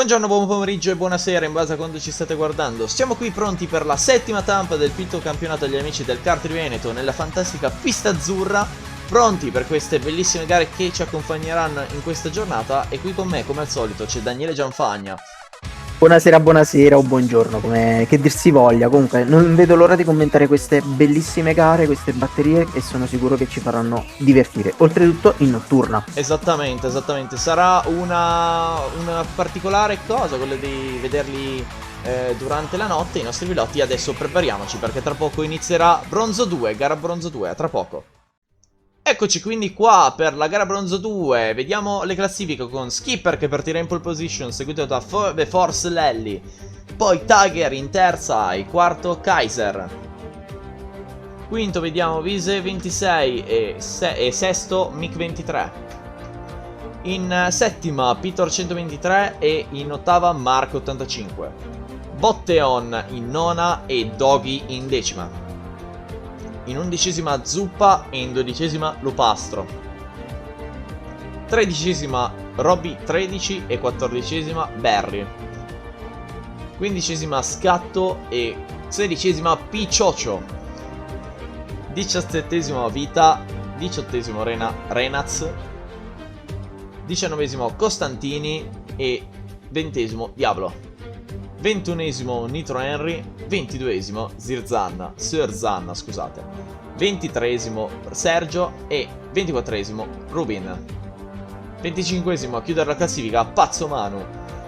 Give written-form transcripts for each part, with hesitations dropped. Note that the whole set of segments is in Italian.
Buongiorno, buon pomeriggio e buonasera in base a quando ci state guardando. Siamo qui pronti per la settima tappa del Pitto Campionato degli amici del kart di Veneto nella fantastica pista azzurra, pronti per queste bellissime gare che ci accompagneranno in questa giornata. E qui con me, come al solito, c'è Daniele Gianfagna. Buonasera, buonasera o buongiorno, come che dir si voglia. Comunque non vedo l'ora di commentare queste bellissime gare, queste batterie, e sono sicuro che ci faranno divertire, oltretutto in notturna. Esattamente. Sarà una particolare cosa quella di vederli durante la notte, i nostri piloti. Adesso prepariamoci perché tra poco inizierà Bronzo 2, gara Bronzo 2, a tra poco. Eccoci quindi qua per la gara Bronzo 2, vediamo le classifiche con Skipper che partirà in pole position, seguito da The Force Lally, poi Tiger in terza e quarto Kaiser. Quinto vediamo Vise 26 e sesto Mick 23. In settima Pitor 123 e in ottava Mark 85. Botteon in nona e Doggy in decima. In undicesima Zuppa e in dodicesima Lupastro. Tredicesima Robby 13 e quattordicesima Barry. Quindicesima Scatto e sedicesima Piccioccio. Diciassettesimo Vita. Diciottesimo Renaz. Diciannovesimo Costantini e ventesimo Diablo. 21esimo Nitro Henry, 22esimo Serzanna, scusate, 23esimo Sergio e 24esimo Rubin. 25esimo a chiudere la classifica Pazzo Manu.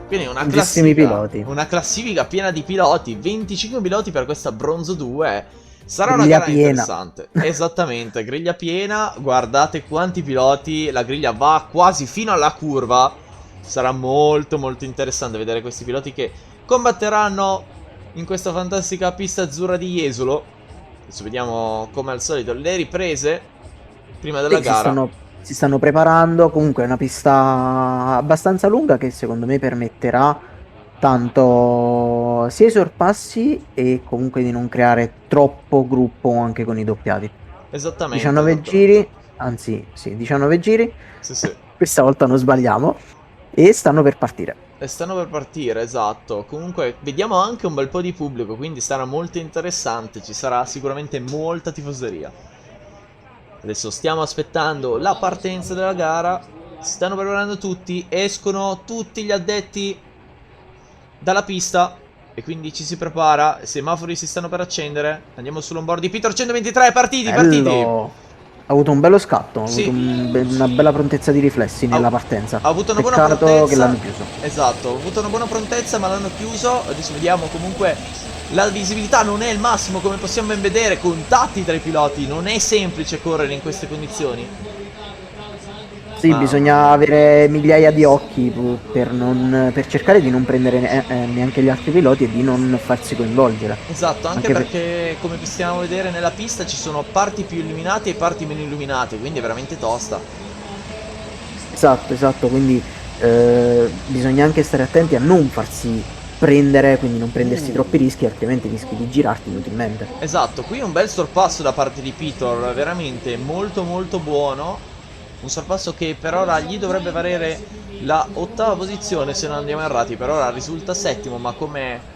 Quindi una classifica piena di piloti, 25 piloti per questa Bronzo 2. Sarà una gara interessante. Esattamente, griglia piena, guardate quanti piloti, la griglia va quasi fino alla curva. Sarà molto interessante vedere questi piloti che combatteranno in questa fantastica pista azzurra di Jesolo. Adesso vediamo come al solito le riprese prima della gara. Si stanno preparando. Comunque è una pista abbastanza lunga che secondo me permetterà tanto sia i sorpassi e comunque di non creare troppo gruppo anche con i doppiati. Esattamente. 19 giri, anzi sì, 19 giri. Sì. Questa volta non sbagliamo. E stanno per partire. Esatto. Comunque vediamo anche un bel po' di pubblico, quindi sarà molto interessante. Ci sarà sicuramente molta tifoseria. Adesso stiamo aspettando la partenza della gara. Si stanno preparando tutti. Escono tutti gli addetti dalla pista e quindi ci si prepara. I semafori si stanno per accendere. Andiamo sull'onboard di Pitor 123. Partiti. Ha avuto un bello scatto, sì. Ha avuto una bella prontezza di riflessi nella partenza. Ha avuto una buona Peccato prontezza che l'hanno chiuso. Esatto, ha avuto una buona prontezza ma l'hanno chiuso. Adesso vediamo. Comunque la visibilità non è il massimo, come possiamo ben vedere. Contatti tra i piloti, non è semplice correre in queste condizioni. Sì, bisogna avere migliaia di occhi per cercare di non prendere neanche gli altri piloti e di non farsi coinvolgere. Esatto, anche perché come possiamo vedere nella pista ci sono parti più illuminate e parti meno illuminate, quindi è veramente tosta. Esatto, quindi bisogna anche stare attenti a non farsi prendere, quindi non prendersi troppi rischi, altrimenti rischi di girarti inutilmente. Esatto, qui un bel sorpasso da parte di Pitor, veramente molto buono. Un sorpasso che per ora gli dovrebbe valere la ottava posizione se non andiamo errati. Per ora risulta settimo, ma come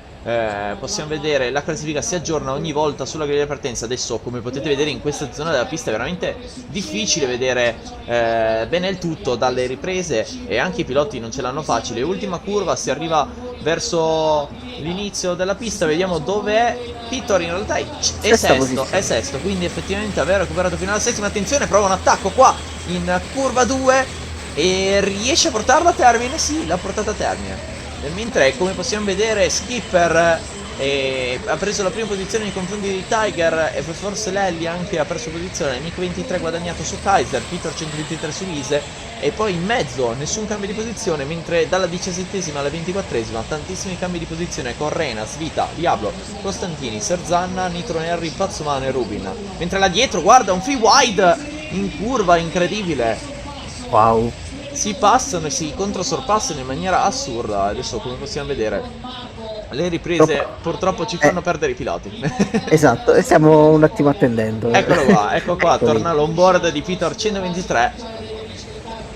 possiamo vedere la classifica si aggiorna ogni volta sulla griglia di partenza. Adesso, come potete vedere, in questa zona della pista è veramente difficile vedere bene il tutto dalle riprese e anche i piloti non ce l'hanno facile. Ultima curva, si arriva verso l'inizio della pista, vediamo dove è Pitor. In realtà è sesto, quindi effettivamente aveva recuperato fino alla settima. Attenzione, prova un attacco qua in curva 2 e riesce a portarla a termine. Sì, l'ha portata a termine. Mentre, come possiamo vedere, Skipper ha preso la prima posizione nei confronti di Tiger e forse Lally anche ha preso posizione. Nick 23 guadagnato su Kaiser, Pitor 123 su Ise e poi in mezzo nessun cambio di posizione, mentre dalla 17esima alla 24esima tantissimi cambi di posizione con Renas, Vita, Diablo, Costantini, Serzanna, Nitro Henry, Pazzumano e Rubin. Mentre là dietro, guarda, un free wide in curva incredibile. Wow. Si passano e si controsorpassano in maniera assurda. Adesso, come possiamo vedere, le riprese purtroppo ci fanno perdere i piloti. Esatto, e stiamo un attimo attendendo. Ecco qua, torna l'onboard di Pitor 123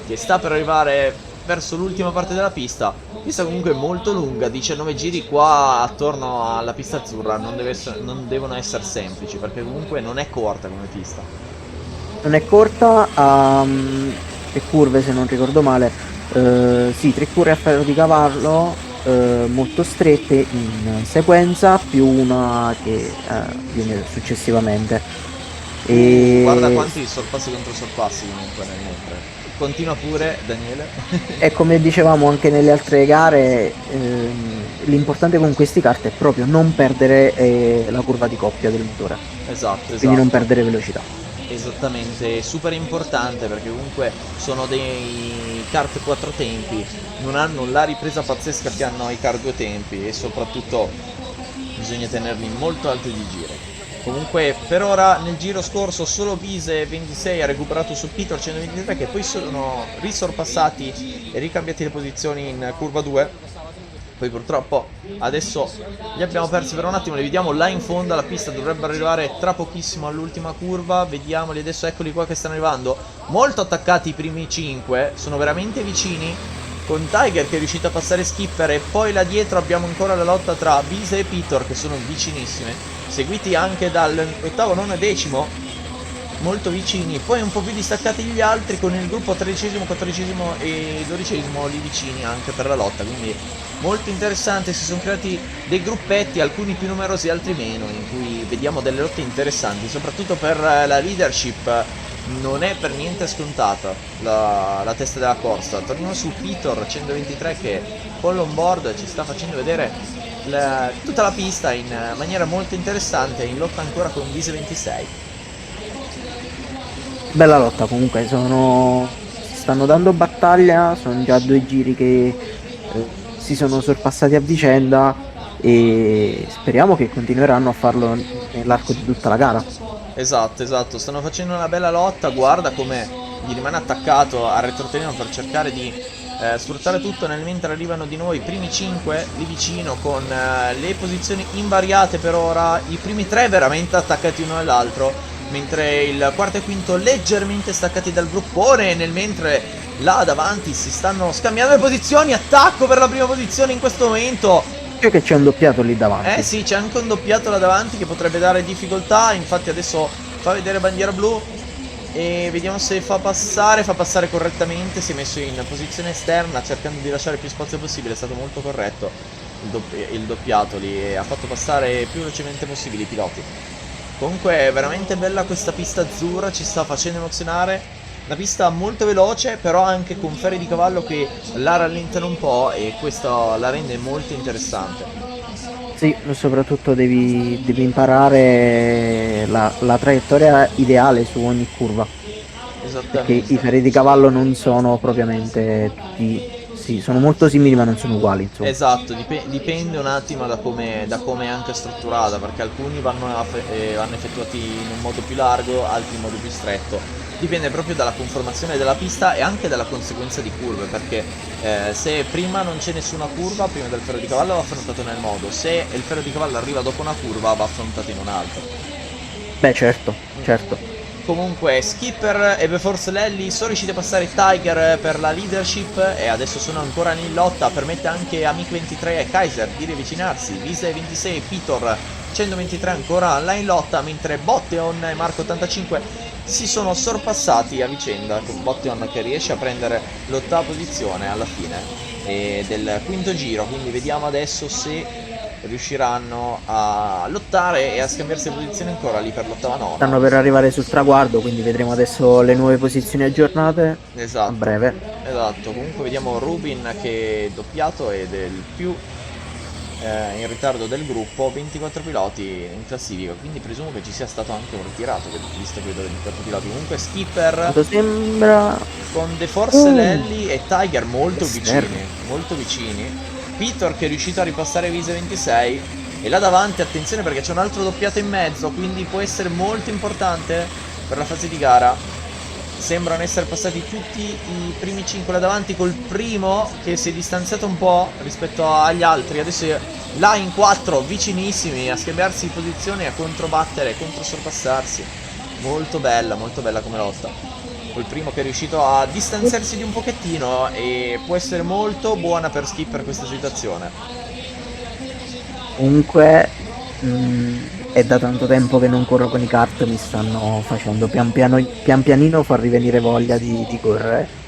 che sta per arrivare verso l'ultima parte della pista. Pista comunque molto lunga, 19 giri qua attorno alla pista azzurra, non devono essere semplici, perché comunque non è corta come pista. Non è corta, ha tre curve se non ricordo male, sì, tre curve a ferro di cavallo, molto strette in sequenza, più una che viene successivamente. Guarda E quanti sorpassi contro sorpassi comunque nel mentre. Continua pure, Daniele. E come dicevamo anche nelle altre gare, l'importante con questi kart è proprio non perdere la curva di coppia del motore, Esatto, quindi non esatto. perdere velocità. Esattamente, super importante perché comunque sono dei kart 4 tempi, non hanno la ripresa pazzesca che hanno i kart 2 tempi e soprattutto bisogna tenerli molto alti di giro. Comunque per ora nel giro scorso solo Vise 26 ha recuperato su Peter 123 che poi sono risorpassati e ricambiati le posizioni in curva 2. Poi purtroppo adesso li abbiamo persi per un attimo, li vediamo là in fondo alla pista, dovrebbero arrivare tra pochissimo all'ultima curva, vediamoli adesso, eccoli qua che stanno arrivando, molto attaccati i primi 5, sono veramente vicini, con Tiger che è riuscito a passare Skipper e poi là dietro abbiamo ancora la lotta tra Vise e Pitor che sono vicinissime, seguiti anche dall'ottavo, nono e decimo, molto vicini, poi un po' più distaccati gli altri con il gruppo 13esimo, 14esimo e 12esimo lì vicini anche per la lotta, quindi molto interessante, si sono creati dei gruppetti, alcuni più numerosi, altri meno, in cui vediamo delle lotte interessanti, soprattutto per la leadership. Non è per niente scontata la testa della corsa. Torniamo su Pitor 123 che con l'onboard ci sta facendo vedere tutta la pista in maniera molto interessante, in lotta ancora con Vise 26. Bella lotta comunque, si stanno dando battaglia, sono già 2 giri che si sono sorpassati a vicenda e speriamo che continueranno a farlo nell'arco di tutta la gara. Esatto, esatto, stanno facendo una bella lotta, guarda come gli rimane attaccato al retroterreno per cercare di sfruttare tutto nel mentre arrivano di nuovo i primi 5 lì vicino con le posizioni invariate per ora, i primi 3 veramente attaccati uno all'altro, mentre il quarto e quinto leggermente staccati dal gruppone, nel mentre là davanti si stanno scambiando le posizioni, attacco per la prima posizione in questo momento. Che c'è un doppiato lì davanti. Eh sì, c'è anche un doppiato là davanti che potrebbe dare difficoltà, infatti adesso fa vedere bandiera blu e vediamo se fa passare correttamente, si è messo in posizione esterna cercando di lasciare più spazio possibile, è stato molto corretto il doppiato lì e ha fatto passare più velocemente possibile i piloti. Comunque è veramente bella questa pista azzurra, ci sta facendo emozionare. Una pista molto veloce, però anche con ferri di cavallo che la rallentano un po' e questo la rende molto interessante. Sì, soprattutto devi imparare la traiettoria ideale su ogni curva, perché i Esattamente. ferri di cavallo non sono propriamente tutti, sì, sono molto simili ma non sono uguali, insomma. Esatto, dipende un attimo da come è anche strutturata, perché alcuni vanno effettuati in un modo più largo, altri in modo più stretto. Dipende proprio dalla conformazione della pista e anche dalla conseguenza di curve, perché se prima non c'è nessuna curva, prima del ferro di cavallo va affrontato nel modo, se il ferro di cavallo arriva dopo una curva va affrontato in un altro. Beh, certo, certo. Comunque Skipper e Force Lally sono riusciti a passare Tiger per la leadership e adesso sono ancora in lotta, permette anche a Mick23 e Kaiser di riavvicinarsi, Vise 26 e Pitor 123 ancora là in lotta, mentre Botteon e Marco 85 si sono sorpassati a vicenda, con Botteon che riesce a prendere l'ottava posizione alla fine del quinto giro, quindi vediamo adesso se riusciranno a lottare e a scambiarsi le posizioni ancora lì per l'ottava nona. Stanno per arrivare sul traguardo, quindi vedremo adesso le nuove posizioni aggiornate a Esatto, breve. esatto. Comunque vediamo Rubin che è doppiato ed è il più in ritardo del gruppo, 24 piloti in classifica, quindi presumo che ci sia stato anche un ritirato, visto che vedo 24 piloti. Comunque Skipper Quanto sembra con The Force Lally e Tiger molto esterno. vicini, molto vicini. Peter che è riuscito a ripassare Vise 26 e là davanti attenzione perché c'è un altro doppiato in mezzo, quindi può essere molto importante per la fase di gara. Sembrano essere passati tutti i primi 5 là davanti, col primo che si è distanziato un po' rispetto agli altri, adesso è là in 4 vicinissimi a scambiarsi posizioni, a controbattere, controsorpassarsi. Molto bella come lotta. il primo che è riuscito a distanziarsi di un pochettino, e può essere molto buona per Skipper questa situazione. Comunque, è da tanto tempo che non corro con i kart, mi stanno facendo pian pianino far rivenire voglia di correre.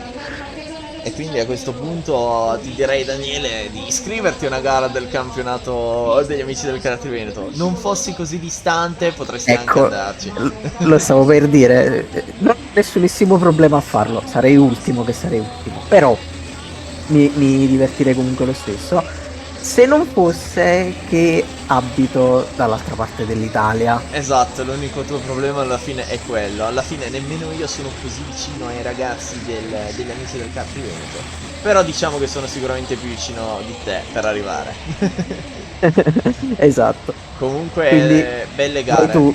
E quindi a questo punto ti direi, Daniele, di iscriverti a una gara del campionato degli amici del Karate Veneto. Non fossi così distante, potresti anche Ecco, andarci. lo stavo per dire, non ho nessunissimo problema a farlo, sarei ultimo che sarei ultimo, però mi divertirei comunque lo stesso, se non fosse che abito dall'altra parte dell'Italia. Esatto, l'unico tuo problema alla fine è quello. Alla fine nemmeno io sono così vicino ai ragazzi degli amici del Karate Veneto. Però diciamo che sono sicuramente più vicino di te per arrivare. Esatto, quindi Comunque, belle vai gare. tu.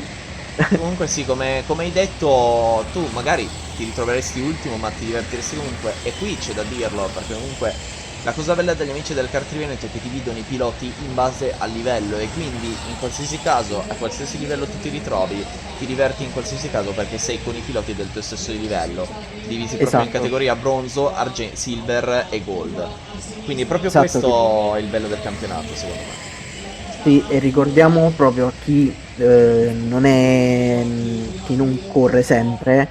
Comunque sì, come hai detto, tu magari ti ritroveresti ultimo, ma ti divertiresti comunque. E qui c'è da dirlo, perché comunque la cosa bella degli amici del Kart Veneto è che dividono i piloti in base al livello, e quindi in qualsiasi caso, a qualsiasi livello tu ti ritrovi, ti diverti in qualsiasi caso perché sei con i piloti del tuo stesso livello, divisi proprio in Esatto, categoria bronzo, silver e gold. Quindi proprio esatto. questo è il bello del campionato, secondo me. Sì, e ricordiamo proprio a chi non è, chi non corre sempre,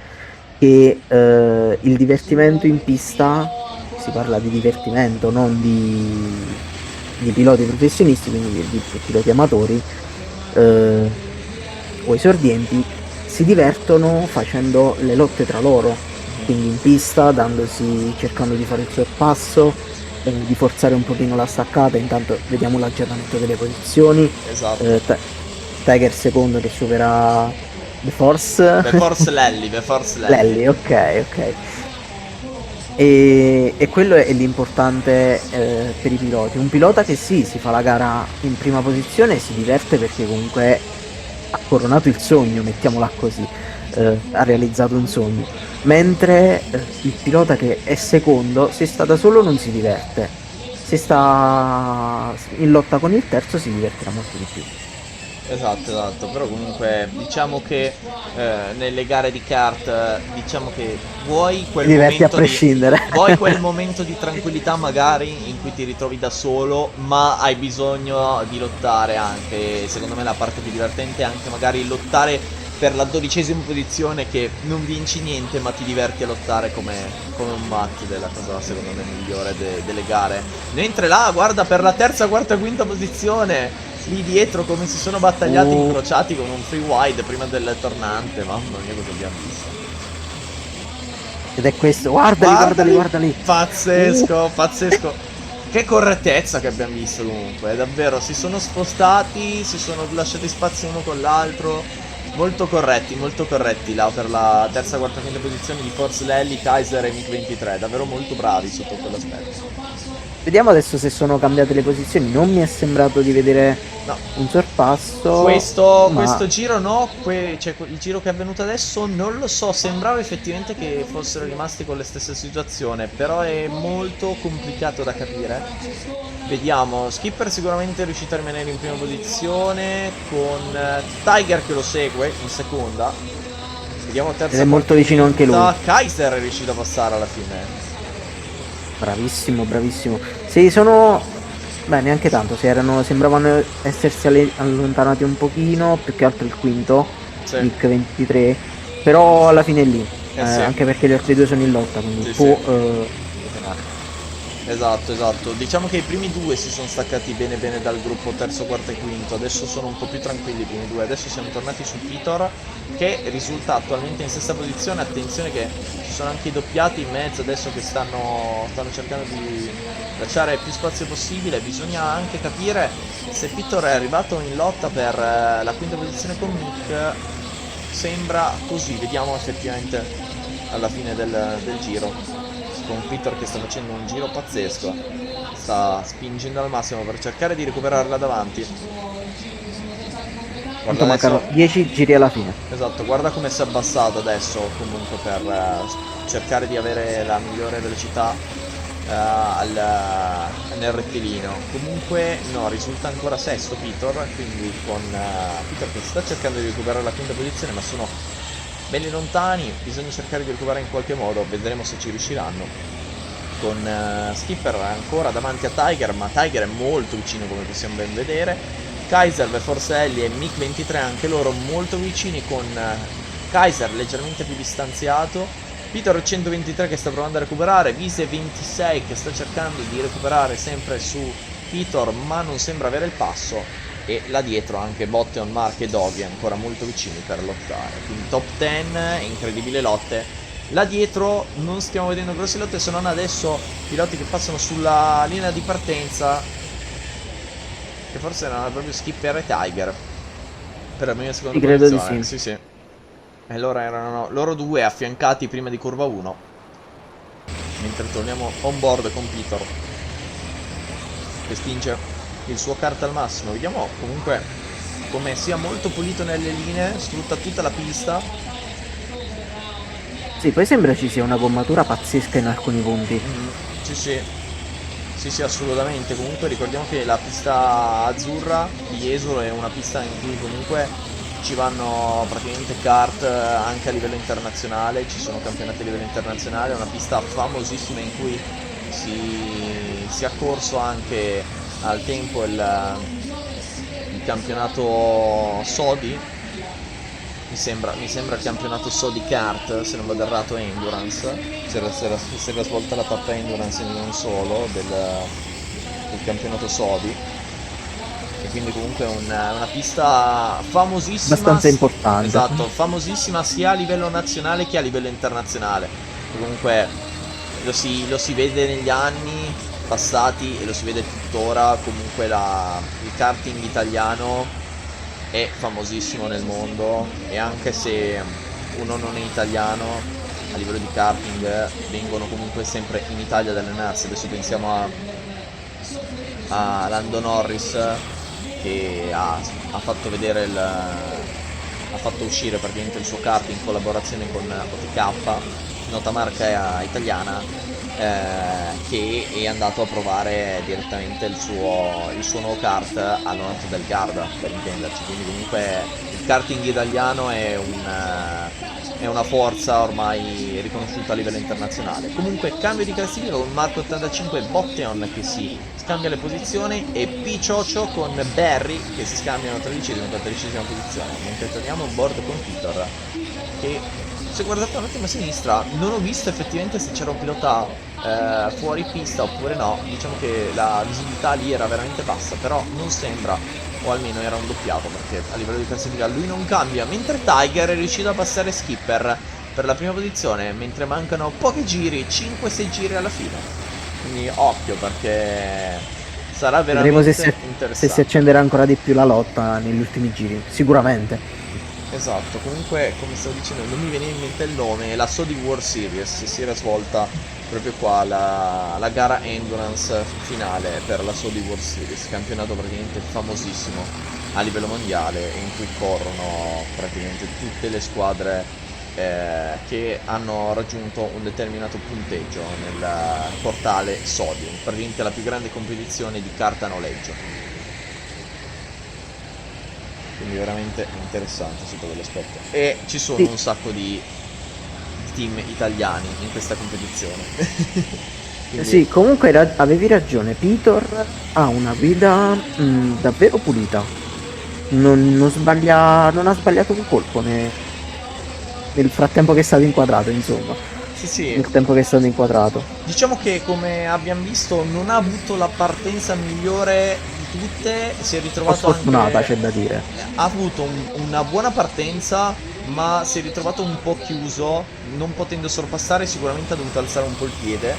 che il divertimento in pista, si parla di divertimento, non di piloti professionisti, quindi di piloti amatori eh, o esordienti, si divertono facendo le lotte tra loro, quindi in pista, cercando di fare il sorpasso, di forzare un pochino la staccata. Intanto vediamo l'aggiornamento delle posizioni. Esatto. Tiger secondo che supera The Force. The Force Lally. Lelly, ok, ok. E quello è l'importante per i piloti. Un pilota che sì, si fa la gara in prima posizione, si diverte perché comunque ha coronato il sogno, mettiamola così, ha realizzato un sogno. Mentre il pilota che è secondo, se sta da solo non si diverte. Se sta in lotta con il terzo si divertirà molto di più. Esatto, però comunque diciamo che nelle gare di kart, diciamo che Ti diverti a prescindere. vuoi quel momento di tranquillità magari in cui ti ritrovi da solo, ma hai bisogno di lottare anche. Secondo me la parte più divertente è anche magari lottare per la 12ª posizione, che non vinci niente ma ti diverti a lottare come un matto, della cosa secondo me migliore delle gare. Mentre là, guarda, per la terza, quarta, quinta posizione, lì dietro come si sono battagliati incrociati con un free wide prima del tornante. Mamma mia, cosa abbiamo visto. Ed è questo, guardali, guardali. Pazzesco, pazzesco. Che correttezza che abbiamo visto comunque, davvero, si sono spostati, si sono lasciati spazio uno con l'altro, molto corretti là per la terza, quarta, quinta posizione di Force Lally, Kaiser e Mic 23, davvero molto bravi sotto quell'aspetto. Vediamo adesso se sono cambiate le posizioni. Non mi è sembrato di vedere No, un sorpasso, questo ma giro no, cioè il giro che è avvenuto adesso non lo so, sembrava effettivamente che fossero rimasti con la stessa situazione, però è molto complicato da capire. Vediamo, Skipper sicuramente è riuscito a rimanere in prima posizione con Tiger che lo segue in seconda. Vediamo terza, ed è molto quarta, vicino anche lui. quinta. Kaiser è riuscito a passare alla fine. Bravissimo, bravissimo. Sì, sono... Beh, neanche tanto, sembravano essersi allontanati un pochino, più che altro il quinto, Sì, Vic 23, però alla fine è lì, sì, anche perché gli altri due sono in lotta, quindi sì, può sì. ritornare. Esatto. Diciamo che i primi due si sono staccati bene dal gruppo terzo, quarto e quinto. Adesso sono un po' più tranquilli i primi due. Adesso siamo tornati su Pitor, che risulta attualmente in sesta posizione. Attenzione che ci sono anche i doppiati in mezzo adesso che stanno cercando di lasciare più spazio possibile. Bisogna anche capire se Pitor è arrivato in lotta per la quinta posizione con Mick. Sembra così, vediamo effettivamente alla fine del giro, con Peter che sta facendo un giro pazzesco, sta spingendo al massimo per cercare di recuperarla davanti. Guarda Tanto mancano adesso, 10 giri alla fine. esatto, guarda come si è abbassato adesso comunque per cercare di avere la migliore velocità nel rettilineo. Comunque no, risulta ancora sesto Peter, quindi con Peter che sta cercando di recuperare la quinta posizione, ma sono belli lontani, bisogna cercare di recuperare in qualche modo, vedremo se ci riusciranno. Con Skipper ancora davanti a Tiger, ma Tiger è molto vicino come possiamo ben vedere. Kaiser, Forcelli e Mick23 anche loro molto vicini, con Kaiser leggermente più distanziato, Peter 123 che sta provando a recuperare, Vise 26 che sta cercando di recuperare sempre su Peter ma non sembra avere il passo, e là dietro anche Botteon, Mark e Doggy ancora molto vicini per lottare. Quindi top 10, incredibili lotte. Là dietro non stiamo vedendo grosse lotte, se non adesso piloti che passano sulla linea di partenza, che forse erano proprio Skipper e Tiger per la mia seconda credo di posizione. sì. Sì. E loro erano loro due affiancati prima di curva 1. Mentre torniamo on board con Peter che spinge il suo kart al massimo. Vediamo comunque come sia molto pulito nelle linee, sfrutta tutta la pista. Sì, poi sembra ci sia una gommatura pazzesca in alcuni punti. Sì, assolutamente. Comunque ricordiamo che la pista azzurra di Jesolo è una pista in cui comunque ci vanno praticamente kart anche a livello internazionale, ci sono campionati a livello internazionale, è una pista famosissima in cui si è corso anche al tempo il campionato Sodi, mi sembra il campionato Sodi Kart, se non vado errato Endurance, si era svolta la tappa Endurance e non solo del campionato Sodi, e quindi comunque è una pista famosissima, Abbastanza importante. esatto, famosissima sia a livello nazionale che a livello internazionale. E comunque lo si vede negli anni passati e lo si vede tuttora. Comunque il karting italiano è famosissimo nel mondo, e anche se uno non è italiano, a livello di karting vengono comunque sempre in Italia ad allenarsi. Adesso pensiamo a Lando Norris, che ha fatto vedere ha fatto uscire praticamente il suo kart in collaborazione con OTK, nota marca italiana, che è andato a provare direttamente il suo nuovo kart all'Onoto del Garda, per intenderci. Quindi comunque il karting italiano è una forza ormai riconosciuta a livello internazionale. Comunque cambio di classifica con Marco 85 Botteon che si scambia le posizioni, e Piccioccio con Barry che si scambiano 13ª e 14ª posizione. Mentre torniamo on board con Peter, che se guardate un attimo a sinistra non ho visto effettivamente se c'era un pilota fuori pista oppure no. Diciamo che la visibilità lì era veramente bassa, però non sembra, o almeno era un doppiato, perché a livello di classifica lui non cambia, mentre Tiger è riuscito a passare Skipper per la prima posizione mentre mancano pochi giri, 5-6 giri alla fine. Quindi occhio, perché sarà Vedremo veramente se interessante. si accenderà ancora di più la lotta negli ultimi giri, sicuramente. Esatto, comunque come stavo dicendo non mi veniva in mente il nome, la Sodi World Series si era svolta proprio qua, la gara Endurance finale per la Sodi World Series, campionato praticamente famosissimo a livello mondiale, in cui corrono praticamente tutte le squadre che hanno raggiunto un determinato punteggio nel portale Sodi, praticamente la più grande competizione di kart a noleggio. Quindi veramente interessante sotto quell'aspetto. E ci sono un sacco di team italiani in questa competizione. Quindi... Sì, comunque avevi ragione, Peter ha una guida davvero pulita. Non ha sbagliato un colpo nel frattempo che è stato inquadrato, insomma. Sì. Nel tempo che è stato inquadrato. Diciamo che, come abbiamo visto, non ha avuto la partenza migliore di tutte, si è ritrovato un po' sfortunata, anche... c'è da dire. Ha avuto una buona partenza, ma si è ritrovato un po' chiuso, non potendo sorpassare. Sicuramente ha dovuto alzare un po' il piede,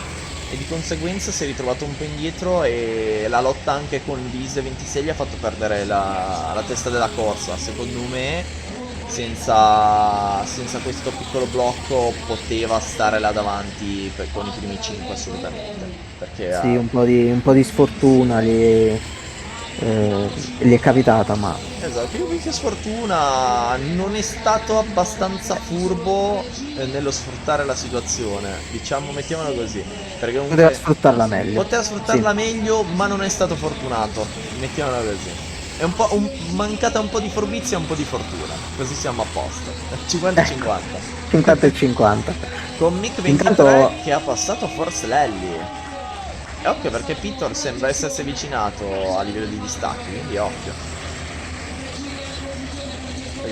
e di conseguenza si è ritrovato un po' indietro, e la lotta anche con Vise 26 gli ha fatto perdere la testa della corsa. Secondo me senza questo piccolo blocco poteva stare là davanti con i primi 5 assolutamente, perché Sì, un po' di sfortuna gli è capitata, ma esatto, più che sfortuna, non è stato abbastanza furbo nello sfruttare la situazione, diciamo, mettiamola così, perché comunque poteva sfruttarla meglio. poteva sfruttarla Sì. meglio, ma non è stato fortunato, mettiamola così. È un po' mancata un po' di furbizia e un po' di fortuna. Così siamo a posto. 50-50. 50 e 50. Con Mick 23 Intanto che ha passato Force Lally. E occhio perché Pitor sembra essersi avvicinato a livello di distacchi, quindi occhio.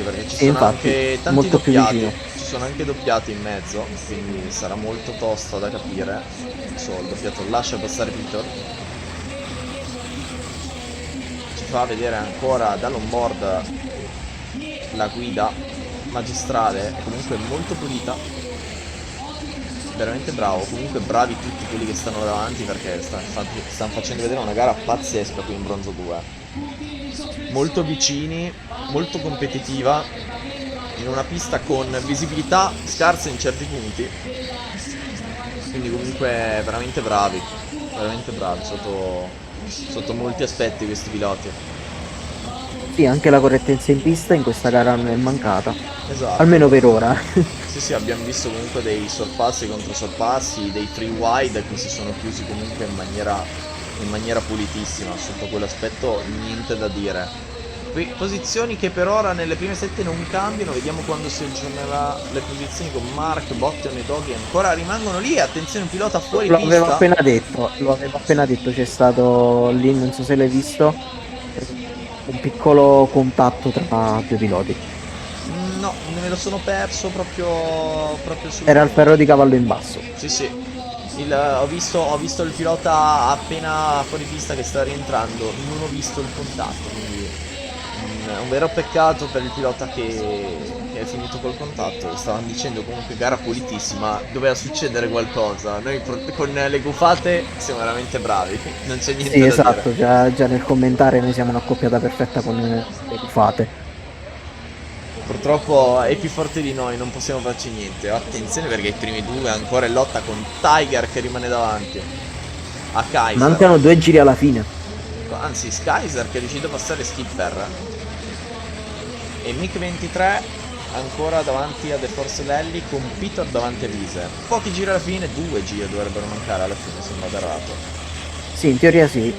Perché ci sì, sono infatti, anche tanti molto più doppiati. vicino. Ci sono anche doppiati in mezzo, quindi sarà molto tosto da capire. Il doppiato lascia passare Pitor. Ci fa vedere ancora dall'onboard la guida magistrale, è comunque molto pulita. Veramente bravo, comunque bravi tutti quelli che stanno davanti perché stanno facendo vedere una gara pazzesca qui in bronzo 2. Molto vicini, molto competitiva, in una pista con visibilità scarsa in certi punti. Quindi comunque veramente bravi sotto molti aspetti questi piloti. Sì, anche la correttezza in pista in questa gara non è mancata. Esatto. Almeno per ora. Sì, abbiamo visto comunque dei sorpassi contro sorpassi, dei free wide che si sono chiusi comunque in maniera pulitissima. Sotto quell'aspetto niente da dire. Posizioni che per ora nelle prime 7 non cambiano, vediamo quando si aggiornerà le posizioni con Mark, Botton e Doggy ancora rimangono lì, attenzione un pilota fuori Lo avevo pista. appena detto, c'è stato lì, non so se l'hai visto, un piccolo contatto tra due piloti. No, me lo sono perso proprio sul Era il momento. ferro di cavallo in basso. Sì. Ho visto il pilota appena fuori pista che sta rientrando, non ho visto il contatto, quindi è un vero peccato per il pilota che è finito col contatto. Stavano dicendo comunque gara pulitissima, doveva succedere qualcosa. Noi con le gufate siamo veramente bravi, non c'è niente Sì, da esatto, dire. già nel commentare noi siamo una coppiata perfetta con le gufate. Purtroppo è più forte di noi, non possiamo farci niente. Attenzione perché i primi due ancora in lotta con Tiger che rimane davanti a Kaiser. Mancano 2 giri alla fine. Anzi, Kaiser che è riuscito a passare Skipper. E Mick 23 ancora davanti a The Force Lally con Peter davanti a Lise. Pochi giri alla fine, 2 giri dovrebbero mancare alla fine, se non vado errato. Sì, in teoria sì.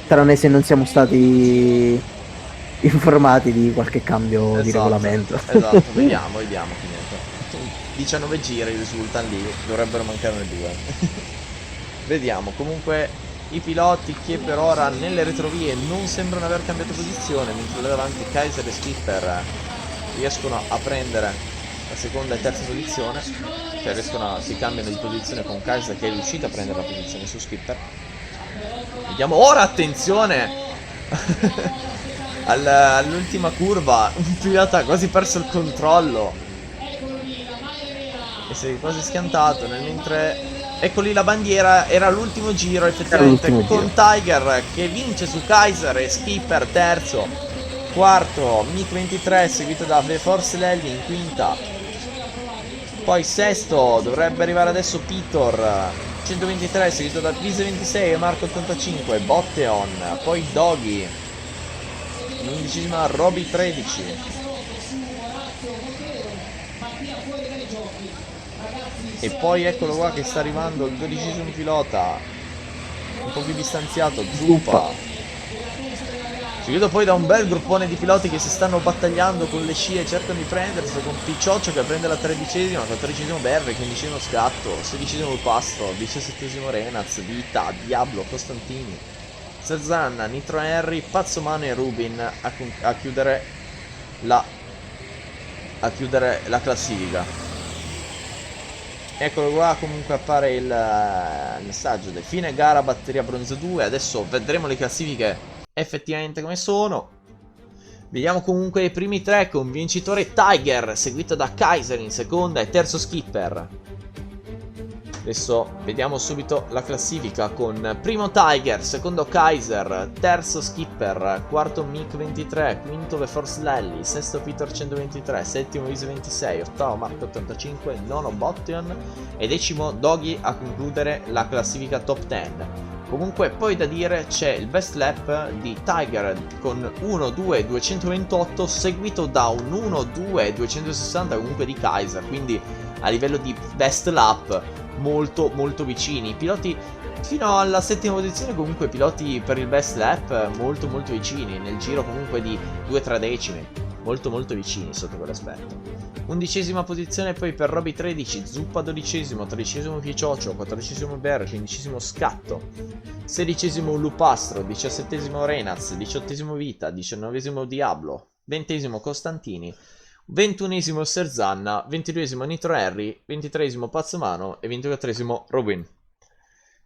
Tranne se non siamo stati informati di qualche cambio di regolamento. Esatto, vediamo finito. 19 giri risultano lì, dovrebbero mancarne 2. Vediamo, comunque i piloti che per ora nelle retrovie non sembrano aver cambiato posizione, mentre là davanti Kaiser e Skipper riescono a prendere la seconda e terza posizione, cioè si cambiano di posizione con Kaiser che è riuscito a prendere la posizione su Skipper. Vediamo ora, attenzione! All'ultima curva un pilota ha quasi perso il controllo e si è quasi schiantato mentre ecco lì la bandiera, era l'ultimo giro effettivamente con Tiger che vince su Kaiser e Skipper terzo, quarto Mick 23 seguito da The Force Lally in quinta, poi sesto dovrebbe arrivare adesso Pitor 123 seguito da Vise 26 e Marco 85, Botteon, poi Doggy in undicesima Roby 13. E poi eccolo qua che sta arrivando il 12esimo pilota, un po' più distanziato, Zuppa. Seguito poi da un bel gruppone di piloti che si stanno battagliando con le scie e cercano di prendersi, con Piccioccio che prende la 13esima, 14esimo Berre, 15esimo Scatto, 16esimo Pasto, 17esimo Renaz, Vita, Diablo, Costantini, Sazanna, Nitro Henry, Pazzomano e Rubin a chiudere la classifica. Eccolo qua, comunque appare il messaggio del fine gara batteria bronzo 2. Adesso vedremo le classifiche effettivamente come sono. Vediamo comunque i primi tre con vincitore Tiger seguito da Kaiser in seconda e terzo Skipper. Adesso vediamo subito la classifica con primo Tiger, secondo Kaiser, terzo Skipper, quarto Mick 23, quinto The Force Lally, sesto Peter 123, settimo Vise 26, ottavo Marco 85, nono Bottion e decimo Doggy a concludere la classifica top 10. Comunque poi da dire c'è il best lap di Tiger con 1-2-228 seguito da un 1-2-260 comunque di Kaiser, quindi a livello di best lap molto molto vicini. Piloti fino alla settima posizione, comunque piloti per il best lap molto molto vicini, nel giro comunque di 2-3 decimi, molto molto vicini sotto quell'aspetto. 11ª posizione poi per Roby 13, Zuppa 12º, 13º Ficioccio, 14º Bear, 15º Scatto, 16º Lupastro, 17º Renaz, 18º Vita, 19º Diablo, 20º Costantini, 21º Serzanna, 22º Nitro Harry, 23º Pazzomano e 24º Robin.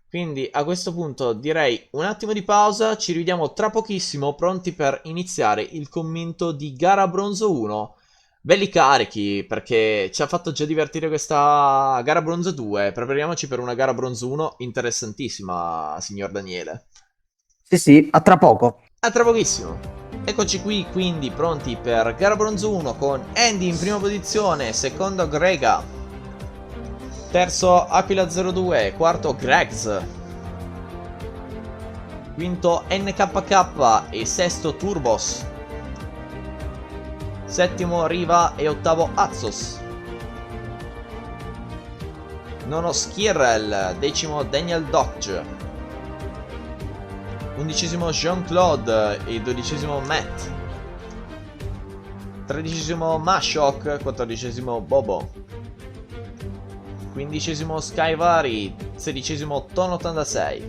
Quindi a questo punto direi un attimo di pausa, ci rivediamo tra pochissimo pronti per iniziare il commento di gara bronzo 1. Belli carichi perché ci ha fatto già divertire questa gara bronzo 2, prepariamoci per una gara bronzo 1 interessantissima, signor Daniele. Sì, sì, a tra poco. A tra pochissimo. Eccoci qui quindi pronti per gara bronzo 1 con Andy in prima posizione, secondo Grega, terzo Aquila 02, quarto Gregs, quinto NKK e sesto Turbos, settimo Riva e ottavo Azos, nono Skirrel, decimo Daniel Dodge, undicesimo Jean-Claude e dodicesimo Matt, tredicesimo Mashok, quattordicesimo Bobo, quindicesimo Skyvari, sedicesimo Ton86,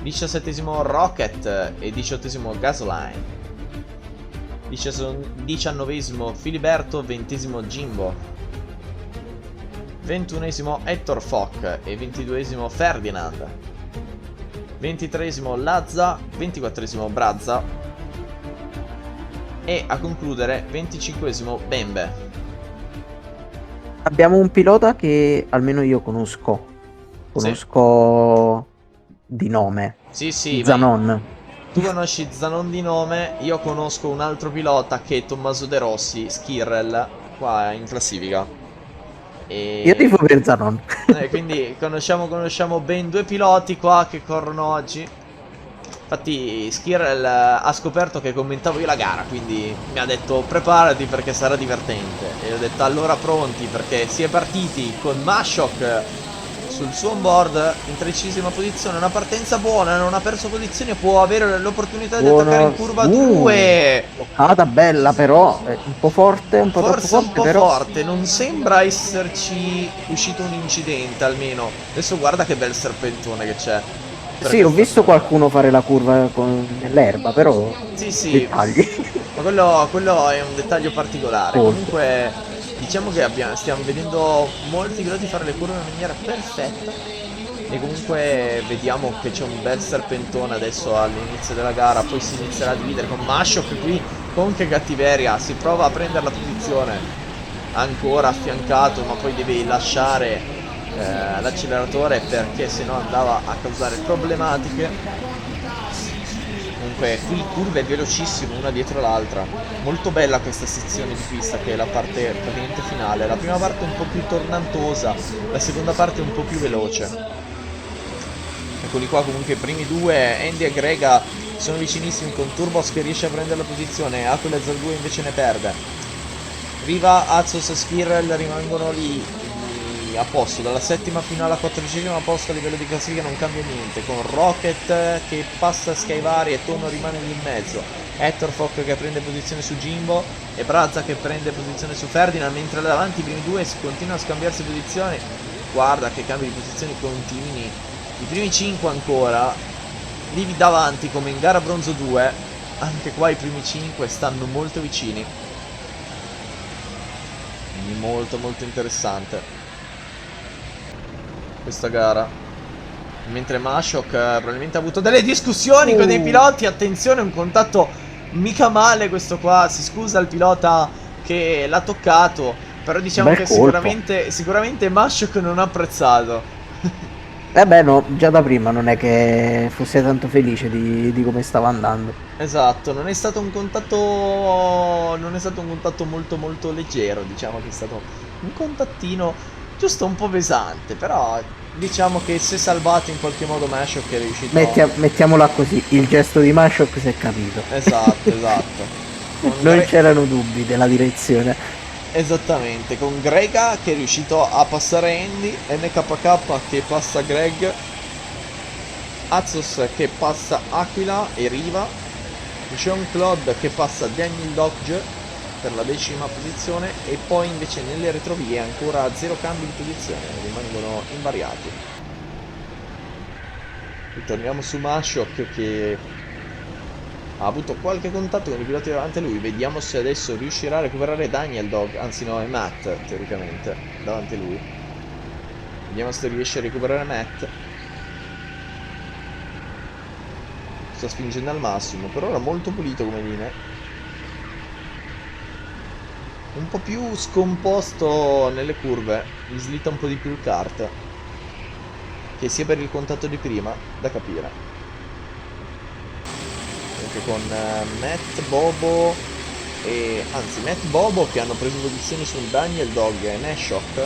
diciassettesimo Rocket e diciottesimo Gasoline, diciannovesimo Filiberto, ventesimo Jimbo, ventunesimo Hector Fock e ventiduesimo Ferdinand, ventitreesimo Lazza, ventiquattresimo Brazza e a concludere venticinquesimo Bembe. Abbiamo un pilota che almeno io conosco. Conosco di nome. Sì, Zanon. tu conosci Zanon di nome, io conosco un altro pilota che è Tommaso De Rossi, Skirrel, qua in classifica. Io tifo per Zanon. Quindi conosciamo ben due piloti qua che corrono oggi. Infatti Skirrel ha scoperto che commentavo io la gara, quindi mi ha detto preparati perché sarà divertente. E io ho detto allora pronti, perché si è partiti con Mashok sul suo onboard in 13ª posizione, una partenza buona, non ha perso posizione, può avere l'opportunità di attaccare in curva 2. Bloccata bella però, un po' forte, un po' Forse troppo un po' però... forte, non sembra esserci uscito un incidente almeno. Adesso guarda che bel serpentone che c'è. Sì, ho visto qualcuno fare la curva nell'erba, però... Sì, dettagli. ma quello è un dettaglio particolare. Comunque diciamo che stiamo vedendo molti piloti fare le curve in maniera perfetta. E comunque vediamo che c'è un bel serpentone adesso all'inizio della gara. Poi si inizierà a dividere con Mashok qui, con che cattiveria. Si prova a prendere la posizione, ancora affiancato, ma poi deve lasciare l'acceleratore perché sennò andava a causare problematiche. Comunque qui curve velocissime una dietro l'altra, molto bella questa sezione di pista che è la parte praticamente finale. La prima parte è un po' più tornantosa, la seconda parte è un po' più veloce. Eccoli qua comunque i primi due, Andy e Grega sono vicinissimi, con Turbos che riesce a prendere la posizione, Aquila 02 invece ne perde. Riva, Azos e Skirrel rimangono lì a posto, dalla settima fino alla 14ª posto a livello di classifica non cambia niente, con Rocket che passa Skyvari e Tono rimane lì in mezzo, Hector Fock che prende posizione su Jimbo e Brazza che prende posizione su Ferdinand, mentre davanti i primi due si continuano a scambiarsi posizioni. Guarda che cambi di posizioni continui, i primi 5 ancora lì davanti come in gara bronzo 2, anche qua i primi 5 stanno molto vicini, quindi molto interessante questa gara. Mentre Mashok probabilmente ha avuto delle discussioni con dei piloti. Attenzione, un contatto mica male questo qua. Si scusa il pilota che l'ha toccato, però diciamo che sicuramente Mashok non ha apprezzato. Beh no, già da prima non è che fosse tanto felice di come stava andando. Esatto, non è stato un contatto molto leggero, diciamo che è stato un contattino giusto un po' pesante, però diciamo che si è salvato in qualche modo Mashok, che è riuscito mettiamola così, il gesto di Mashok si è capito. Esatto. Non c'erano dubbi della direzione. Esattamente, con Grega che è riuscito a passare Andy, NKK che passa Greg, Azos che passa Aquila e Riva, Jean-Claude che passa Daniel Dodge per la 10ª posizione, e poi invece nelle retrovie ancora 0 cambi di posizione, rimangono invariati. Ritorniamo su Mashok che ha avuto qualche contatto con i piloti davanti a lui. Vediamo se adesso riuscirà a recuperare Daniel Dog, anzi no, è Matt teoricamente davanti a lui. Vediamo se riesce a recuperare Matt. Sta spingendo al massimo, per ora molto pulito come linea. Un po' più scomposto nelle curve, gli slitta un po' di più il kart, che sia per il contatto di prima, da capire. Anche con Matt, Bobo e anzi Matt, Bobo che hanno preso posizioni sul Daniel Dog e Nashok,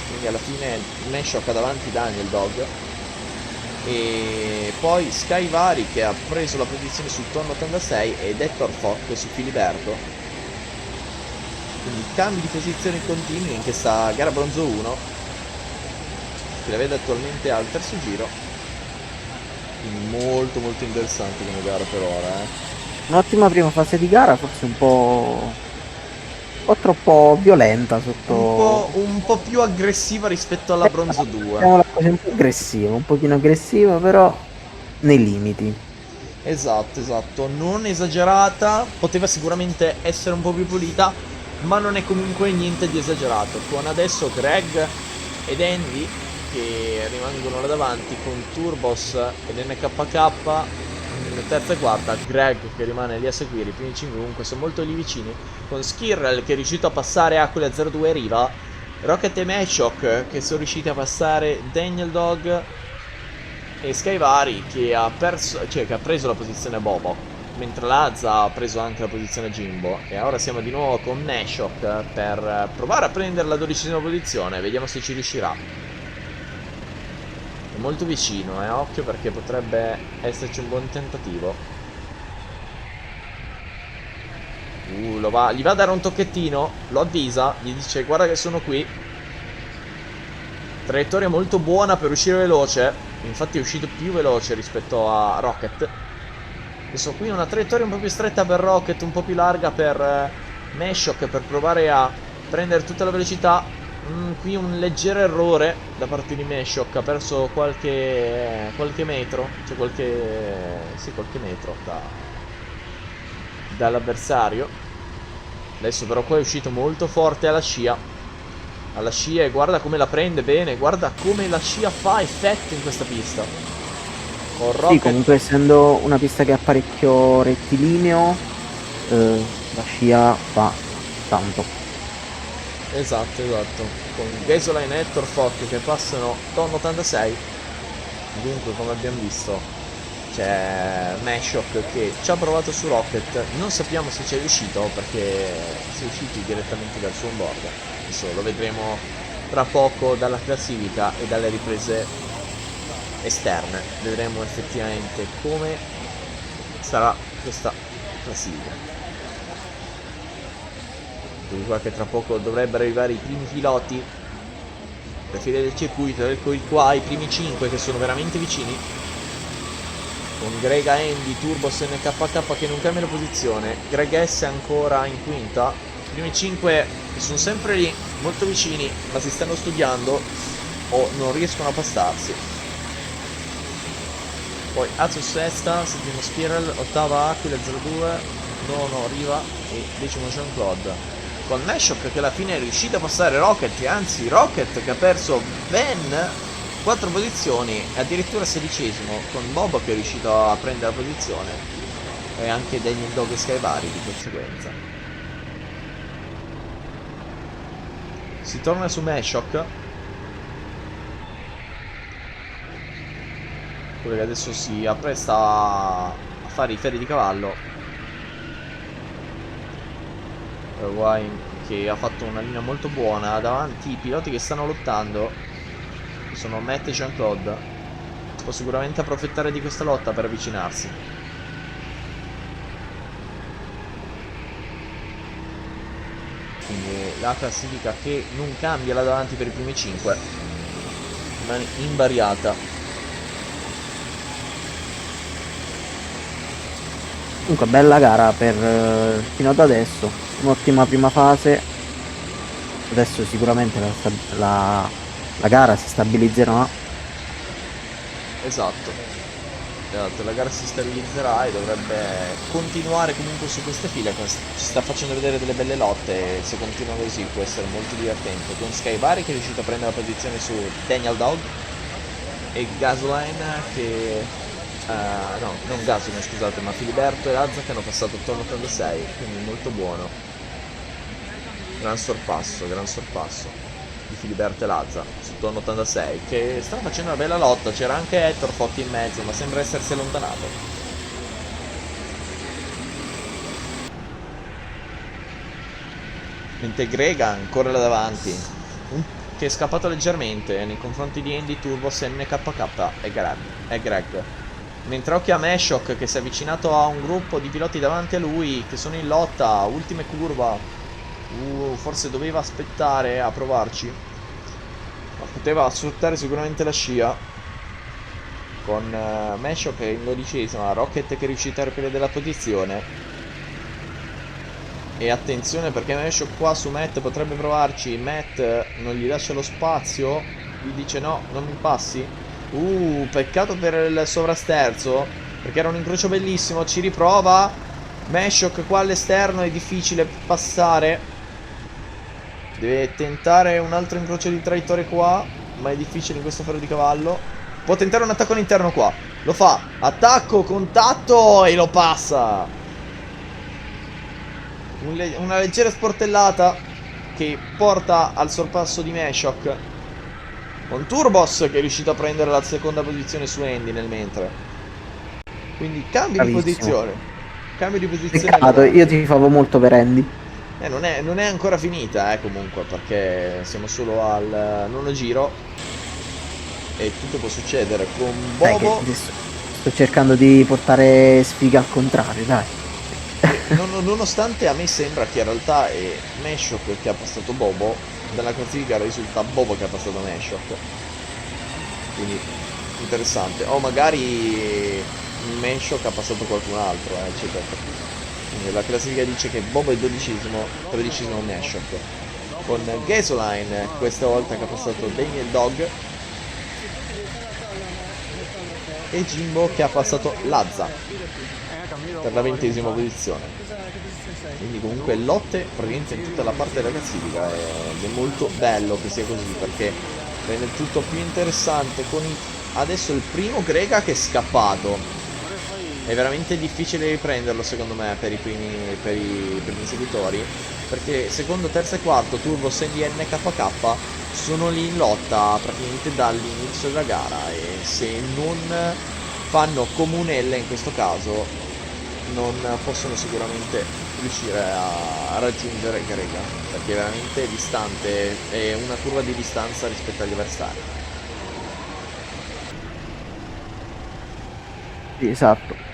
quindi alla fine Nashok ha davanti Daniel Dog, e poi Skyvari che ha preso la posizione sul Tonno 86 ed Hector Fock su Filiberto. Quindi cambi di posizione continui in questa gara bronzo 1 che la vede attualmente al terzo giro. Quindi molto molto interessante come gara per ora, Un'ottima prima fase di gara, forse un po' troppo violenta sotto... Un po' più aggressiva rispetto alla bronzo 2. Mettiamola così, un po' aggressiva, un pochino aggressiva, però nei limiti. Esatto, non esagerata, poteva sicuramente essere un po' più pulita, ma non è comunque niente di esagerato. Con adesso Greg ed Andy che rimangono là davanti con Turbos ed NKK in terza e quarta, Greg che rimane lì a seguire, i primi 5 comunque sono molto lì vicini, con Skirrel che è riuscito a passare Aquila 02 Riva, Rocket e Meshok che sono riusciti a passare Daniel Dog, e Skyvari che ha perso, cioè che ha preso la posizione Bobo, mentre Lazza ha preso anche la posizione Jimbo. E ora siamo di nuovo con Nashok per provare a prendere la 12ª posizione, vediamo se ci riuscirà. È molto vicino, occhio, perché potrebbe esserci un buon tentativo. Gli va a dare un tocchettino, lo avvisa, gli dice guarda che sono qui. Traiettoria molto buona per uscire veloce, infatti è uscito più veloce rispetto a Rocket. Adesso qui una traiettoria un po' più stretta per Rocket, un po' più larga per Meshok, per provare a prendere tutta la velocità. Qui un leggero errore da parte di Meshok, ha perso qualche metro, cioè qualche metro dall'avversario. Adesso però qua è uscito molto forte alla scia. E guarda come la prende bene, guarda come la scia fa effetto in questa pista. Con Rocket... Sì, comunque essendo una pista che ha parecchio rettilineo, la scia fa tanto. Esatto. Con Gasoline e Hector Fock che passano Tonno 86. Dunque, come abbiamo visto, c'è Meshok che ci ha provato su Rocket. Non sappiamo se ci è riuscito, perché si è usciti direttamente dal suo onboard. Adesso lo vedremo tra poco dalla classifica e dalle riprese esterne. Vedremo effettivamente come sarà questa classifica. Quindi qua che tra poco dovrebbero arrivare i primi piloti per fine del circuito, ecco qua i primi 5 che sono veramente vicini, con Grega, Andy, Turbos e NKK che non cambiano posizione, Greg S ancora in quinta, i primi 5 che sono sempre lì, molto vicini, ma si stanno studiando o non riescono a passarsi. Poi Azus sesta, settimo Spiral, ottava Aquila 02, nono Riva e decimo Jean-Claude. Con Nashok che alla fine è riuscito a passare Rocket, anzi Rocket che ha perso ben 4 posizioni e addirittura 16esimo, con Bobo che è riuscito a prendere la posizione e anche Daniel Dog e Skyvari di conseguenza. Si torna su Meshok, quello che adesso si appresta a fare i ferri di cavallo. Wine che ha fatto una linea molto buona davanti, i piloti che stanno lottando sono Matt e Jean-Claude. Può sicuramente approfittare di questa lotta per avvicinarsi. quindi la classifica che non cambia là davanti per i primi 5, rimane invariata. Comunque bella gara per fino ad adesso, un'ottima prima fase. Adesso sicuramente la gara si stabilizzerà. Esatto. Esatto, la gara si stabilizzerà e dovrebbe continuare comunque su queste file. Ci sta facendo vedere delle belle lotte e se continua così può essere molto divertente. Con Skyvari che è riuscito a prendere la posizione su Daniel Dog e Gasoline che... no, non Gasoline scusate, ma Filiberto e Lazza che hanno passato attorno 86, quindi molto buono. Gran sorpasso di Filiberto e Lazza su turno 86 che stanno facendo una bella lotta. C'era anche Hector Fotti in mezzo, ma sembra essersi allontanato. Mentre Grega ancora là davanti, che è scappato leggermente nei confronti di Andy, Turbos, NKK e Greg. Mentre occhio a Meshok che si è avvicinato a un gruppo di piloti davanti a lui che sono in lotta, ultime curva. Forse doveva aspettare a provarci, ma poteva sfruttare sicuramente la scia con Mesho che è in 12ª, Rocket che è riuscito a riprendere la posizione. E attenzione perché Mesho qua su Matt potrebbe provarci. Matt non gli lascia lo spazio, gli dice no, non mi passi. Peccato per il sovrasterzo, perché era un incrocio bellissimo. Ci riprova Meshok qua all'esterno, è difficile passare. Deve tentare un altro incrocio di traiettorie qua, ma è difficile in questo ferro di cavallo. Può tentare un attacco all'interno qua. Lo fa. Attacco, contatto e lo passa. Una leggera sportellata che porta al sorpasso di Meshok. Con Turbos che è riuscito a prendere la seconda posizione su Andy nel mentre. Quindi cambio di posizione. Cambio di posizione. Peccato, io ti favo molto per Andy. Non è ancora finita, comunque, perché siamo solo al nono giro e tutto può succedere. Con Bobo sto cercando di portare sfiga al contrario, dai. Nonostante a me sembra che in realtà è Meshok che ha passato Bobo, dalla classifica risulta Bobo che ha passato Meshok. Quindi interessante. O magari Meshok ha passato qualcun altro, eccetera. Quindi la classifica dice che Bobo è 12esimo, 13esimo Meshok. Con Gasoline questa volta che ha passato Daniel Dog. E Jimbo che ha passato Lazza per la 20esima posizione. Quindi comunque lotte praticamente in tutta la parte della classifica ed è molto bello che sia così perché rende il tutto più interessante. Con adesso il primo Grega che è scappato. È veramente difficile riprenderlo secondo me per i primi seguitori, perché secondo, terzo e quarto Turbo, Sandy e NKK sono lì in lotta praticamente dall'inizio della gara e se non fanno comunelle in questo caso non possono sicuramente riuscire a raggiungere Grega, perché è veramente distante, è una curva di distanza rispetto agli avversari. Esatto.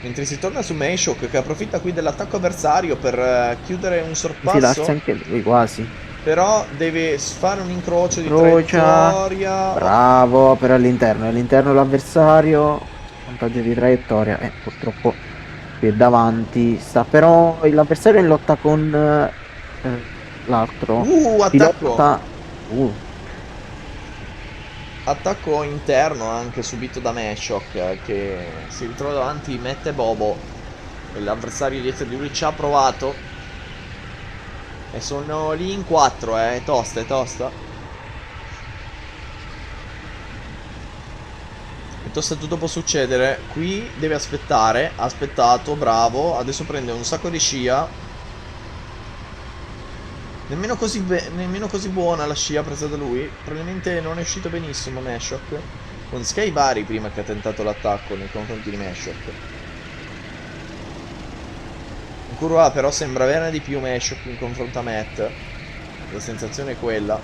Mentre si torna su Meshok che approfitta qui dell'attacco avversario per chiudere un sorpasso. Anche lui quasi. Però deve fare un incrocio di traiettoria. Bravo, però all'interno l'avversario. Vantaggio di traiettoria. Purtroppo qui è davanti. Sta però l'avversario è in lotta con l'altro. Attacco. Attacco interno anche subito da Meshok che si ritrova davanti, mette Bobo e l'avversario dietro di lui ci ha provato e sono lì in 4, è tosta. È tosta, tutto può succedere. Qui deve aspettare, ha aspettato, bravo, adesso prende un sacco di scia. Nemmeno così buona la scia presa da lui. Probabilmente non è uscito benissimo Meshok. Con Skyvari prima che ha tentato l'attacco nei confronti di Meshok. In curva A però sembra averne di più Meshok in confronto a Matt. La sensazione è quella.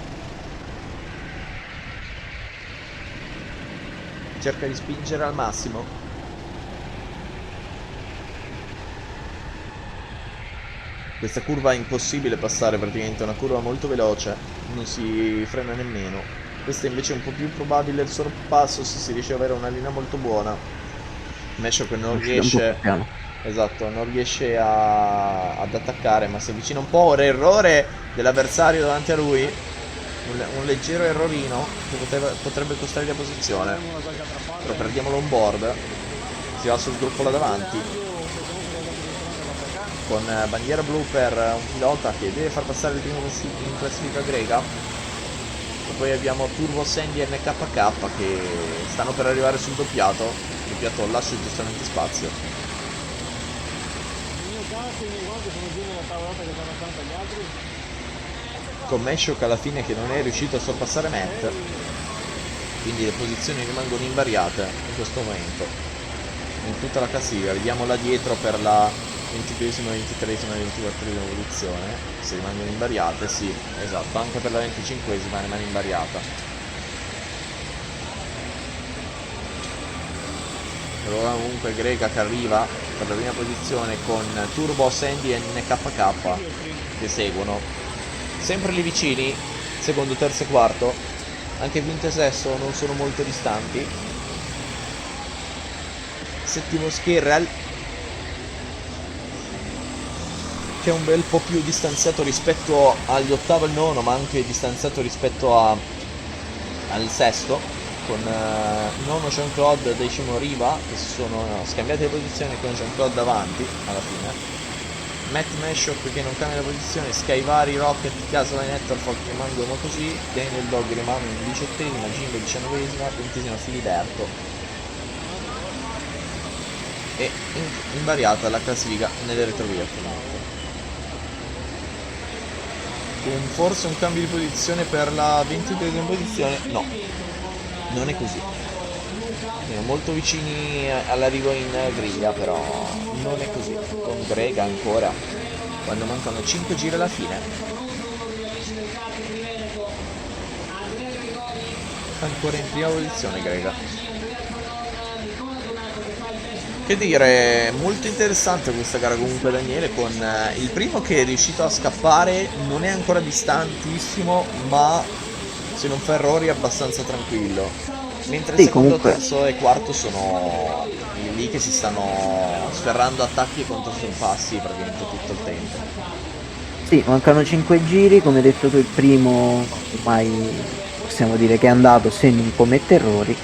Cerca di spingere al massimo. Questa curva è impossibile passare, praticamente è una curva molto veloce, non si frena nemmeno. Questa invece è un po' più probabile il sorpasso se si riesce ad avere una linea molto buona. Meshock non Uscire un po' più riesce, piano. esatto, non riesce ad attaccare, ma si avvicina un po'. Ora errore dell'avversario davanti a lui, un leggero errorino che potrebbe costare la posizione. Però perdiamolo on board, si va sul gruppo là davanti, con bandiera blu per un pilota che deve far passare il primo in classifica greca. E poi abbiamo Turbo Sandy e NKK che stanno per arrivare sul doppiato. Il doppiato lascia giustamente spazio. Con Meshock alla fine che non è riuscito a sorpassare Matt, quindi le posizioni rimangono invariate in questo momento in tutta la classifica. Vediamo là dietro per la 22esima, 23esima e 24esima posizione se rimangono invariate. Sì, esatto, anche per la 25esima rimane invariata. Per ora comunque Grega che arriva per la prima posizione con Turbo, Sandy e NKK che seguono sempre lì vicini, secondo, terzo e quarto. Anche quinto e sesto non sono molto distanti. Settimo Skirrel che è un bel po' più distanziato rispetto agli ottavo e il nono, ma anche distanziato rispetto al sesto, con nono Jean-Claude, decimo Riva, che si sono scambiati le posizioni con Jean-Claude davanti alla fine. Matt Meshock che non cambia la posizione, Skyvari, Rocket, Gasol e Netterfall rimangono così, Daniel Dog rimane in 18esima, Jimbo 19esima, 20esima Filiberto. E invariata la classifica nelle retrovie attualmente. Con forse un cambio di posizione per la 23esima posizione, no, non è così. Siamo molto vicini all'arrivo in griglia, però non è così. Con Grega ancora, quando mancano 5 giri alla fine. Ancora in prima posizione Grega. Che dire, molto interessante questa gara comunque Daniele, con il primo che è riuscito a scappare, non è ancora distantissimo, ma se non fa errori è abbastanza tranquillo. Mentre il Sì, secondo, comunque, terzo e quarto sono lì che si stanno sferrando attacchi e controsorpassi praticamente tutto il tempo. sì, mancano 5 giri, come hai detto tu il primo ormai possiamo dire che è andato se non commette errori,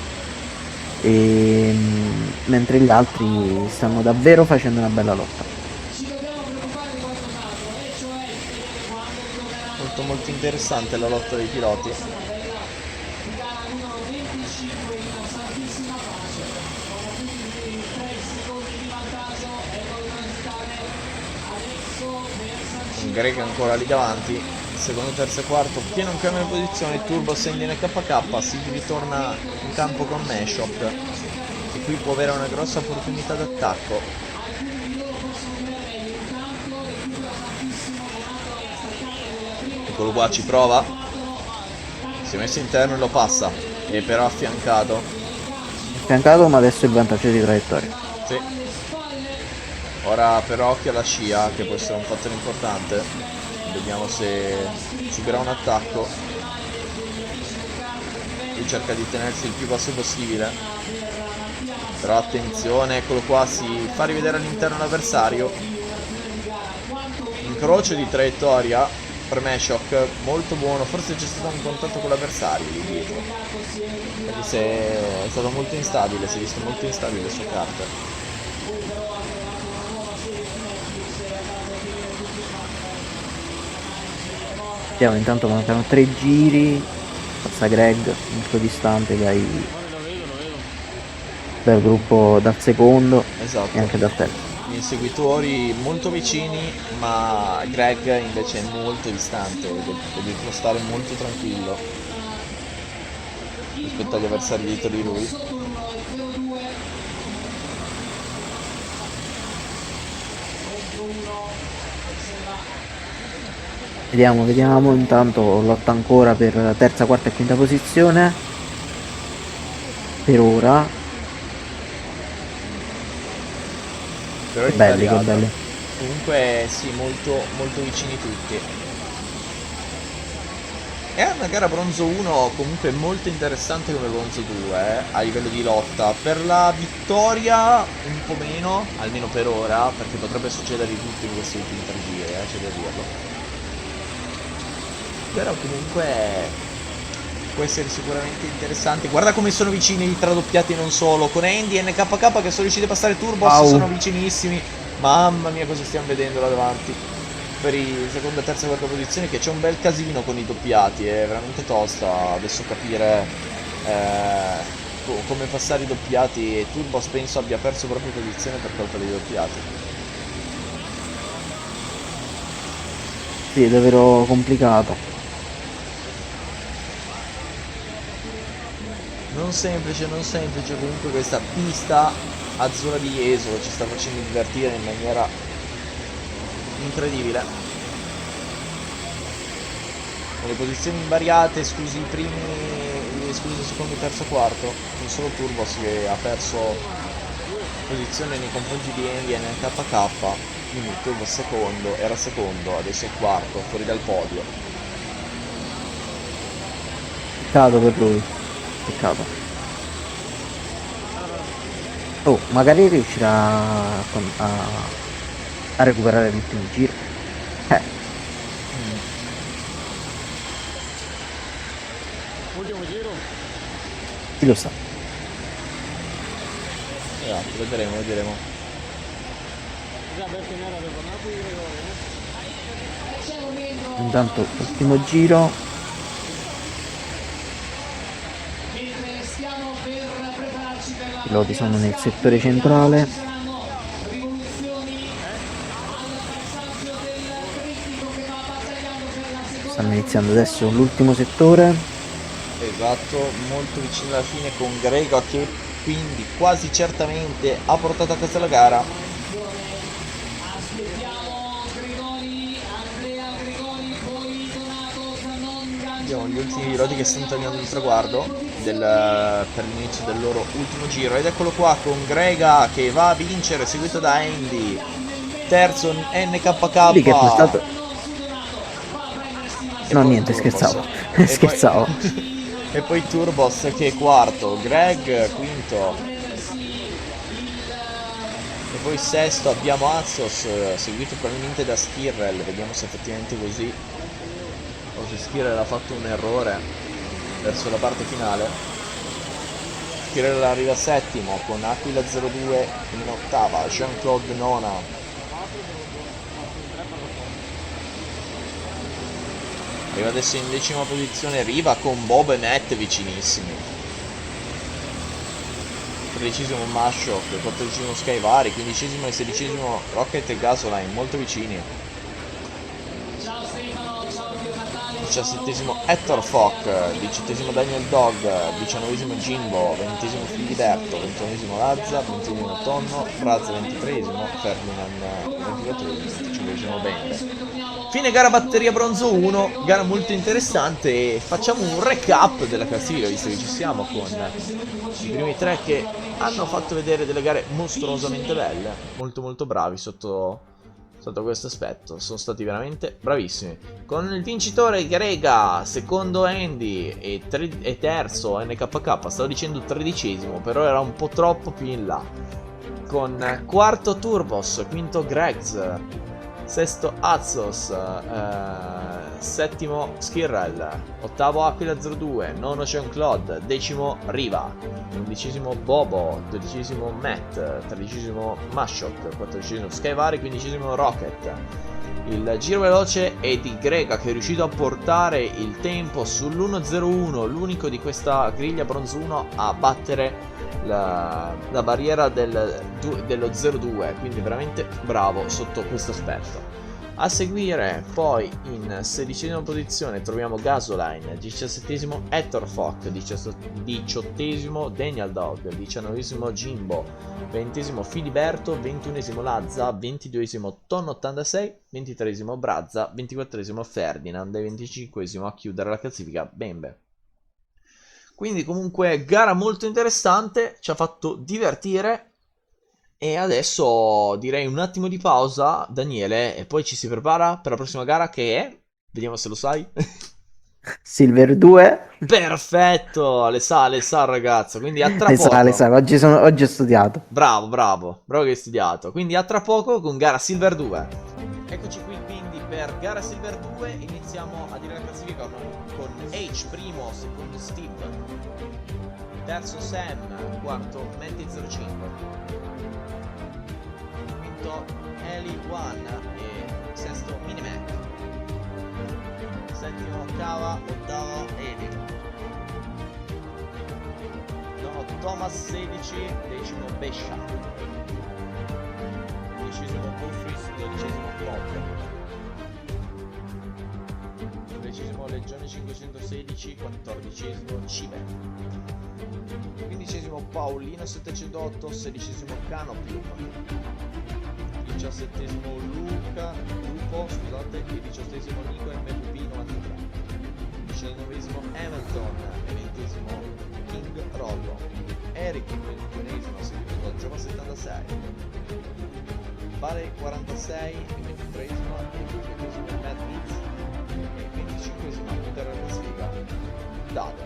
mentre gli altri stanno davvero facendo una bella lotta. Molto molto interessante la lotta dei piloti. Greg ancora lì davanti, secondo, terzo e quarto che non cambiano posizione, Turbo, Sandy e KK, si ritorna in campo con Meshock e qui può avere una grossa opportunità d'attacco. Eccolo qua, ci prova, si è messo interno e lo passa, e però affiancato. Affiancato, ma adesso il vantaggio di traiettoria. Sì. Ora però occhio alla scia, che può essere un fattore importante. Vediamo se subirà un attacco. Lui cerca di tenersi il più basso possibile, però attenzione, eccolo qua, si fa rivedere all'interno l'avversario. Incrocio di traiettoria per Meshock, molto buono, forse c'è stato un contatto con l'avversario lì dietro, quindi è stato molto instabile, si è visto molto instabile su carte. Vediamo, intanto mancano 3 giri, passa Greg molto distante dal gruppo, dal secondo e Esatto, anche dal terzo. gli inseguitori molto vicini, ma Greg invece è molto distante, deve stare molto tranquillo rispetto agli avversari dietro di lui. Vediamo, intanto lotta ancora per terza, quarta e quinta posizione. Per ora. Però è Che belli, che invariata. belli. comunque sì, molto, molto vicini tutti. È una gara bronzo 1 comunque molto interessante come bronzo 2 a livello di lotta. Per la vittoria un po' meno, almeno per ora, perché potrebbe succedere di tutto in questi ultimi 3 giri, c'è da dirlo. Però comunque può essere sicuramente interessante. Guarda come sono vicini i tradoppiati e non solo. Con Andy e NKK che sono riusciti a passare Turboss, Wow. sono vicinissimi. Mamma mia cosa stiamo vedendo là davanti. Per i seconda, terza e quarta posizione che c'è un bel casino con i doppiati. È veramente tosta adesso capire come passare i doppiati. E Turboss penso abbia perso proprio posizione per colpa dei doppiati. Sì, è davvero complicato. Non semplice, non semplice, comunque questa pista azzurra di Jesolo ci sta facendo divertire in maniera incredibile. Con le posizioni invariate, esclusi i primi, esclusi il secondo, terzo, quarto, non solo Turbos che ha perso posizione nei confronti di Envy e NKK, quindi Turbos era secondo, adesso è quarto, fuori dal podio. Peccato per lui. Peccato. Oh, magari riuscirà a recuperare l'ultimo giro. Ultimo giro. Chi lo sa. Esatto, vedremo, vedremo. Già Berti Nera aveva tornato di Gregorio, Intanto ultimo giro. I piloti sono nel settore centrale. Stanno iniziando adesso l'ultimo settore. Esatto, molto vicino alla fine con Grega che quindi quasi certamente ha portato a casa la gara. Vediamo gli ultimi piloti che stanno tagliando il traguardo per l'inizio del loro ultimo giro. Ed eccolo qua con Grega che va a vincere, seguito da Andy. Terzo NKK. Lì che è stato... E No, poi niente, Turbos. scherzavo. E Scherzavo. e poi Turbos che è quarto, Greg quinto. E poi sesto abbiamo Azos, seguito probabilmente da Skirrel. Vediamo se effettivamente così o se Skirrel ha fatto un errore verso la parte finale. Skirrel arriva settimo con Aquila 02 in ottava, Jean-Claude nona. Arriva adesso in decima posizione Riva con Bob e Matt vicinissimi. 13esimo Mashok, 14esimo Skyvari, 15esimo e 16esimo Rocket e Gasoline, molto vicini. 17esimo Hector Fock, 18esimo Daniel Dog, 19esimo Jimbo, 20esimo Filiberto, 21esimo Lazza, 21esimo Tonno, Brazza 23esimo, Ferdinand 24esimo, 25esimo Bende. Fine gara batteria bronzo 1, gara molto interessante e facciamo un recap della classifica visto che ci siamo con i primi tre che hanno fatto vedere delle gare mostruosamente belle, molto molto bravi sotto questo aspetto, sono stati veramente bravissimi. Con il vincitore Grega, secondo Andy e terzo NKK, stavo dicendo 13esimo, però era un po' troppo più in là. Con quarto Turbos, quinto Gregs, sesto Azos, settimo Skirrel, ottavo Aquila 02, nono Jean-Claude, decimo Riva, undicesimo Bobo, dodicesimo Matt, tredicesimo Mashok, quattordicesimo Skyvari, quindicesimo Rocket. Il giro veloce è di Grega che è riuscito a portare il tempo sull'1.01, l'unico di questa griglia bronzo 1 a battere la barriera dello 0.2, quindi veramente bravo sotto questo aspetto. A seguire poi in 16esima posizione troviamo Gasoline, 17esimo Hector Fock, 18esimo Daniel Dog, 19esimo Jimbo, 20esimo Filiberto, 21esimo Lazza, 22esimo Ton86, 23esimo Brazza, 24esimo Ferdinand e 25esimo a chiudere la classifica Bembe. Quindi comunque gara molto interessante, ci ha fatto divertire E adesso direi un attimo di pausa, Daniele, e poi ci si prepara per la prossima gara che è... Vediamo se lo sai. Silver 2. Perfetto, le sa ragazzo, quindi a tra Le poco. sa, oggi ho studiato. Bravo, bravo, bravo che hai studiato. Quindi a tra poco con gara Silver 2. Eccoci qui quindi per gara Silver 2, iniziamo a dire la classifica con H primo, secondo Steve, terzo Sam, quarto Menti 05, quinto Eli One e sesto Minimac, settimo Cava, ottavo Eli, nono Thomas 16, decimo Bescia, undicesimo Buffris, dodicesimo Pop, tredicesimo Legione 516, quattordicesimo Cibe, quindicesimo Paolino 708, sedicesimo Canopium, diciassettesimo Lupo, scusate, e diciottesimo Nico MVP 93, diciannovesimo Hamilton e ventesimo King Rollo, Eric il 21esimo seguito da Giova 76, Vale 46 il 23esimo e il 20esimo Matt Leeds e il 25esimo guida della classifica Dado.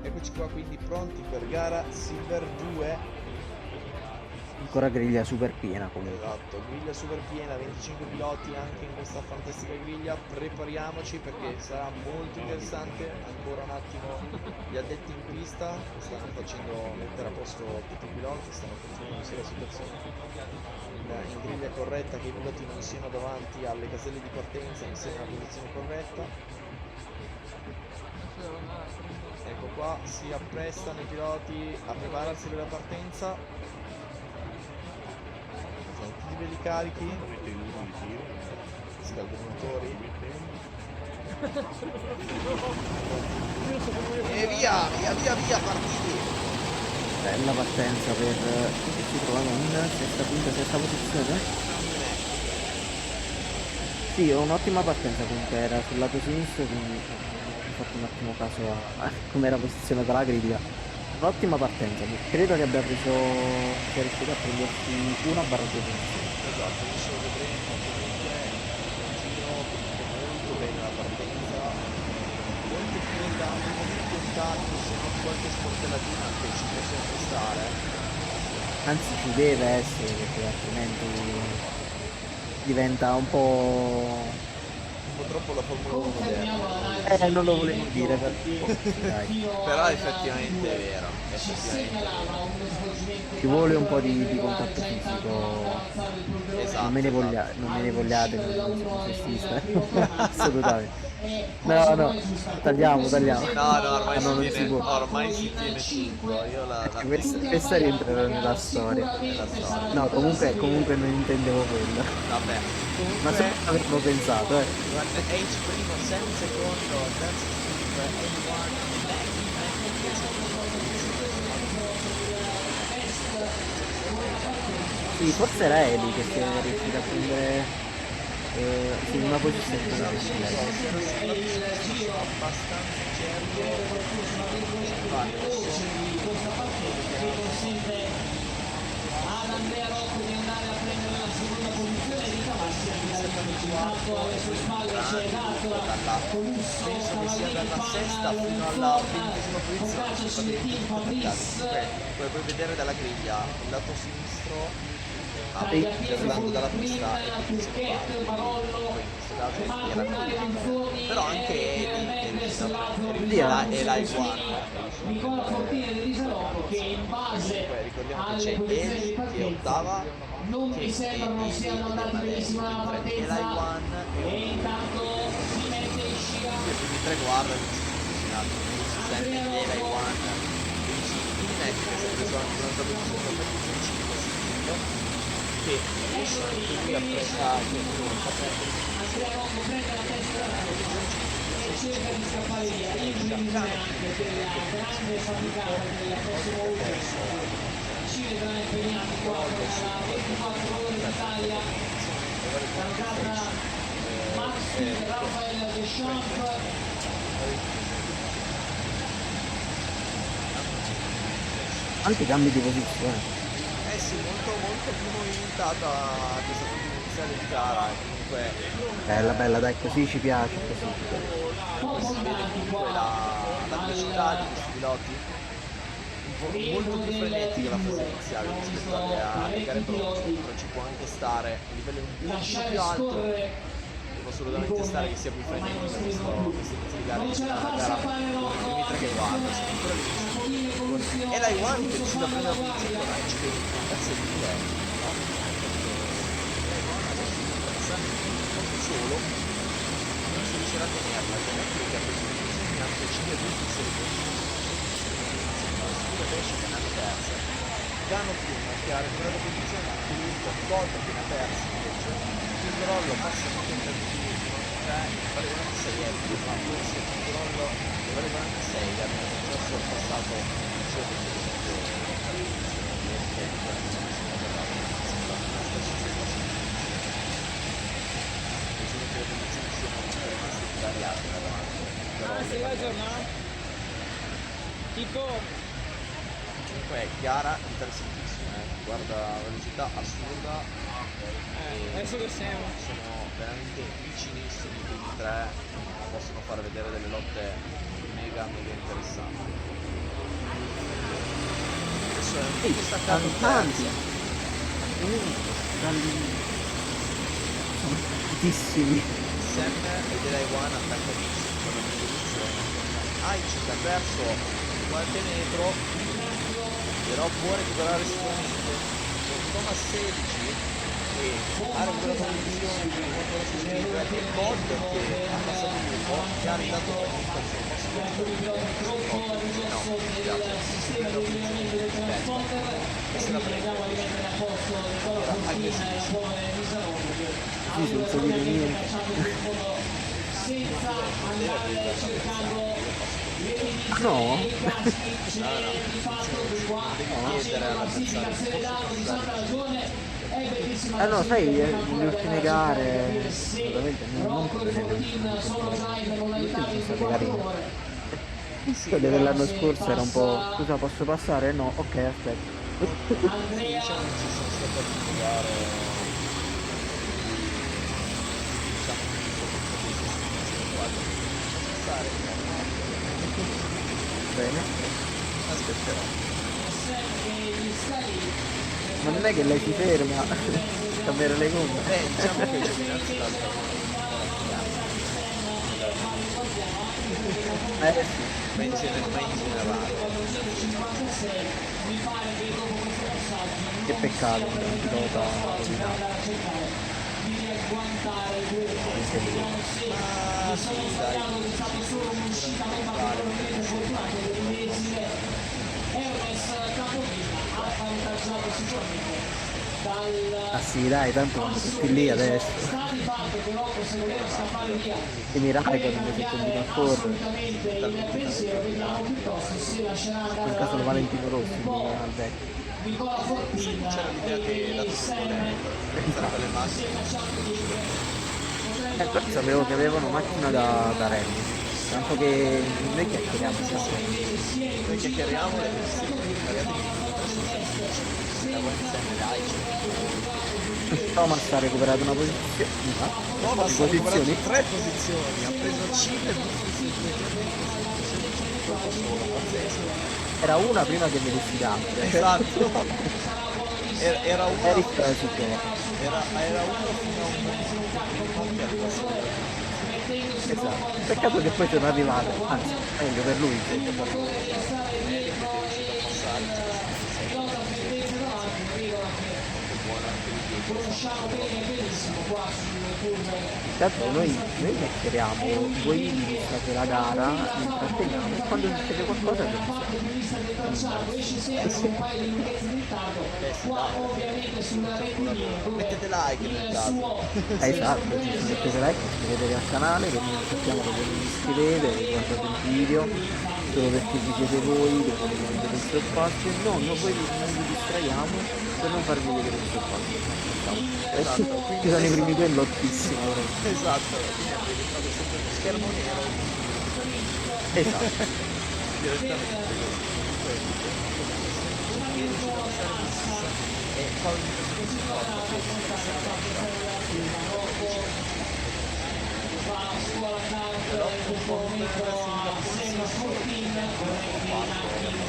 Eccoci qua quindi pronti per gara Silver 2. Ancora griglia super piena comunque. Esatto, griglia super piena, 25 piloti anche in questa fantastica griglia, prepariamoci perché sarà molto interessante, ancora un attimo gli addetti in pista stanno facendo mettere a posto tutti i piloti, stanno controllando sia la situazione in griglia corretta che i piloti non siano davanti alle caselle di partenza, ma siano nella posizione corretta. Ecco qua, si apprestano i piloti a prepararsi per la partenza. Sono tutti belli carichi. Scaldo i motori. E via, partiti! Bella partenza per che si trovano in sesta posizione. Sì, un'ottima partenza comunque, era sul lato sinistro, quindi ho fatto un attimo caso a come era posizionata la griglia. Un'ottima partenza, credo che abbia preso, sia riuscito a prendersi una barra due posizioni. Esatto, adesso vedremo comunque un giro molto bene la partenza, molto fluida, molti contatti, se non qualche sportellatina che ci può sempre stare. Anzi ci deve essere perché altrimenti diventa un po'... Un po' troppo la Formula 1 moderna. non lo volevo dire per dai. Però effettivamente è vero, effettivamente è vero. Ci vuole un po' di contatto fisico. Esatto, Non me ne vogliate, non sono sessista. Assolutamente. No, tagliamo. No, ormai, No, non si si tiene, può. ormai si tiene tutto. Io la Questa rientrerà nella storia. nella storia. No, comunque non intendevo quello. Vabbè, Ma se comunque avevo pensato, guarda, H primo, Sam secondo, terzo Steve, A1, Sì, forse era Eli che si è riuscito a prendere sì, una posizione più alta. sono abbastanza certo ad Andrea Rocco di andare a prendere la seconda posizione e ricavarsi anche intanto alle sue spalle c'è Cartola, Colusso, penso che sia Cavallini, dalla sesta Panna, fino Lorenzo alla Lotta, 20esima posizione Boccaccio sono stati sul team Fabrice, come puoi vedere dalla griglia il lato sinistro Tagliapiedi guardando sul dalla green, pista e Turchetto, Barollo, poi in questo caso Marco era Lunari Manzoni, però anche Edi è Mendes, riuscito l'altro a brillante e l'hai Soncini, Nicola Fortini di Risalotto che in base ricordiamo che alle c'è posizioni di Eli che partenza ottava non mi sembra non siano andati benissimo nella partenza e intanto si mette in scia i primi tre guarda si sente Eli One Minimac che si è preso anche un'altra posizione per che riesce anche lui a prendere Andrea Rocco prende la testa e cerca di scappare via. Io mi ricordo anche della grande faticata del prossimo weekend. Ci vedrà impegnati qua per la 24 ore d'Italia. Cantata Maxi Rafael Deschamps. Anche cambi di posizione. sì, molto, molto più movimentata questa fase iniziale di gara, e comunque Bella, bella, dai, così ci piace, così ci piace. si vede comunque la velocità di questi piloti, molto più frenetica la fase iniziale rispetto alle gare bronzo, però ci può anche stare a livello un pochino più alto, può assolutamente stare che sia più frenetica questo inizio di gara rispetto alla gara con i primi tre che guarda, soprattutto e la Iwan che è riuscita a prendere la posizione con Ranch che terza di livello, no? Non solo, non si riuscirà a tenerla, ovviamente che ha preso una posizione anche 5 punti di serie scusa pesce che è una terza, Gano prima che ha recuperato posizione anche lui, Bolt che è una terza invece, Pingrollo passa a 31, cioè valevano anche 6 euro, ma forse Pingrollo valevano anche 6, che hanno già sorpassato il suo sei la giornata? Tipo, comunque gara interessantissima, guarda la velocità assurda e adesso che siamo? sono veramente vicinissimi i primi tre, possono far vedere delle lotte mega mega interessanti. Adesso è un po' distaccato tanti. terzo. Sono tantissimi. Sam e Delay One attaccatissimi per la posizione. Aichi che ha perso qualche metro, però può recuperare sicuramente. Con Thomas 16 che ha recuperato la posizione molto la sostituita e Bod che ha passato il gruppo che ha ridato comunque il suo posto no, e se la prende era aggressivissimo. Sì, senza dire niente. senza andare cercando No? di fatto qua la classifica se ne danno di santa ragione è bellissima No, sai, le ultime gare assolutamente non sono già in modalità sono state 24 carine. ore. Quelle dell'anno scorso era un po'. Scusa, posso passare? No, ok, aspetta. Andrea Diciamo che ci sono state alcune gare diciamo Bene. aspetterò. Ma non è che lei si ferma a cambiare le gomme. Diciamo che Giovinazzi l'altra Sì. ma in generale Che peccato, un pilota rovinato. ma sì dai Ah sì, dai, tanto vanno tutti lì adesso. I miracoli quando si continua a correre. In caso lo Valentino Rossi, al vecchio. c'era l'idea che la Tussone sarebbe le macchine Poi sapevo che avevano macchina da rally. Tanto che noi chiacchieriamo sempre. noi chiacchieriamo e magari Thomas ha recuperato una posizione. no, ma Di ha recuperato posizioni. 3 posizioni, ha preso 5 posizioni Era una prima che venissi da altre. esatto era uno Eric transitorio. era uno fino a un momento che arriva Esatto. Peccato che poi sono arrivato. Anzi, meglio per lui. conosciamo bene benissimo qua sulle curve. Intanto noi chiacchieriamo, voi vi state la gara, vi intratteniamo e quando succede qualcosa Dal fatto di vista del tracciato esce sempre un paio di lunghezze di ritardo, qua ovviamente sulla rettilinea dove mettete like nel il caso suo esatto, se mettete like, iscrivetevi al canale, che noi sappiamo che voi non vi iscrivete, che guardate il video, solo perché vi siete voi, che volete vedere il suo spazio, no, noi vi distraiamo per non farvi vedere il suo spazio. Ci sono i primi due lottissimi. esatto quindi avete fatto sempre uno schermo nero Esatto. direttamente E poi in questo fa scuola calcio in questo momento assieme a Fortin,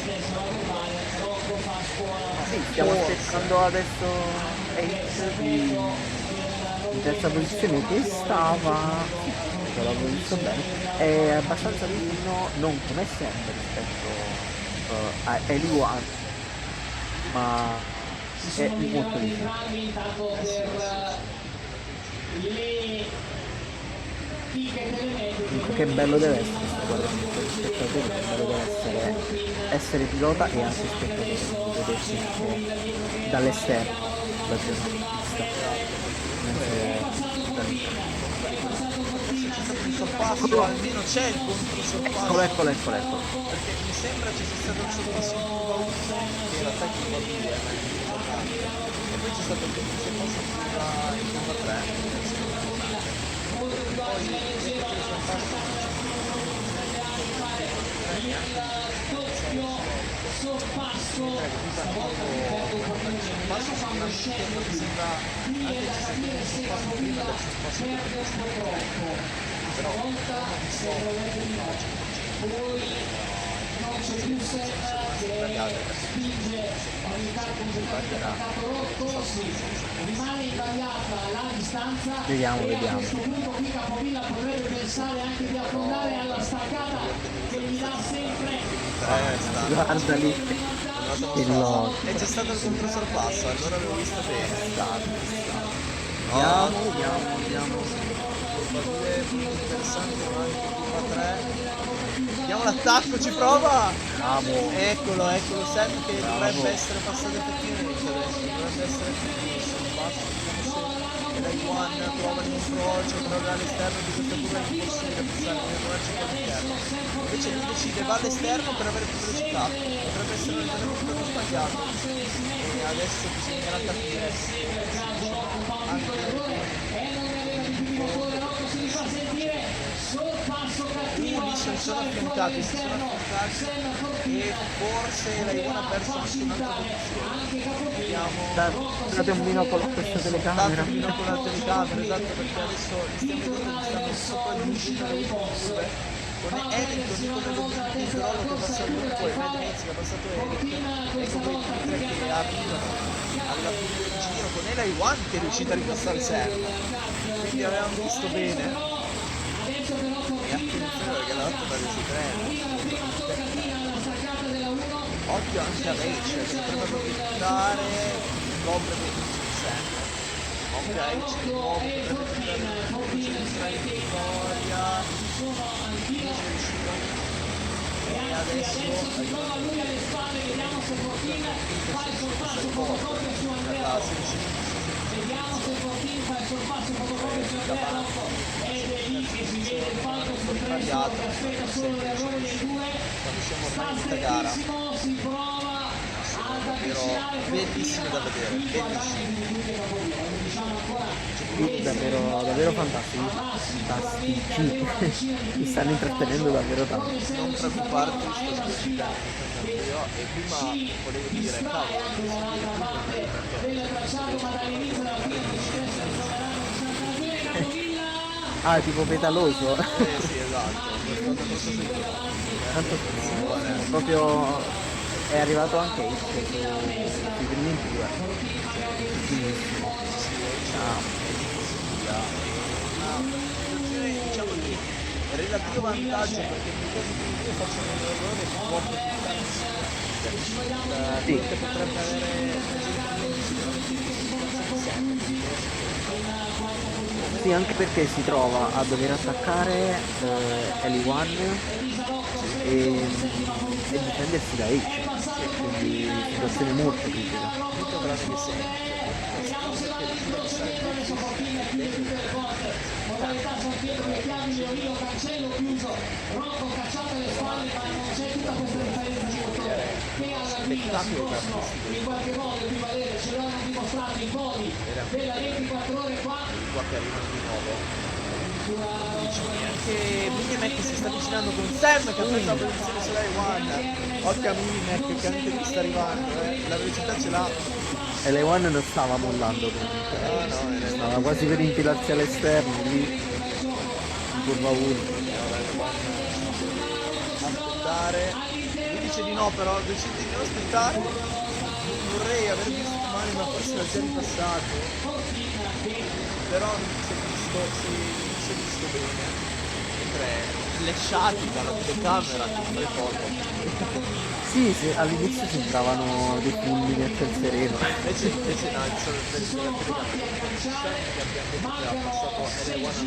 stesso la globale, Rocco fa scuola. Sì, stiamo aspettando adesso Ace in terza posizione che stava, sì, l'avevo visto bene, è abbastanza vicino, non come sempre rispetto a Eli1, ma è Sono molto migliorati vicino. entrambi, intanto per le picche delle medie. Comunque che bello deve essere questa guarda, spettatore, che bello deve essere pilota e anche spettatore, quindi vedersi un po' dall'esterno, da giornalista. il sorpasso, almeno c'è il controsorpasso. Eccolo. Perché mi sembra ci sia stato il sorpasso in curva 1 che era tecnico a 2, e poi c'è stato il controsorpasso in curva 3. Poi il Sorpasso, stavolta ripeto un pochino quando scende qui è da capire se Capovilla perde un po' troppo, stavolta sembrerebbe di no, poi non c'è più Senna che spinge a aiutare completamente attaccato Rocco, sì, rimane invariata la distanza Vediamo. a questo punto qui Capovilla potrebbe pensare anche di affondare alla staccata che gli dà sempre Guarda lì il logo. e c'è stato il controsorpasso, allora avevo visto bene. Vediamo. Curva 2, molto interessante, avanti, curva 3. Vediamo l'attacco, ci prova! Bravo. Eccolo Sam che dovrebbe essere passato effettivamente adesso, dovrebbe essere effettivamente sul passo, vediamo se l'I1 trova l'incrocio, però all'esterno di questa curva è impossibile passare, deve muoverci un po' all'interno. Invece lui decide, va all'esterno per avere più velocità, potrebbe essere un ragionamento sbagliato. E adesso bisognerà capire lì si sono affrontati e forse la Ivona ha perso anche un'altra posizione. Vediamo. Date un binocolo a questa telecamera. Date un binocolo alla telecamera, esatto, perché adesso li stiamo vedendo che stanno sopraggiungendo le curve. Con Hamilton come Pinzerollo che passa lui, poi Mednez che ha passato Hamilton, ecco quei tre che arrivano alla fine del giro, con Ela Iwan che è riuscita a ripassare Sam, quindi avevamo visto bene. E attenzione perché la lotta per questi tre. Occhio anche a Rage che potrebbe approfittare il goblin di Sam. Ok, c'è di nuovo, potrebbe tentare in vittoria. E adesso si trova lui alle spalle, vediamo se Fortin fa il sorpasso fotocopia su Andrea Rocco. Vediamo se Fortin fa il sorpasso fotocopia su Andrea Rocco ed è lì che si vede il palco sul treno che aspetta solo l'errore dei due. Sta strettissimo, si prova ad avvicinare bellissimo da vedere, Davvero fantastici. Mi stanno intrattenendo davvero tanto. Non preoccuparti, sto specificando io e prima volevo dire Tipo petaloso. sì, esatto, Tanto sono proprio è arrivato anche Hitch sui primi due. Finissimo. Diciamo di relativo vantaggio perché in caso di due facciano un errore si può approfittare Sì. che potrebbe avere Sì, anche perché si trova a dover attaccare Eli1 e difendersi da H, quindi situazione molto critica. tutto tranne che sempre modalità San Pietro che chiami Leonino cancello chiuso, Rocco cacciato alle spalle, ma non c'è tutta questa differenza di motore che alla guida si possono in qualche modo equivalere, ce l'hanno dimostrato i poli della 24 ore qua che arrivano di nuovo. Anche Minimac si sta avvicinando con Sam che ha preso la posizione sulla One. Occhio a Minimac che anche lui sta arrivando, la velocità ce l'ha. E l'E1 non stava mollando comunque. Stava quasi per infilarsi all'esterno lì. In curva 1. Aspettare. Lui dice di no, però decide di non aspettare. Vorrei aver visto male, ma forse l'ha già ripassato. Però si è visto bene. Mentre flashati dalla telecamera tutte le foto. Sì, sì, all'inizio sembravano dei fulmini a ciel sereno. Invece no, il solo verso la telecamera che abbiamo detto che ha passato L1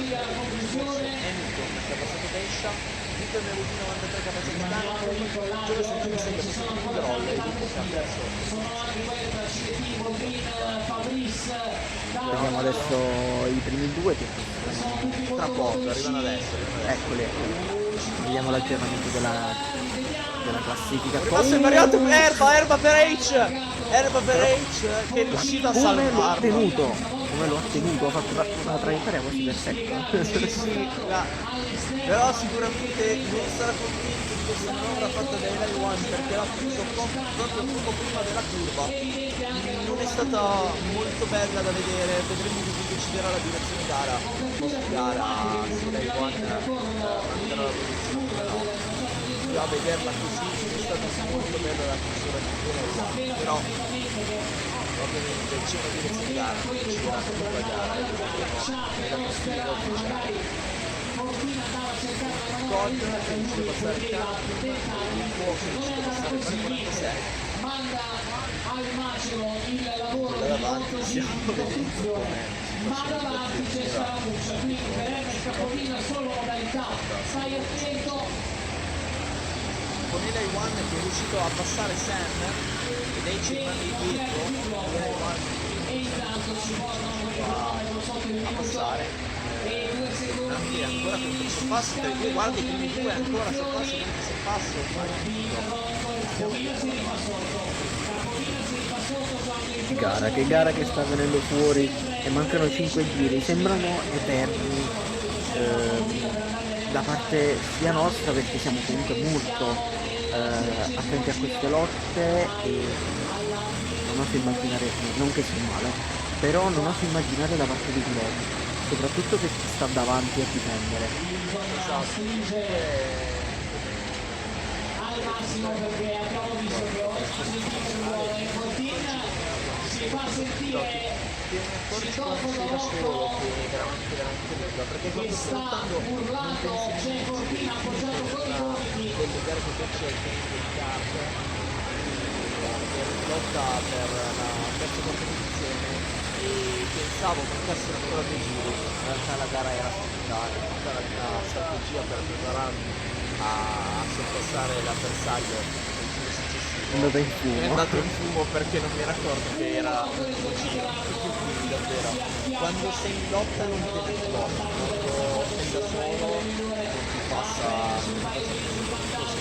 Hamilton che ha passato Pescia, Victor ne ha avuto 93 capacità meccanica, Giove Santini che ha passato il roll e Lupo che ha perso. Vediamo adesso i primi due che Tra poco, arrivano adesso. eccoli, eccoli. Vediamo l'aggiornamento della classifica. Rimasto invariato Erba per H che è riuscito a Come l'ho salvarlo. tenuto? Come l'ho tenuto? Ha fatto una traiettoria quasi perfetta. Sì, però sicuramente non sarà contento di questa manovra fatta da Eli One perché l'ha chiuso proprio poco prima della curva. Non è stata molto bella da vedere, vedremo chi deciderà la direzione gara. Post gara se Eli One manterrà la posizione oppure no. Io a vederla così è stata molto bella la chiusura di Eli One, però ovviamente c'è una direzione gara, deciderà tutta la gara e vedremo nella classifica ufficiale. God che riesce a passare il campo, il fuoco riesce a passare il 46. Manda al macero il lavoro Da davanti stiamo vedendo come ma davanti c'è Saramuccia, quindi per Hermes Capotina solo modalità, stai attento. con Eli One che è riuscito a passare Sam ed H rimane dietro, Eli One E intanto ci portano quel cronometro sotto il a minuto passare. e 2 secondi. Anche ancora con il sorpasso tra i due, guarda i primi due ancora sorpasso, quindi sorpasso, vai. Capotina si rifà sotto, Capotina si rifà sotto quando Che gara che sta venendo fuori e mancano 5 giri, sembrano eterni da parte sia nostra perché siamo comunque molto attenti a queste lotte e non oso immaginare, non che sia male, però non oso immaginare da parte dei piloti, soprattutto per chi sta davanti a difendere. al massimo perché abbiamo visto che oggi Cortina si fa sentire Tiene fuori da solo che è veramente lunga perché quando sta lottando non pensi delle gare che c'è il tempo di carte lotta per la terza competizione e pensavo mancassero ancora dei giri, in realtà la gara era finita e tutta la mia strategia per prepararmi a sorpassare l'avversario nel giro successivo È andata in fumo. è andato in fumo perché non mi ero accorto che era l'ultimo giro. Quindi davvero quando sei in lotta non te ne accorgi, quando sei da solo non ti passa se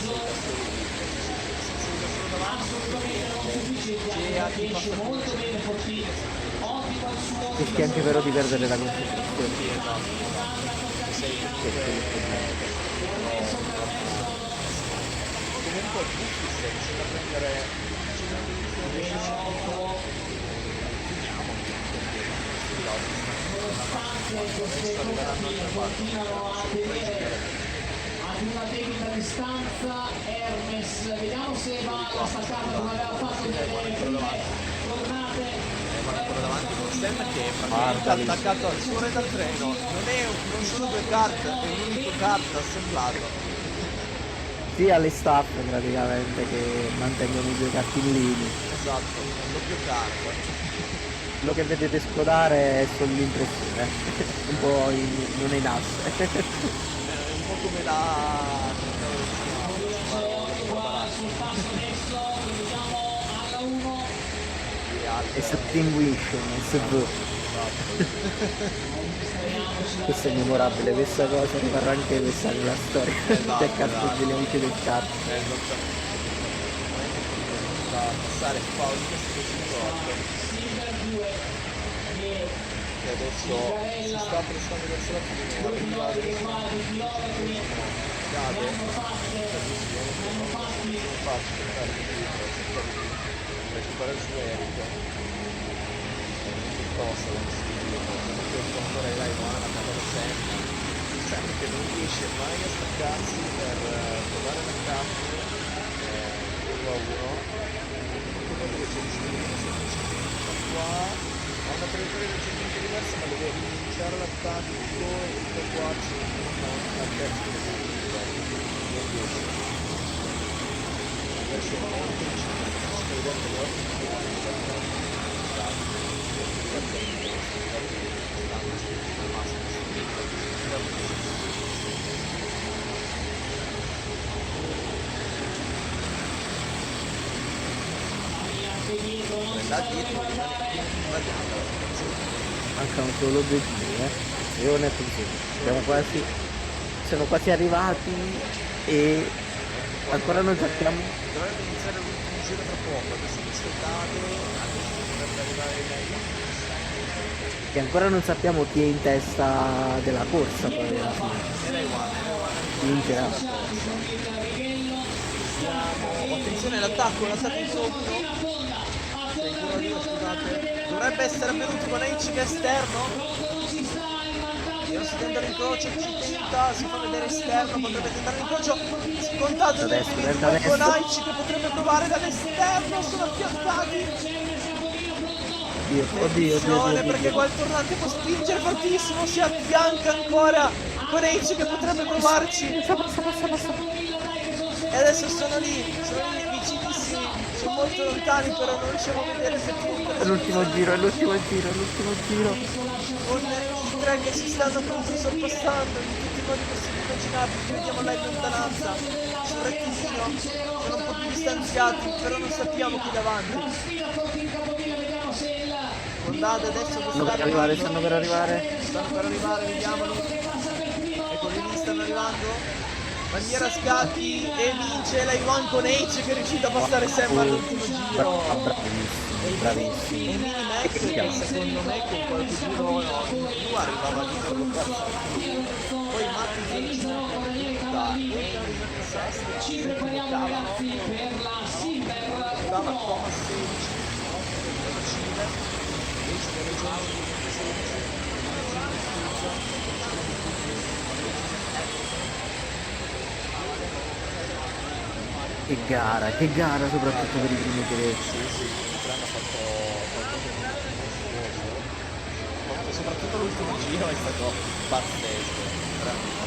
sei da solo Gea ti passa molto bene Cortina, ottimo il suo Rischi anche però di perdere la concentrazione. comunque Buffy sta riuscendo a prendere ad una debita distanza Hermes, vediamo se va alla staccata come aveva fatto nelle prime tornate. ancora davanti con Sam che è praticamente attaccato al suo redatreno, non sono due kart, è un unico kart assemblato. Sì, alle staff praticamente che mantengono i due carti in linea. Esatto, un doppio kart. Quello che vedete esplodere è solo l'impressione, un po' non è NAS. Un po' come la Sul passo adesso, vediamo alla 1. Extinguishing, SV. Questo è memorabile, questa cosa rimarrà anche questa nella storia del cast degli amici del kart. da passare Fausto che adesso si sta prestando verso la fine arriva adesso cade facile cercare di recuperare il suo Eric tosta da inseguire, comunque il ancora i live one a cavolo sempre, cioè che non riesce mai a staccarsi per trovare l'attacco 1 a 1, come dove c'è riuscito qua, ha una traiettoria leggermente diversa ma deve rinunciare all'attacco e tutto qua c'è al terzo non riesce. Adesso molto vicino, sto vedendo le ottime là dietro rimane invariata la situazione. Mancano solo 2 giri, io ne siamo quasi arrivati e ancora non sappiamo. Dovrebbe iniziare l'ultimo giro tra poco, adesso queste date, adesso dovrebbe arrivare lei. Che ancora non sappiamo chi è in testa della corsa poi alla fine. Chi vincerà. Attenzione all'attacco, in sotto. Scusate. Dovrebbe essere avvenuto con H esterno. Io si tenta l'incrocio, ci tenta, si fa vedere esterno, potrebbe tentare l'incrocio. Scontato Adesso, con H che potrebbe provare dall'esterno, sono affiancati. Oddio. Perché qua il tornante può spingere fortissimo, si affianca ancora con H che potrebbe provarci. E adesso sono lì vicinissimi, sono molto lontani però non riusciamo a vedere effettivamente. È l'ultimo giro. Con i tre che si stanno appunto sorpassando in tutti i modi possibili e immaginabili, vediamo là in lontananza, sul rettilineo, sono un po' più distanziati, però non sappiamo chi davanti. Guardate adesso Stanno per arrivare. vediamoli. Ecco lì stanno arrivando. Bandiera scatti e vince l'I1 con H che è riuscito a passare sempre all'ultimo giro. Bravissimo. E Minimax che secondo me con qualche giro in più arrivava dietro con terza. Poi Matti tutta e ci recuperiamo per la Silver. Thomas 16 Cile Che gara soprattutto per i primi tre. Soprattutto l'ultimo giro è stato pazzesco, veramente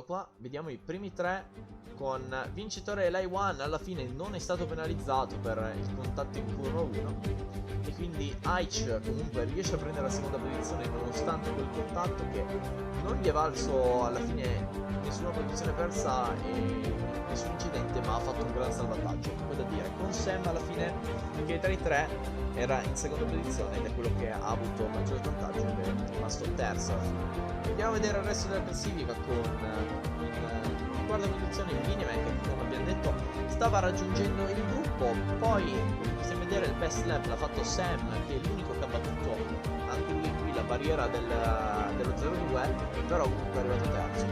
qua vediamo i primi tre con vincitore l'I1, alla fine non è stato penalizzato per il contatto in curva 1 e quindi Aich comunque riesce a prendere la seconda posizione nonostante quel contatto che non gli è valso alla fine nessuna posizione persa e nessun incidente, ma ha fatto un gran salvataggio. Come da dire, con Sam alla fine che tra i tre era in seconda posizione ed è quello che ha avuto maggior vantaggio ed è rimasto terzo alla fine. Andiamo a vedere il resto della classifica con in quarta posizione il Minimax che, come abbiamo detto, stava raggiungendo il gruppo. Poi, come possiamo vedere, il best lap l'ha fatto Sam, che è l'unico che ha battuto anche lui qui la barriera dello 0-2, però comunque è arrivato terzo.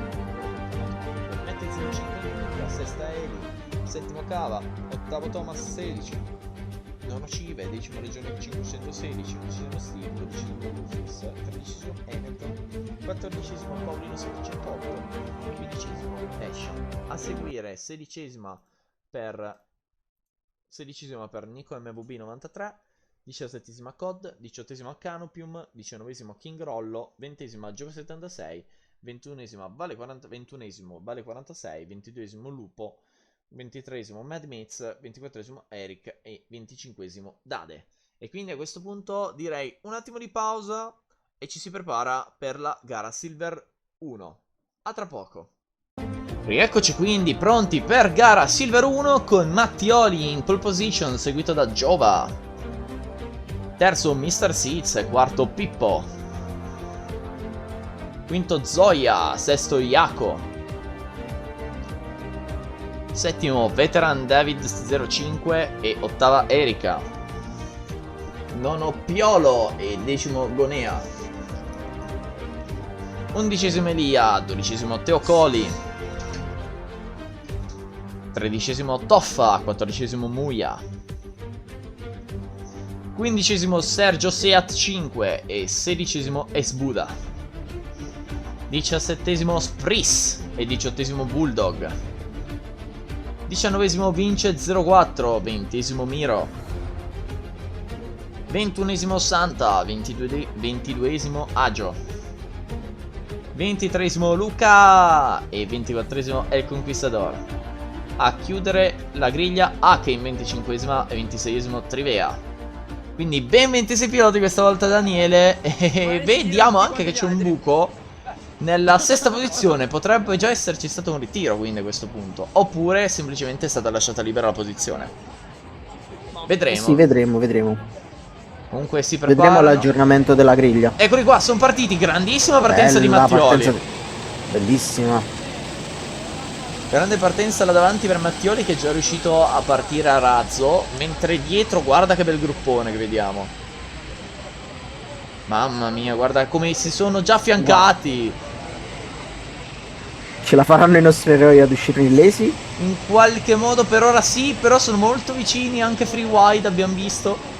Mette 0-5 minuti, sesta Eli, settimo Cava, ottavo Thomas 16. Nono Cive, decimo Regione 516, undicesimo Steve, dodicesimo Rufus, tredicesimo Hamilton, quattordicesimo Paolino 708, quindicesimo Ash. A seguire sedicesima per Nico MVB 93, diciassettesima Cod, diciottesima Canopium, diciannovesimo King Rollo, ventesima Giove 76, ventunesimo Vale 46, ventiduesimo Lupo, 23esimo Mad Mates, 24esimo Eric e 25esimo Dade. E quindi a questo punto direi un attimo di pausa e ci si prepara per la gara Silver 1. A tra poco. Rieccoci quindi pronti per gara Silver 1 con Mattioli in pole position seguito da Giova. Terzo Mr. Seeds, quarto Pippo. Quinto Zoya, sesto Iaco. Settimo Veteran David 05 e ottava Erika. Nono Piolo e decimo Gonea. Undicesimo Elia, dodicesimo Teocoli, tredicesimo Toffa, quattordicesimo Muia, quindicesimo Sergio Seat 5 e sedicesimo Esbuda, diciassettesimo Spris e diciottesimo Bulldog, diciannovesimo Vince 04, ventesimo Miro, ventunesimo Santa, ventiduesimo Agio, 23esimo Luca e 24esimo El Conquistador. A chiudere la griglia Aken, 25esima e 26esimo Trivea. Quindi ben 26 piloti questa volta Daniele. E vediamo anche che c'è un buco nella sesta posizione. Potrebbe già esserci stato un ritiro quindi a questo punto, oppure semplicemente è stata lasciata libera la posizione. Vedremo. Sì, vedremo. Comunque si Vedremo preparano. l'aggiornamento della griglia. Eccoli qua, sono partiti. Grandissima partenza di Bella Mattioli. Bellissima. Grande partenza là davanti per Mattioli, che è già riuscito a partire a razzo. Mentre dietro, guarda che bel gruppone che vediamo. Mamma mia, guarda come si sono già affiancati. Ce la faranno i nostri eroi ad uscire illesi? In qualche modo per ora sì, però sono molto vicini. Anche Free Wide abbiamo visto.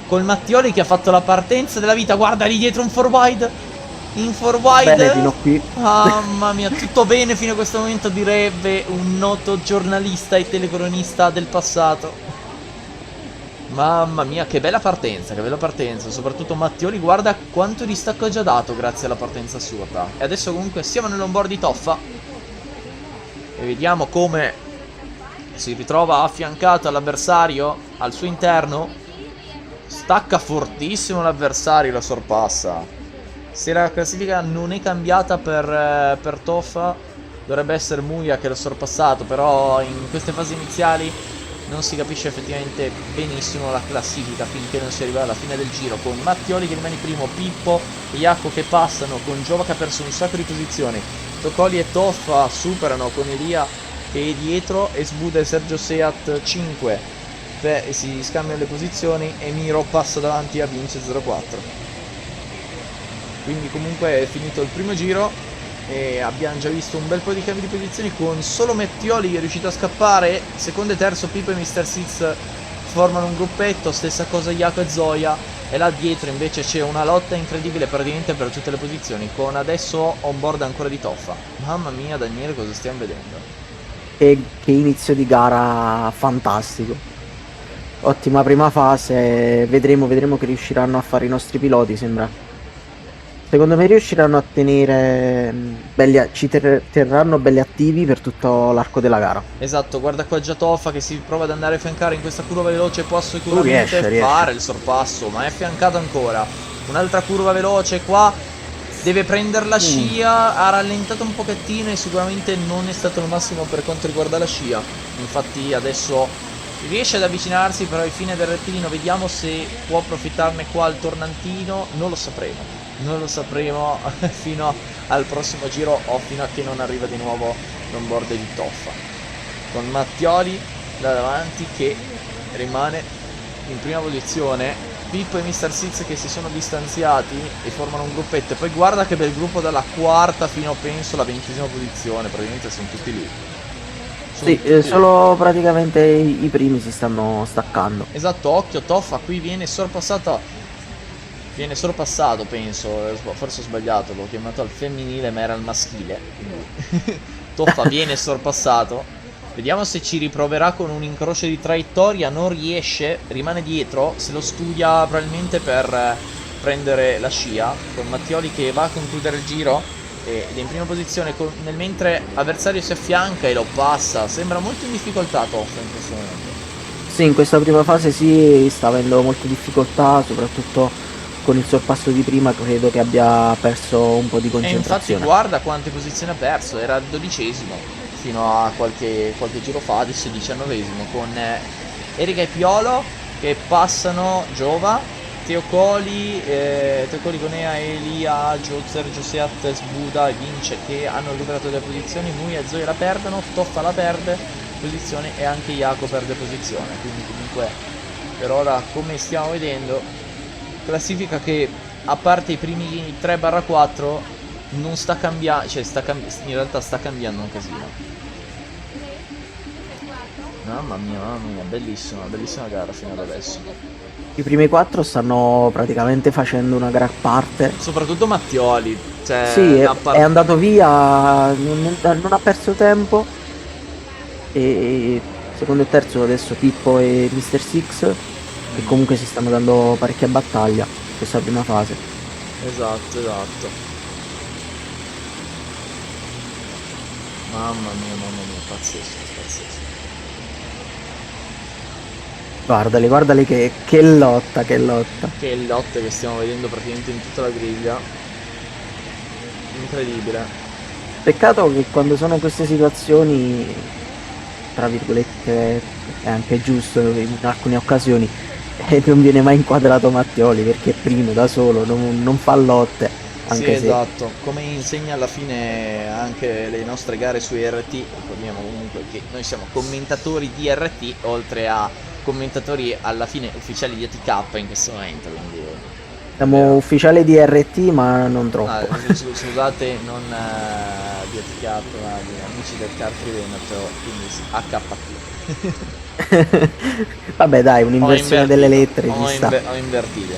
Col Mattioli che ha fatto la partenza della vita. Guarda lì dietro un 4 wide. In 4 wide. Bene fino qui. Mamma mia, tutto bene fino a questo momento, direbbe un noto giornalista e telecronista del passato. Mamma mia, che bella partenza, che bella partenza. Soprattutto Mattioli, guarda quanto distacco ha già dato grazie alla partenza assurda. E adesso comunque siamo nell'onboard di Toffa. E vediamo come si ritrova affiancato all'avversario al suo interno. Stacca fortissimo l'avversario, lo sorpassa. Se la classifica non è cambiata per Toffa, dovrebbe essere Muia che l'ha sorpassato. Però in queste fasi iniziali non si capisce effettivamente benissimo la classifica finché non si arriva alla fine del giro, con Mattioli che rimane primo, Pippo e Iacco che passano, con Giova che ha perso un sacco di posizioni, Tocoli e Toffa superano, con Elia che è dietro e Sbuda e Sergio Seat 5 si scambiano le posizioni e Miro passa davanti a Vince 04. Quindi comunque è finito il primo giro e abbiamo già visto un bel po' di cambi di posizioni, con solo Mattioli che è riuscito a scappare. Secondo e terzo Pippo e Mr. Six formano un gruppetto, stessa cosa Iaco e Zoya, e là dietro invece c'è una lotta incredibile praticamente per tutte le posizioni, con adesso on board ancora di Toffa. Mamma mia Daniele, cosa stiamo vedendo? Che inizio di gara fantastico. Ottima prima fase, vedremo che riusciranno a fare i nostri piloti, sembra. Secondo me riusciranno a tenere terranno belli attivi per tutto l'arco della gara. Esatto, guarda qua già Toffa che si prova ad andare a fiancare in questa curva veloce, può sicuramente riesce. fare il sorpasso, ma è affiancato ancora. Un'altra curva veloce qua, deve prendere la scia, ha rallentato un pochettino e sicuramente non è stato il massimo per quanto riguarda la scia. Infatti adesso riesce ad avvicinarsi, però ai fine del rettilineo vediamo se può approfittarne qua al tornantino. Non lo sapremo fino al prossimo giro o fino a che non arriva di nuovo l'onboard di Toffa, con Mattioli da davanti che rimane in prima posizione, Pippo e Mr. Six che si sono distanziati e formano un gruppetto. E poi guarda che bel gruppo dalla quarta fino penso alla 20ª posizione, praticamente sono tutti lì. Sì, solo praticamente i primi si stanno staccando. Esatto, occhio, Toffa qui viene sorpassato, penso, forse ho sbagliato, l'ho chiamato al femminile ma era al maschile. Toffa viene sorpassato, vediamo se ci riproverà con un incrocio di traiettoria, non riesce, rimane dietro, se lo studia probabilmente per prendere la scia, con Mattioli che va a concludere il giro ed è in prima posizione, nel mentre avversario si affianca e lo passa. Sembra molto in difficoltà Toffa in questo momento. Sì, in questa prima fase sì, sta avendo molte difficoltà, soprattutto con il sorpasso di prima. Credo che abbia perso un po' di E infatti concentrazione. guarda quante posizioni ha perso, era 12esimo fino a qualche giro fa, adesso è 19esimo, con Erika e Piolo che passano Giova, Teocoli, Gonea, Elia, Sergio Seat, Sbuda e Vince che hanno recuperato delle posizioni. Muia e Zoe la perdono, Toffa la perde, posizione e anche Jaco perde posizione, quindi comunque per ora, come stiamo vedendo, classifica che a parte i primi 3/4 non sta cambiando, cioè in realtà sta cambiando un casino. Mamma mia, bellissima, bellissima gara fino ad adesso. I primi 4 stanno praticamente facendo una gran parte. Soprattutto Mattioli, cioè Sì, da è andato via, non ha perso tempo. E secondo e terzo adesso Pippo e Mr. Six, che comunque si stanno dando parecchia battaglia in questa prima fase. Esatto, esatto. Mamma mia, pazzesco, pazzesco. Guardali che lotta, che lotta. Che lotte che stiamo vedendo praticamente in tutta la griglia. Incredibile. Peccato che quando sono queste situazioni, tra virgolette, è anche giusto in alcune occasioni, non viene mai inquadrato Mattioli perché è primo da solo, non fa lotte, Sì, anche se esatto, come insegna alla fine anche le nostre gare su RT, ricordiamo comunque che noi siamo commentatori di RT, oltre a commentatori alla fine ufficiali di ATK in questo momento, quindi... siamo ufficiali di RT ma non troppo. Scusate, non di ATK, ma di amici del Cartri Veneto, quindi sì, HT. Vabbè dai, un'inversione delle lettere ci sta. Ho invertito.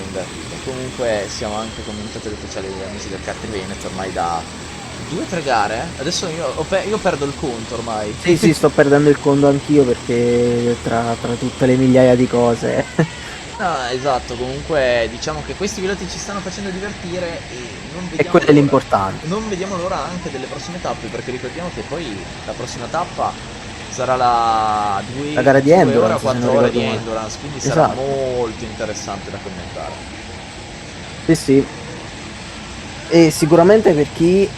Comunque siamo anche commentatori ufficiali degli amici del Cartri Veneto ormai da 2-3 gare. Adesso io perdo il conto ormai. Sì, sto perdendo il conto anch'io perché tra tutte le migliaia di cose. No, esatto, comunque diciamo che questi piloti ci stanno facendo divertire e non E vediamo quello è l'ora. l'importante. Non vediamo l'ora anche delle prossime tappe, perché ricordiamo che poi la prossima tappa sarà la La gara di 2 ore Endurance, a se 4 non ore ricordo di male. Endurance, quindi sarà Esatto. molto interessante da commentare. Sì. E sicuramente per chi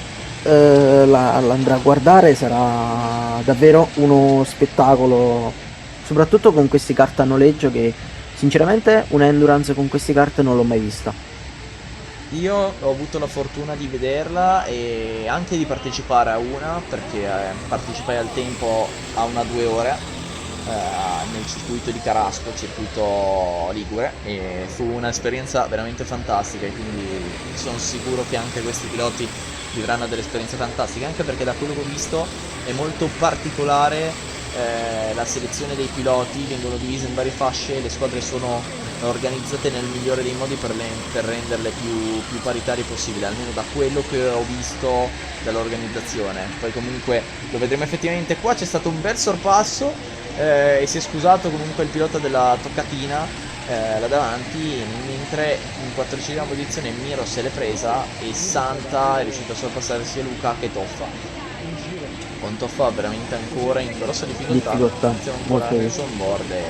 l'andrà a guardare sarà davvero uno spettacolo, soprattutto con questi kart a noleggio che sinceramente un endurance con questi kart non l'ho mai vista. Io ho avuto la fortuna di vederla e anche di partecipare a una, perché partecipai al tempo a una 2 ore nel circuito di Carasco, circuito Ligure, e fu un'esperienza veramente fantastica e quindi sono sicuro che anche questi piloti vivranno delle esperienze fantastiche, anche perché da quello che ho visto è molto particolare la selezione dei piloti, vengono divise in varie fasce, le squadre sono organizzate nel migliore dei modi per renderle più paritarie possibile, almeno da quello che ho visto dall'organizzazione. Poi comunque lo vedremo effettivamente. Qua c'è stato un bel sorpasso e si è scusato comunque il pilota della toccatina là davanti, mentre in 14ª posizione Miro se l'è presa e Santa è riuscito a sorpassare sia Luca che Toffa. Con Toffa veramente ancora in grossa difficoltà. Siamo ancora molto. nel suo onboard e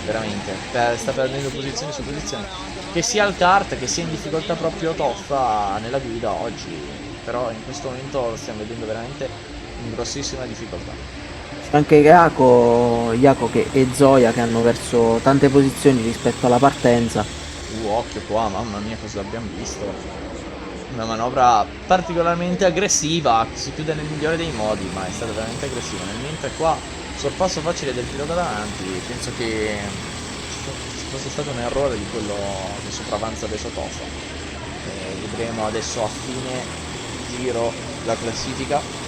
veramente sta perdendo posizione su posizione, che sia al kart che sia in difficoltà proprio Toffa nella guida oggi, però in questo momento lo stiamo vedendo veramente in grossissima difficoltà. Anche Jaco e Zoya che hanno perso tante posizioni rispetto alla partenza. Occhio qua, mamma mia, cosa abbiamo visto. Una manovra particolarmente aggressiva, che si chiude nel migliore dei modi, ma è stata veramente aggressiva. Nel mentre qua, sorpasso facile del pilota davanti, penso che ci fosse stato un errore di quello che sopravanza adesso Toffa. Vedremo adesso a fine giro la classifica.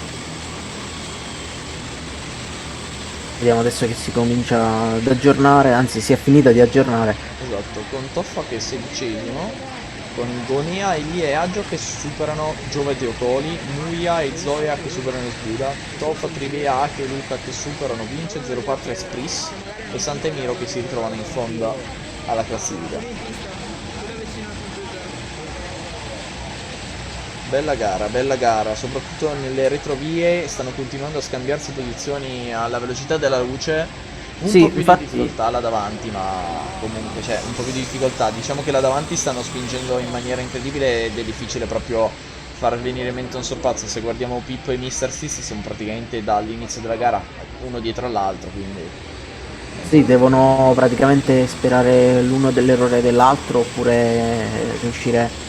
Vediamo adesso che si comincia ad aggiornare, anzi si è finita di aggiornare. Esatto, con Toffa che è 16esimo, con Gonea, Elie e Aggio che superano Giova e Teotoli, Muia e Zoya che superano Sbuda, Toffa, Trivea e Luca che superano Vince, 04 Espris e Santemiro che si ritrovano in fondo alla classifica. Bella gara, soprattutto nelle retrovie stanno continuando a scambiarsi posizioni alla velocità della luce. Un Sì, po' più infatti- di difficoltà là davanti, ma comunque c'è un po' più di difficoltà. Diciamo che là davanti stanno spingendo in maniera incredibile ed è difficile proprio far venire in mente un sorpasso. Se guardiamo Pippo e Mr. Six sono praticamente dall'inizio della gara uno dietro all'altro, quindi Sì, devono praticamente sperare l'uno dell'errore dell'altro oppure riuscire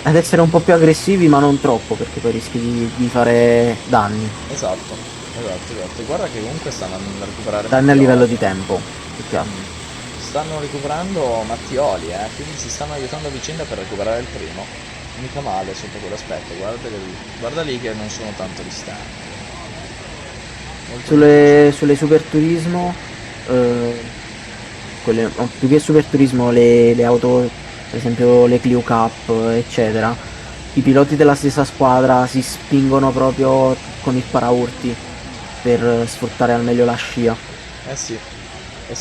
ad essere un po' più aggressivi ma non troppo perché poi rischi di fare danni. esatto. Esatto, esatto. Guarda che comunque stanno andando a recuperare tranne a Mattioli. livello di tempo, più che altro. Stanno recuperando Mattioli, quindi si stanno aiutando a vicenda per recuperare il primo. Mica male sotto quell'aspetto, guarda lì che non sono tanto distanti. Molto Sulle Super Turismo, più che Super Turismo, le auto, per esempio le Clio Cup, eccetera, i piloti della stessa squadra si spingono proprio con il paraurti per sfruttare al meglio la scia. Eh sì,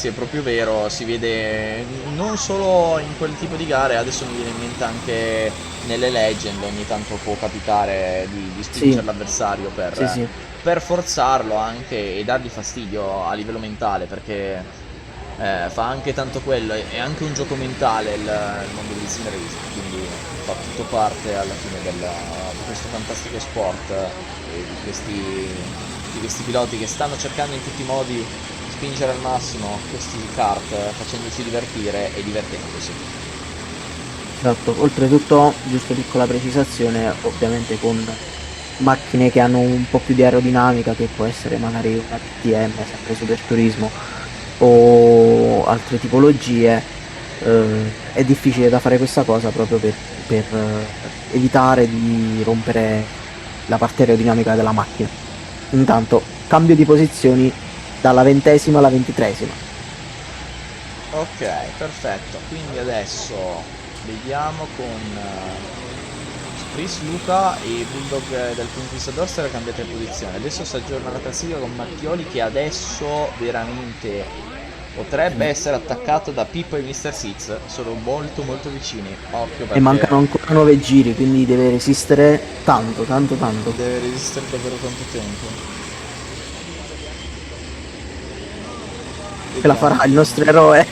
è proprio vero, si vede non solo in quel tipo di gare, adesso mi viene in mente anche nelle Legend, ogni tanto può capitare di Sì, spingere l'avversario sì, sì. per forzarlo anche e dargli fastidio a livello mentale, perché fa anche tanto quello, è anche un gioco mentale il mondo del sim racing, quindi fa tutto parte alla fine di questo fantastico sport e di questi piloti che stanno cercando in tutti i modi di spingere al massimo questi kart, facendosi divertire e divertendosi. Esatto, oltretutto, giusto piccola precisazione, ovviamente con macchine che hanno un po' più di aerodinamica, che può essere magari una KTM, sempre Super Turismo, o altre tipologie, è difficile da fare questa cosa proprio per evitare di rompere la parte aerodinamica della macchina. Intanto, cambio di posizioni dalla 20ª alla 23ª. Ok, perfetto, quindi adesso vediamo con Chris, Luca e Bulldog del Conquistador se era cambiata posizione. Adesso si aggiorna la classifica con Mattioli che adesso veramente potrebbe essere attaccato da Pippo e Mr. Seeds, sono molto molto vicini, occhio E mancano perché ancora 9 giri, quindi deve resistere tanto, tanto, tanto. deve resistere davvero tanto tempo. Ce la farà il nostro eroe.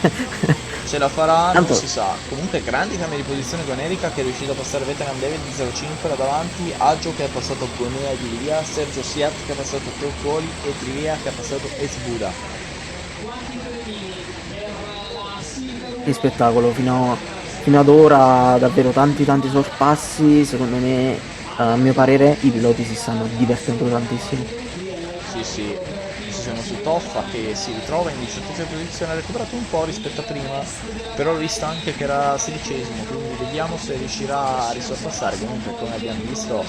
Ce la farà, non Tanto si sa. Comunque grandi cambi di posizione con Erika che è riuscito a passare Veteran David di 0,5 là davanti, Aggio che ha passato Bonea di Livia, Sergio Siat che ha passato Teocoli e Trivia che ha passato Esbuda. che spettacolo, fino ad ora davvero tanti tanti sorpassi, secondo me, a mio parere, i piloti si stanno divertendo tantissimo. Sì, sì, ci siamo su Toffa che si ritrova in 18ª posizione, ha recuperato un po' rispetto a prima, però ho visto anche che era 16esimo, quindi vediamo se riuscirà a risorpassare. Comunque come abbiamo visto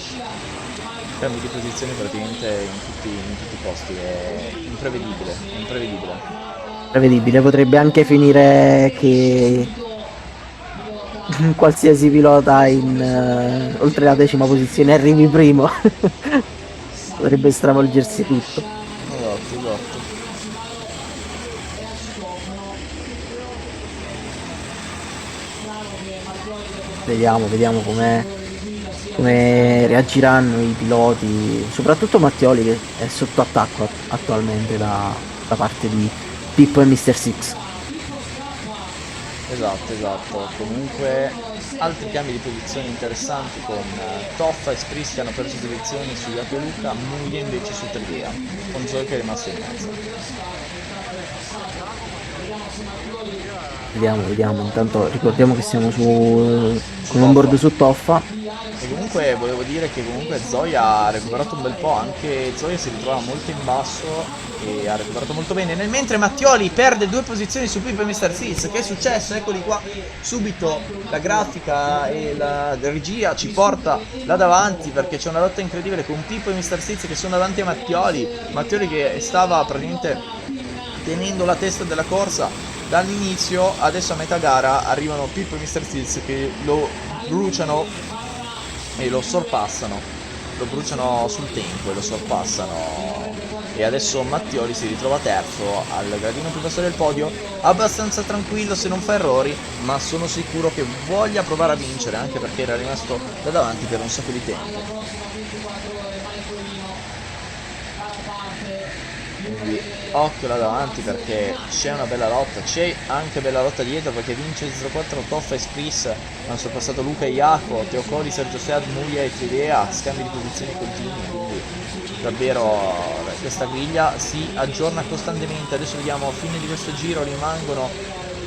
cambi di posizione praticamente in tutti i posti, è imprevedibile, è imprevedibile. Prevedibile, potrebbe anche finire che qualsiasi pilota oltre la 10ª posizione arrivi primo. Potrebbe stravolgersi tutto. Esatto, esatto. Vediamo come reagiranno i piloti, soprattutto Mattioli che è sotto attacco attualmente da parte di Pippo e Mr. Six. Esatto, esatto. Comunque altri cambi di posizione interessanti con Toffa e Spris che hanno perso posizioni su Iaco e Luca, Muglia invece su Trivia, con Zoe che è rimasto in mezzo. Vediamo. Intanto ricordiamo che siamo con un board su Toffa. E comunque volevo dire che comunque Zoya ha recuperato un bel po', anche Zoya si ritrova molto in basso e ha recuperato molto bene. Nel mentre Mattioli perde 2 posizioni su Pippo e Mr. Seeds. Che è successo? Eccoli qua. Subito la grafica e la regia ci porta là davanti perché c'è una lotta incredibile con Pippo e Mr. Seeds che sono davanti a Mattioli. Mattioli che stava praticamente tenendo la testa della corsa dall'inizio, adesso a metà gara arrivano Pippo e Mr. Seeds che lo bruciano e lo sorpassano, lo bruciano sul tempo e lo sorpassano, e adesso Mattioli si ritrova terzo al gradino più basso del podio, abbastanza tranquillo se non fa errori, ma sono sicuro che voglia provare a vincere anche perché era rimasto da davanti per un sacco di tempo. Quindi occhio là davanti perché c'è una bella lotta, c'è anche bella lotta dietro perché vince il 04 Toffa e Spris, hanno sorpassato Luca e Iaco, Teocoli, Sergio Sead, Muglia e Tridea, scambi di posizioni continui, quindi davvero questa griglia si aggiorna costantemente. Adesso vediamo a fine di questo giro rimangono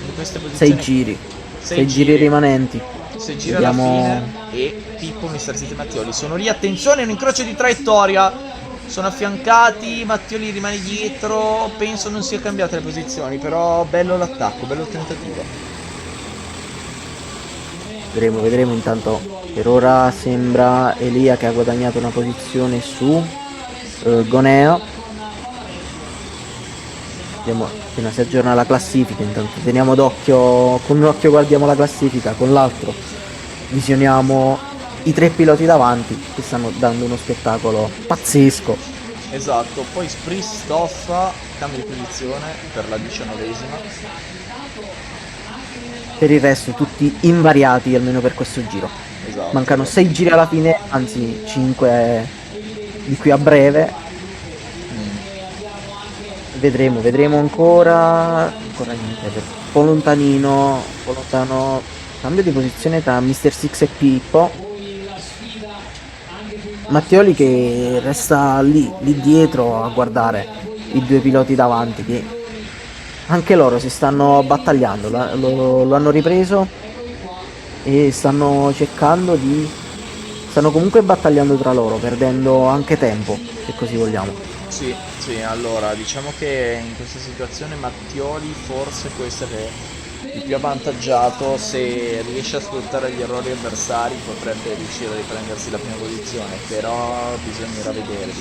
in queste posizioni 6 giri rimanenti. 6 giri alla fine e Pippo, Mr. City e Mattioli sono lì, attenzione, un incrocio di traiettoria sono affiancati, Mattioli rimane dietro, penso non sia cambiate le posizioni, però bello l'attacco, bello il tentativo. Vedremo intanto. Per ora sembra Elia che ha guadagnato una posizione su Gonea. Vediamo appena si aggiorna la classifica. Intanto teniamo d'occhio, con un occhio guardiamo la classifica, con l'altro visioniamo i 3 piloti davanti che stanno dando uno spettacolo pazzesco. Esatto, poi Spristoffa cambia di posizione per la 19ª. Per il resto tutti invariati almeno per questo giro. Esatto. Mancano 6 giri alla fine, anzi 5 di qui a breve. Vedremo ancora niente, un po' lontanino, un po' lontano. Cambio di posizione tra Mr. Six e Pippo. Mattioli che resta lì dietro a guardare i 2 piloti davanti che anche loro si stanno battagliando, lo hanno ripreso e stanno cercando di... stanno comunque battagliando tra loro, perdendo anche tempo, se così vogliamo. Sì, allora diciamo che in questa situazione Mattioli forse può essere il più avvantaggiato, se riesce a sfruttare gli errori avversari potrebbe riuscire a riprendersi la prima posizione, però bisognerà vedere.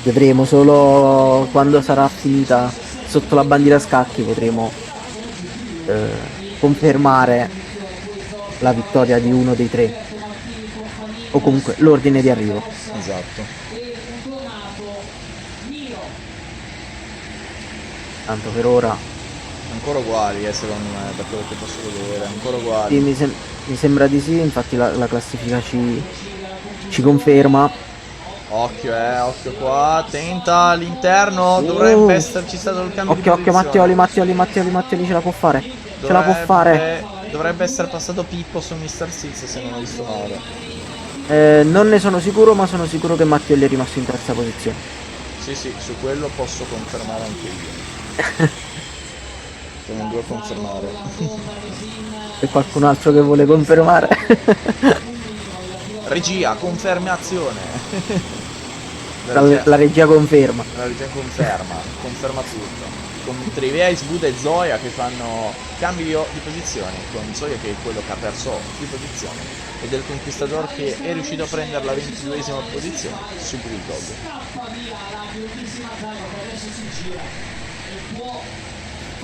Vedremo solo quando sarà finita sotto la bandiera scacchi, potremo confermare la vittoria di uno dei 3 o comunque l'ordine di arrivo. Esatto. Tanto per ora Ancora uguali, secondo me, da quello che posso vedere, ancora uguali. sì, mi sembra di sì, infatti la classifica ci conferma. Occhio qua, tenta all'interno, dovrebbe esserci stato il cambio di Occhio posizione. Mattioli ce la può fare. Ce la può fare. Dovrebbe essere passato Pippo su Mr. Six, se non ho visto male. Non ne sono sicuro, ma sono sicuro che Mattioli è rimasto in terza posizione. Sì, su quello posso confermare anche io. Siamo due a confermare. C'è qualcun altro che vuole confermare? Regia, confermazione. La regia conferma. La regia conferma tutto. Con Triviais, Buda e Zoya che fanno cambi di posizioni, con Zoya che è quello che ha perso più posizioni e del Conquistador che è riuscito a prendere la 22esima posizione su Bulldog.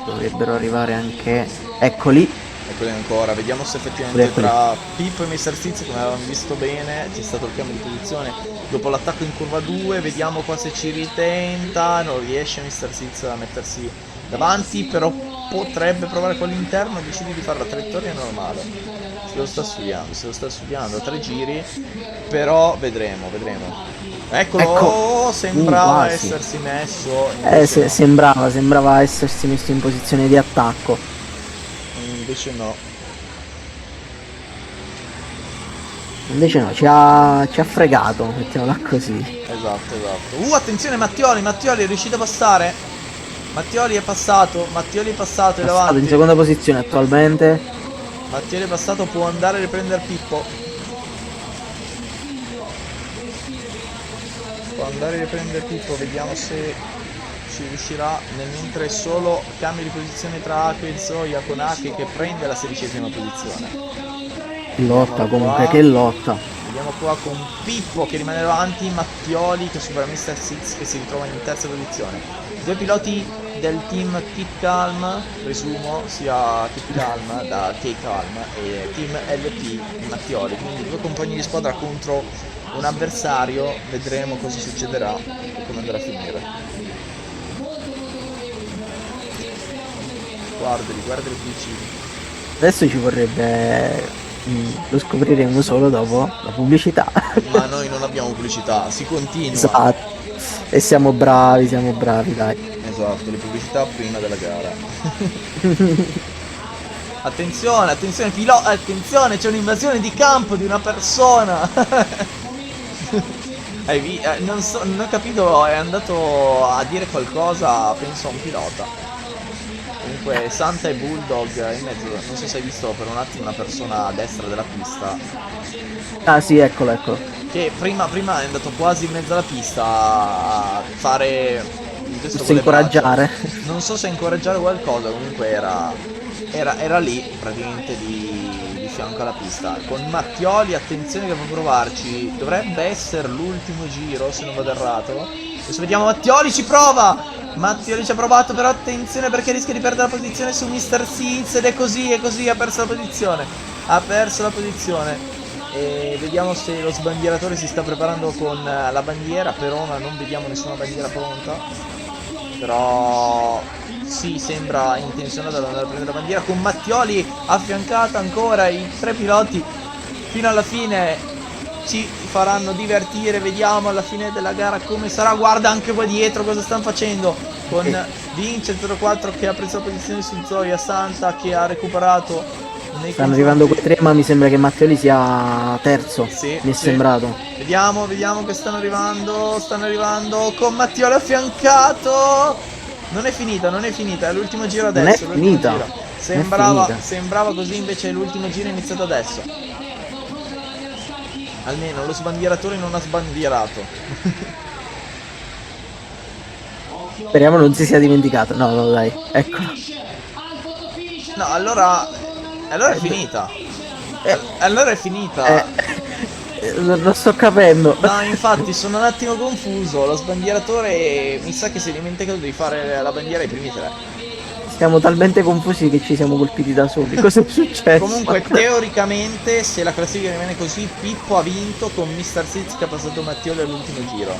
Dovrebbero arrivare anche... Eccoli. Eccoli ancora, vediamo se effettivamente tra Pippo e Mr. Stiz, come avevamo visto bene, c'è stato il cambio di posizione dopo l'attacco in curva 2, vediamo qua se ci ritenta, non riesce Mr. Stiz a mettersi davanti, però potrebbe provare qua all'interno, decide di fare la traiettoria normale, se lo sta studiando a 3 giri, però vedremo. Eccolo, Ecco. sembrava Quasi. essersi messo, invece no. Sembrava essersi messo in posizione di attacco. Invece no. Ci ha fregato, mettiamola così. Esatto. Attenzione Mattioli è riuscito a passare. Mattioli è passato, è davanti. In seconda posizione attualmente. Mattioli è passato, può andare a riprendere Pippo. Vediamo se ci riuscirà, nel mentre solo cambio di posizione tra Ake e Zoya, con Ake che prende la 16esima posizione. Lotta comunque, che lotta. Vediamo qua con Pippo che rimane davanti, Mattioli che supera Mr. Six che si ritrova in terza posizione. Due piloti del team Keep Calm, presumo sia Keep Calm da K-Calm e team LP Mattioli, quindi due compagni di squadra contro un avversario, vedremo cosa succederà e come andrà a finire. Guardali vicini. Adesso ci vorrebbe... lo scopriremo solo dopo la pubblicità. Ma noi non abbiamo pubblicità, si continua. Esatto. E siamo bravi, dai. Esatto, le pubblicità prima della gara. Attenzione, attenzione, c'è un'invasione di campo di una persona. Non ho capito, è andato a dire qualcosa, penso a un pilota. Comunque Santa e Bulldog in mezzo, non so se hai visto per un attimo una persona a destra della pista. Ah sì, eccolo. che prima è andato quasi in mezzo alla pista a fare il gesto Forse con le incoraggiare. braccia. Non so se incoraggiare qualcosa, comunque era lì praticamente di fianco alla pista. Con Mattioli, attenzione che può provarci, dovrebbe essere l'ultimo giro se non vado errato. Adesso vediamo, Mattioli ci prova! Mattioli ci ha provato, però attenzione perché rischia di perdere la posizione su Mr. Seeds, ed è così, ha perso la posizione. Ha perso la posizione. E vediamo se lo sbandieratore si sta preparando con la bandiera. Per ora non vediamo nessuna bandiera pronta, però sì, sembra intenzionato ad andare a prendere la bandiera, con Mattioli affiancata ancora. I 3 piloti fino alla fine ci faranno divertire. Vediamo alla fine della gara come sarà. Guarda anche qua dietro cosa stanno facendo, con Vince 04 che ha preso la posizione su Zoya, Santa che ha recuperato nei Stanno arrivando quei 3, ma mi sembra che Mattioli sia terzo. Sì, Mi è sì. sembrato. Vediamo che stanno arrivando con Mattioli affiancato. Non è finita, è l'ultimo giro Non adesso. è finita. L'ultimo giro. Non è finita. Sembrava così, invece l'ultimo giro è iniziato adesso. Almeno lo sbandieratore non ha sbandierato. Speriamo non si sia dimenticato. No, no, dai, ecco. No, allora è finita. Allora è finita. Non sto capendo. No, infatti sono un attimo confuso. Lo sbandieratore mi sa che si è dimenticato di fare la bandiera ai primi 3. Siamo talmente confusi che ci siamo colpiti da soli. Cosa è successo? Comunque teoricamente se la classifica rimane così, Pippo ha vinto con Mr. Seeds che ha passato Mattioli all'ultimo giro.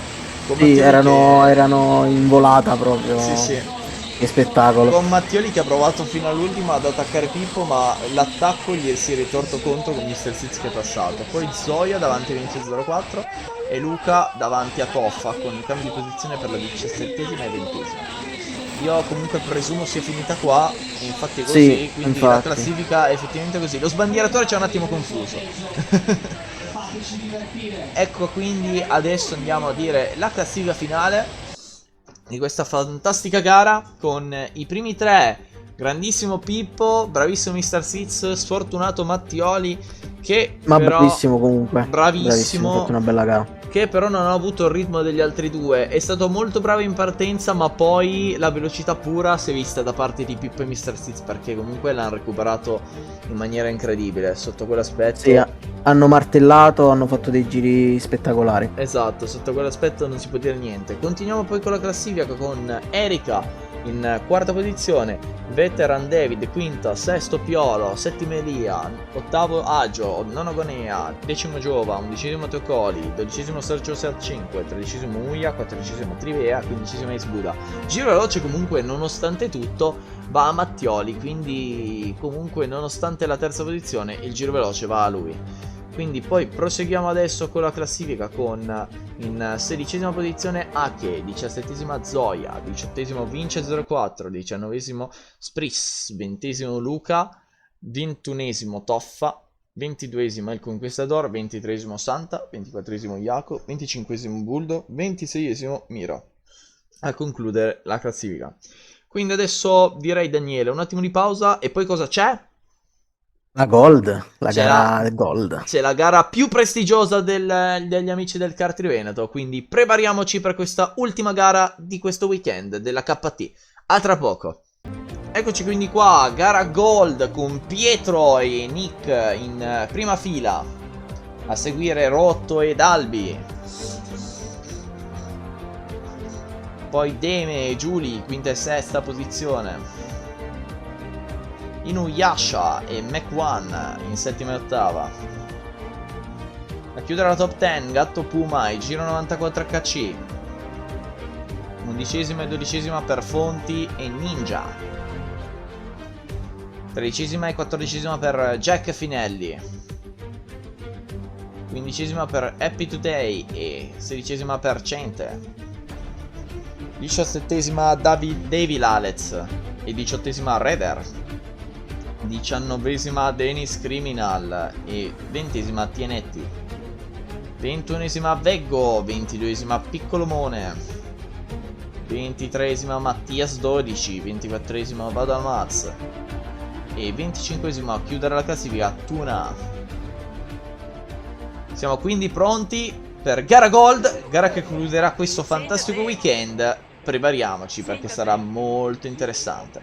Con Sì, Mattioli erano in volata proprio. Sì, sì. Che spettacolo. Con Mattioli che ha provato fino all'ultimo ad attaccare Pippo, ma l'attacco gli si è ritorto contro con Mr. Seeds che è passato. Poi Zoya davanti a Vince 04 e Luca davanti a Toffa, con il cambio di posizione per la 17ª e 20ª. Io comunque presumo sia finita qua, e infatti è così, Sì, quindi infatti. la classifica è effettivamente così. Lo sbandieratore c'è un attimo confuso. Ecco, quindi adesso andiamo a dire la classifica finale di questa fantastica gara, con i primi 3: grandissimo Pippo, bravissimo Mr. Seeds, sfortunato Mattioli che Ma però bravissimo comunque. bravissimo, Ha fatto una bella gara. che però non ha avuto il ritmo degli altri due. È stato molto bravo in partenza, ma poi la velocità pura si è vista da parte di Pippo e Mr. Seeds, perché comunque l'hanno recuperato in maniera incredibile sotto quell'aspetto. Sì, hanno martellato, hanno fatto dei giri spettacolari. Esatto, sotto quell'aspetto non si può dire niente. Continuiamo poi con la classifica con Erika in quarta posizione, veteran David quinta, sesto Piolo, settimo Elia, ottavo Agio, nono Gonea, decimo Giova, undicesimo Teocoli, dodicesimo Sergio Ser 5, tredicesimo Uia, quattordicesimo Trivea, quindicesimo Ace Buda. Giro veloce comunque nonostante tutto va a Mattioli, quindi comunque nonostante la terza posizione il giro veloce va a lui. Quindi poi proseguiamo adesso con la classifica con in 16ª posizione Ake, 17ª Zoya, 18º Vince 04, 19º Spris, 20º Luca, 21º Toffa, 22º Il Conquistador, 23º Santa, 24º Iaco, 25º Buldo, 26º Miro. A concludere la classifica. Quindi adesso direi, Daniele, un attimo di pausa e poi cosa c'è? La Gold, la C'è gara Gold. C'è la gara più prestigiosa degli amici del kart Veneto, quindi prepariamoci per questa ultima gara di questo weekend della KT. A tra poco. Eccoci quindi qua, gara Gold con Pietro e Nick in prima fila. A seguire Rotto ed Albi. Poi Deme e Giuli, quinta e sesta posizione. Inuyasha e Mac1 in settima e ottava. A chiudere la top 10 Gatto Puma e Giro 94 HC. Undicesima e dodicesima per Fonti e Ninja. Tredicesima e quattordicesima per Jack Finelli. Quindicesima per Happy Today e sedicesima per Cente. 17esima Davy Lalez e 18esima Rever. 19esima Dennis Criminal e 20esima Tienetti. 21esima Veggo, 22esima Piccolomone, 23esima Mattias 12, 24esima Vadalmaz e 25esima a chiudere la classifica Tuna. Siamo quindi pronti per gara Gold, gara che concluderà questo fantastico weekend. Prepariamoci perché sarà molto interessante.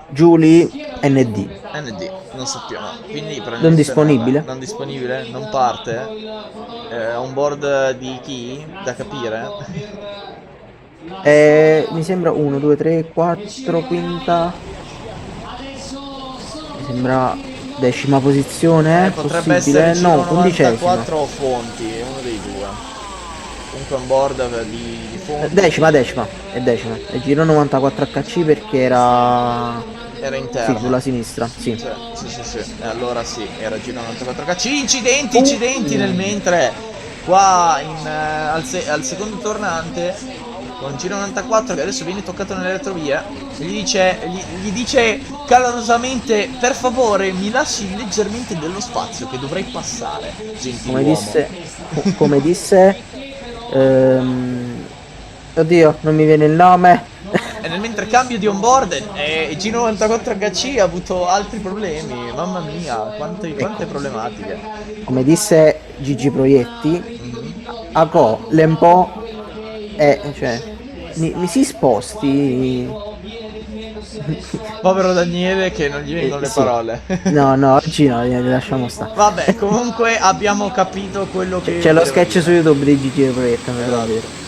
Julie ND. ND, non sappiamo. Quindi Non disponibile? non disponibile? Non parte? On board di chi? Da capire? Mi sembra 1, 2, 3, 4, quinta. Mi sembra 10ª posizione. Potrebbe Possibile? essere No, Giro 11ª. 94 o Fonti, è uno dei due. Comunque on board di Fonti. Decima. È decima. È giro 94 HC perché era. Era Sì, interno. sulla sinistra. Sì. Sì. Allora sì, era Giro 94K. Incidenti nel mentre qua al secondo tornante con Giro 94 che adesso viene toccato nelle retrovie. E gli dice calorosamente: per favore mi lasci leggermente dello spazio che dovrei passare, gentiluomo. Come disse. Oddio, non mi viene il nome. E nel mentre cambio di onboard G94HC ha avuto altri problemi. Mamma mia, quante problematiche. Come disse Gigi Proietti, Ago, l'empo cioè, mi si sposti. Povero Daniele che non gli vengono le Sì. parole. No, oggi no, le lasciamo stare. Vabbè, comunque abbiamo capito quello che C'è lo volevo sketch dire. su YouTube di Gigi Proietti, andate a vedere.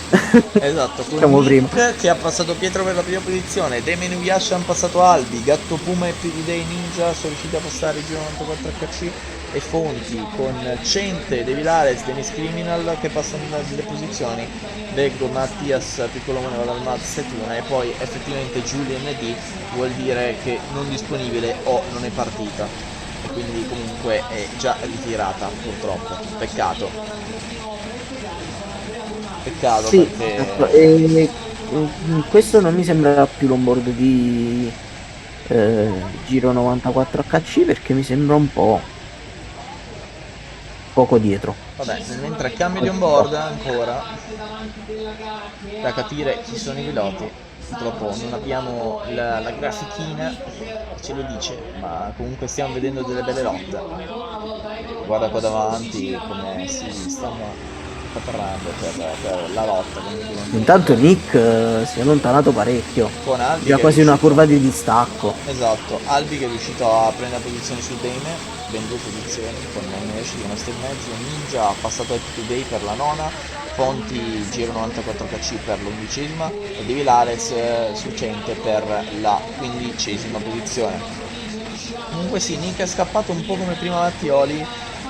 Esatto, con Siamo Nick prima. che ha passato Pietro per la prima posizione, Damien Uyasha hanno passato Albi, Gatto Puma e PvDay Ninja sono riusciti a passare il Giro 94HC e Fonti con Cente, De Vilares, Dennis Criminal che passano delle posizioni, Leggo, Mattias, Piccolomone, Vadalmaz, Setuna e poi effettivamente Julian ND vuol dire che non disponibile o non è partita e quindi comunque è già ritirata purtroppo, peccato. Sì, Perché esatto, questo non mi sembra più l'onboard di Giro 94 HC perché mi sembra un po' poco dietro. vabbè, mentre cambio di onboard ancora da capire chi sono i piloti. Purtroppo non abbiamo la grafichina che ce lo dice, ma comunque stiamo vedendo delle belle lotte. Guarda qua davanti come si stanno preparando per la lotta. Intanto Nick si è allontanato parecchio, Con Albi già che è quasi una riuscito- curva di distacco. Esatto, Albi che è riuscito a prendere posizione su Dame, ben 2 posizioni con Nesh di 1,5, Ninja ha passato Happy Today per la nona, Fonti Giro 94HC per l'11ª e De Vilares succente per la 15ª posizione. Comunque sì, Nick è scappato un po' come prima Mattioli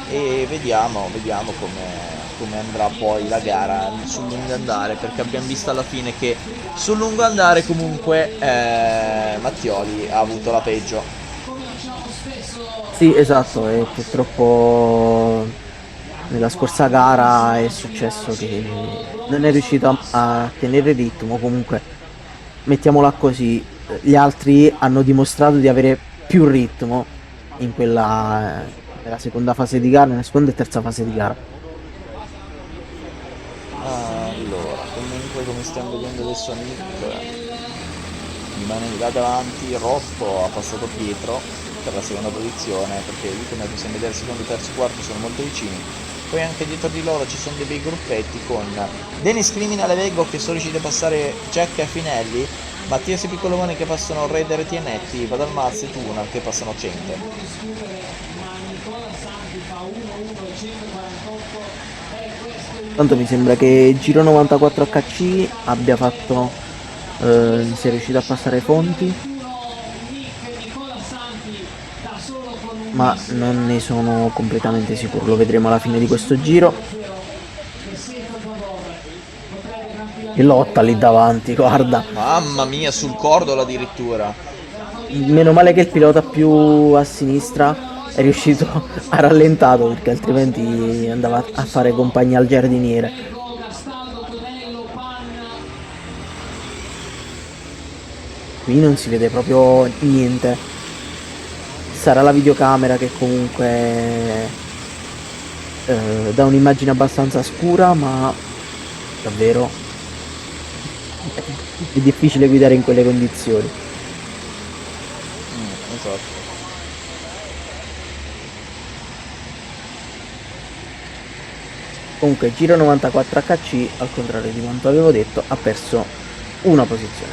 e vediamo come andrà poi la gara sul lungo andare, perché abbiamo visto alla fine che sul lungo andare comunque Mattioli ha avuto la peggio. Sì, esatto, e purtroppo nella scorsa gara è successo che non è riuscito a tenere il ritmo, comunque mettiamola così, gli altri hanno dimostrato di avere più ritmo in nella seconda fase di gara, nella seconda e terza fase di gara. Allora, comunque come stiamo vedendo adesso Nick rimane là davanti, Rocco ha passato Pietro per la seconda posizione, perché lì come possiamo vedere secondo, terzo e quarto sono molto vicini. Poi anche dietro di loro ci sono dei bei gruppetti con Dennis Criminal e Vego che sono riusciti a passare Jack e Finelli, Mattias e Piccolomone che passano Raider e Tienetti, Vadalmaz e Tuna che passano Cente. Tanto mi sembra che Giro 94 HC abbia fatto, sia riuscito a passare Fonti, ma non ne sono completamente sicuro, lo vedremo alla fine di questo giro. E lotta lì davanti, guarda. Mamma mia, sul cordolo addirittura. Meno male che il pilota più a sinistra è riuscito a rallentato perché altrimenti andava a fare compagnia al giardiniere. Qui non si vede proprio niente. Sarà la videocamera che comunque dà un'immagine abbastanza scura, ma davvero è difficile guidare in quelle condizioni. Esatto. Comunque Giro 94 HC, al contrario di quanto avevo detto, ha perso una posizione.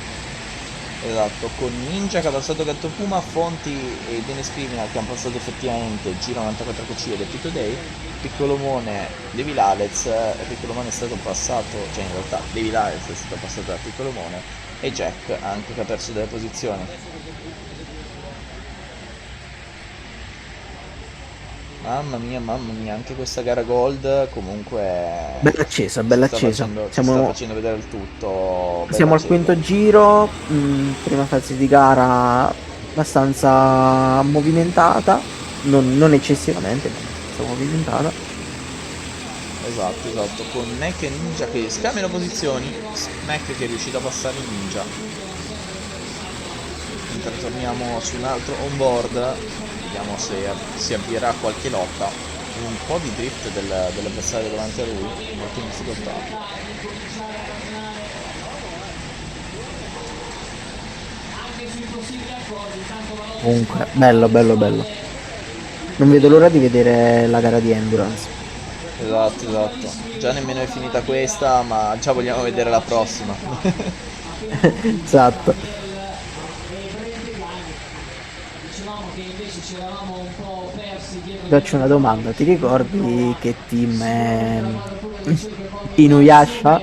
Esatto, con Ninja che ha passato Gatto Puma, Fonti e Dennis Criminal che hanno passato effettivamente Giro 94 HC ed Epito Day, Piccolomone, Devi Lalez, Piccolomone è stato passato, cioè in realtà Devi Lalez è stato passato da Piccolomone e Jack anche che ha perso delle posizioni. Mamma mia, anche questa gara Gold comunque Bella accesa, bella accesa. si sta facendo vedere il tutto. Bella Siamo al accesa. quinto giro, prima fase di gara abbastanza movimentata, non eccessivamente, ma abbastanza movimentata. Esatto, con Mac e Ninja che scambiano posizioni, Mac che è riuscito a passare Ninja. Mentre torniamo su un altro onboard, vediamo se si avvierà qualche lotta. Un po' di drift dell'avversario davanti a lui, molto in difficoltà. Comunque, bello. Non vedo l'ora di vedere la gara di Endurance. Esatto. Già nemmeno è finita questa, ma già vogliamo vedere la prossima. Esatto. Dicevamo che invece ci eravamo un po' persi dietro. Faccio una domanda, ti ricordi che team è Inuyasha?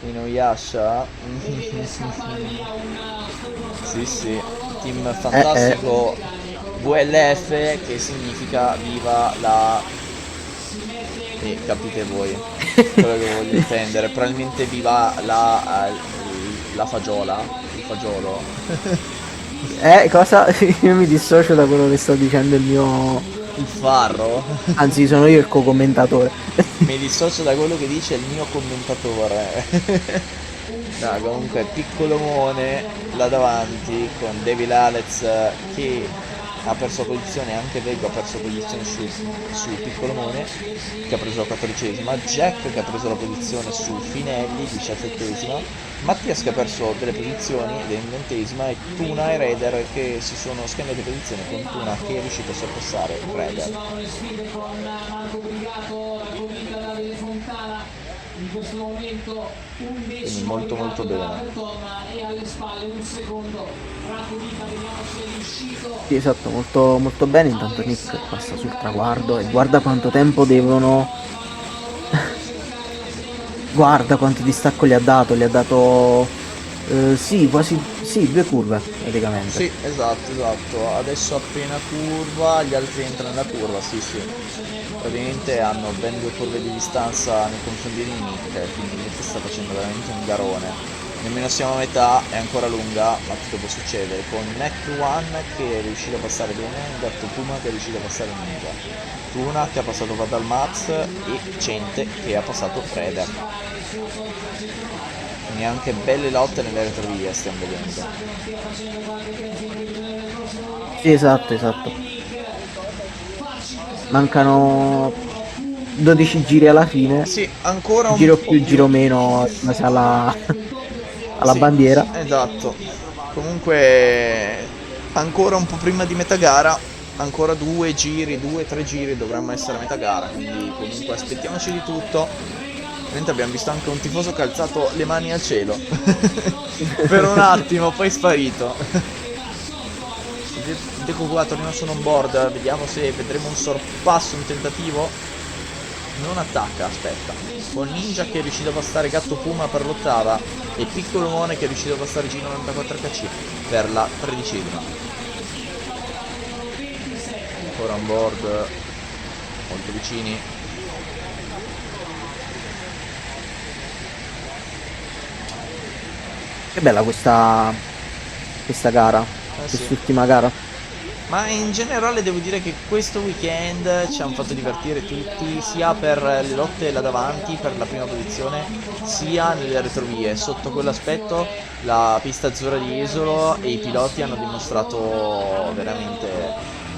Inuyasha? Sì, team fantastico VLF che significa viva la... capite voi quello che voglio intendere, probabilmente viva la fagiola, il fagiolo. Cosa? Io mi dissocio da quello che sto dicendo il mio... Il farro. Anzi, sono io il co-commentatore. Mi dissocio da quello che dice il mio commentatore. No, comunque Piccolomone là davanti con Devi Lalez che ha perso posizione, anche Vego ha perso posizione su Piccolomone che ha preso la 14esima, Jack che ha preso la posizione su Finelli 17esima, Mattias che ha perso delle posizioni ed è in 20esima e Tuna e Raider che si sono scambiati posizione con Tuna che è riuscito a sorpassare Raider. In questo momento un decimo molto bene. e alle spalle un secondo Racovica, vediamo se è riuscito. Sì, esatto, molto bene. Intanto Nick passa sul traguardo e guarda quanto tempo devono... Guarda quanto distacco gli ha dato sì, quasi, sì, 2 curve praticamente. Sì, esatto. Adesso appena curva, gli altri entrano nella curva, sì. Praticamente hanno ben 2 curve di distanza nei confronti di Nick, quindi Nick sta facendo veramente un garone. Nemmeno siamo a metà, è ancora lunga, ma tutto può succedere. Con Neck One che è riuscito a passare bene, Gatto Puma che è riuscito a passare Ninja. Tuna che ha passato Vadal Max e Cente che ha passato Raider. Quindi anche belle lotte nelle retrovie stiamo vedendo. Sì, esatto. Mancano 12 giri alla fine. Sì, ancora un Giro più, giro meno, in base alla sì, bandiera. Esatto. Comunque ancora un po' prima di metà gara, ancora 2 3 giri dovremmo essere a metà gara, quindi comunque aspettiamoci di tutto. Mentre abbiamo visto anche un tifoso che ha alzato le mani al cielo per un attimo, poi è sparito. Deco qua torniamo su un onboard, vediamo se vedremo un sorpasso, un tentativo. Non attacca, aspetta. Con Ninja che è riuscito a passare Gatto Puma per l'8ª e Piccolomone che è riuscito a passare G94 HC per la 13esima. Ancora on board, molto vicini. Che bella questa gara, Sì. quest'ultima gara. Ma in generale devo dire che questo weekend ci hanno fatto divertire tutti, sia per le lotte là davanti, per la prima posizione, sia nelle retrovie. Sotto quell'aspetto la pista azzurra di Jesolo e i piloti hanno dimostrato veramente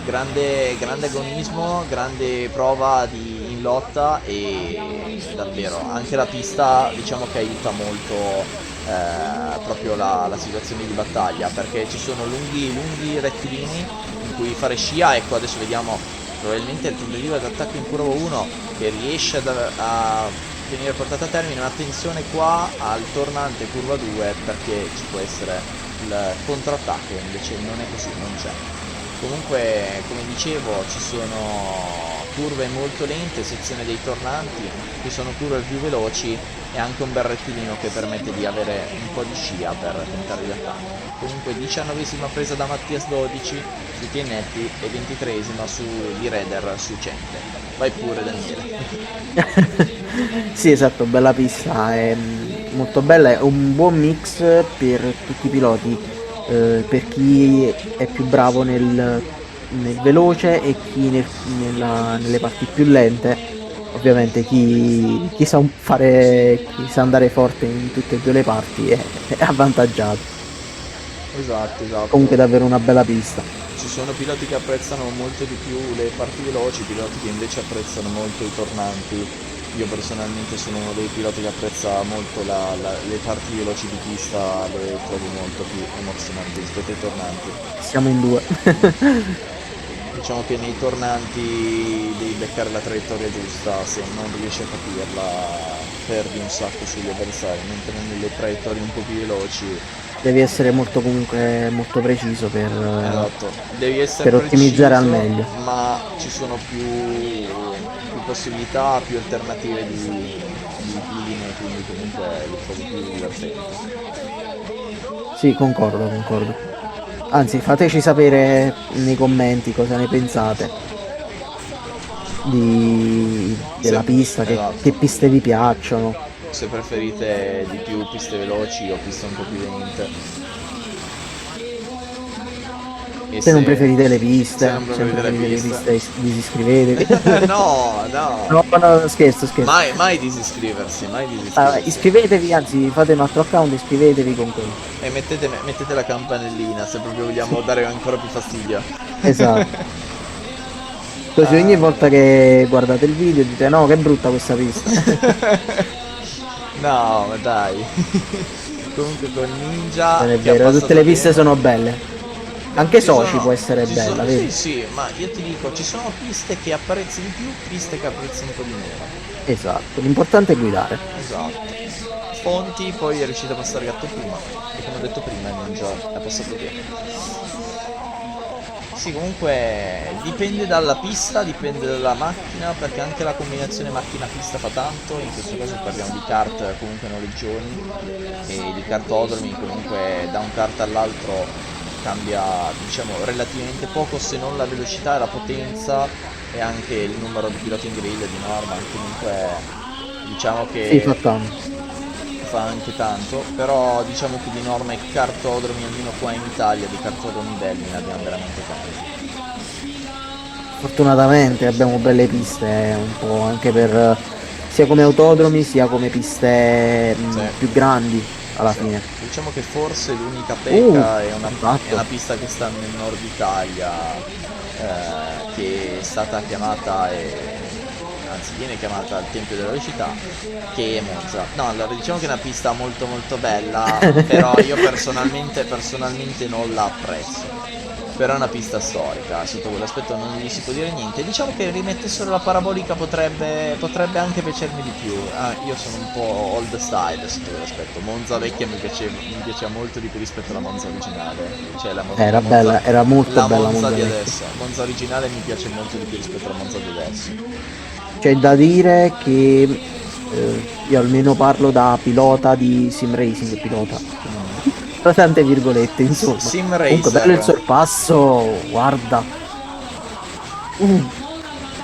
grande agonismo, grande prova in lotta e davvero anche la pista diciamo che aiuta molto proprio la situazione di battaglia, perché ci sono lunghi rettilini in cui fare scia. Ecco, adesso vediamo probabilmente il tentativo d'attacco in curva 1 che riesce a venire portato a termine, ma attenzione qua al tornante curva 2 perché ci può essere il contrattacco, invece non è così, non c'è. Comunque, come dicevo, ci sono curve molto lente, sezione dei tornanti, ci sono curve più veloci e anche un bel rettilineo che permette di avere un po' di scia per tentare gli attacchi. Comunque 19esima presa da Mattias 12 su Tienetti e 23esima di Reder su Cente. Vai pure Daniele. Sì, esatto, bella pista, è molto bella, è un buon mix per tutti i piloti, per chi è più bravo nel veloce e chi nelle parti più lente. Ovviamente chi sa chi sa andare forte in tutte e due le parti è avvantaggiato. Esatto. Comunque davvero una bella pista. Ci sono piloti che apprezzano molto di più le parti veloci, piloti che invece apprezzano molto i tornanti. Io personalmente sono uno dei piloti che apprezza molto le parti veloci di pista, le trovo molto più emozionanti rispetto ai tornanti. Siamo in due. Diciamo che nei tornanti devi beccare la traiettoria giusta, se non riesci a capirla perdi un sacco sugli avversari, mentre nelle traiettorie un po' più veloci Devi essere comunque molto preciso esatto, devi essere per ottimizzare al preciso, meglio. ma ci sono più possibilità, più alternative di linee, quindi comunque lo trovo più divertente. Sì, concordo. Anzi, fateci sapere nei commenti cosa ne pensate della Sì, pista, esatto. che piste vi piacciono. Se preferite di più piste veloci o piste un po' più lente. E Se non preferite le piste, se non preferite le piste. disiscrivetevi. No. No, scherzo. Mai disiscriversi, mai Ah, disiscriversi. iscrivetevi, anzi fate un altro account, iscrivetevi con quello. E mettete la campanellina se proprio vogliamo dare ancora più fastidio. Esatto. Così ogni volta che guardate il video dite no, che brutta questa pista. No, ma dai. Comunque con Ninja Non è che ha vero, passato tutte le piste tempo- sono belle. Anche Ci Sochi sono- può essere ci bella, sono- vedi? Sì, ma io ti dico, ci sono piste che apprezzi di più, piste che apprezzi un po' di meno. Esatto, l'importante è guidare. Esatto. Fonti, poi è riuscito a passare gatto prima. E come ho detto prima, Ninja è passato tempo. Sì, comunque dipende dalla pista, dipende dalla macchina, perché anche la combinazione macchina-pista fa tanto. In questo caso parliamo di kart, comunque noleggioni e di kartodromi, comunque da un kart all'altro cambia, diciamo, relativamente poco, se non la velocità e la potenza e anche il numero di piloti in griglia di norma, comunque diciamo Sì, che fa tanto. fa anche tanto, però diciamo che di norma i kartodromi, almeno qua in Italia, di kartodromi belli ne abbiamo veramente tanti. Fortunatamente abbiamo belle piste, un po' anche per sia come autodromi sia come piste Sì. più grandi alla Sì. fine. Diciamo che forse l'unica pecca è esatto. una pista che sta nel nord Italia, che è stata chiamata anzi viene chiamata il Tempio della Velocità, che è Monza. No, allora diciamo che è una pista molto molto bella, però io personalmente non la apprezzo. Però è una pista storica, sotto quell'aspetto non gli si può dire niente. Diciamo che rimettessero la parabolica potrebbe anche piacermi di più. Io sono un po' old style sotto quell'aspetto. Monza vecchia mi piaceva molto di più rispetto alla Monza originale. Cioè Era bella, era molto la bella Monza di vecchia. adesso. Monza originale mi piace molto di più rispetto alla Monza di adesso. C'è da dire che io almeno parlo da pilota di sim racing, tra tante virgolette, insomma. Sim Comunque Racer. bello il sorpasso, guarda.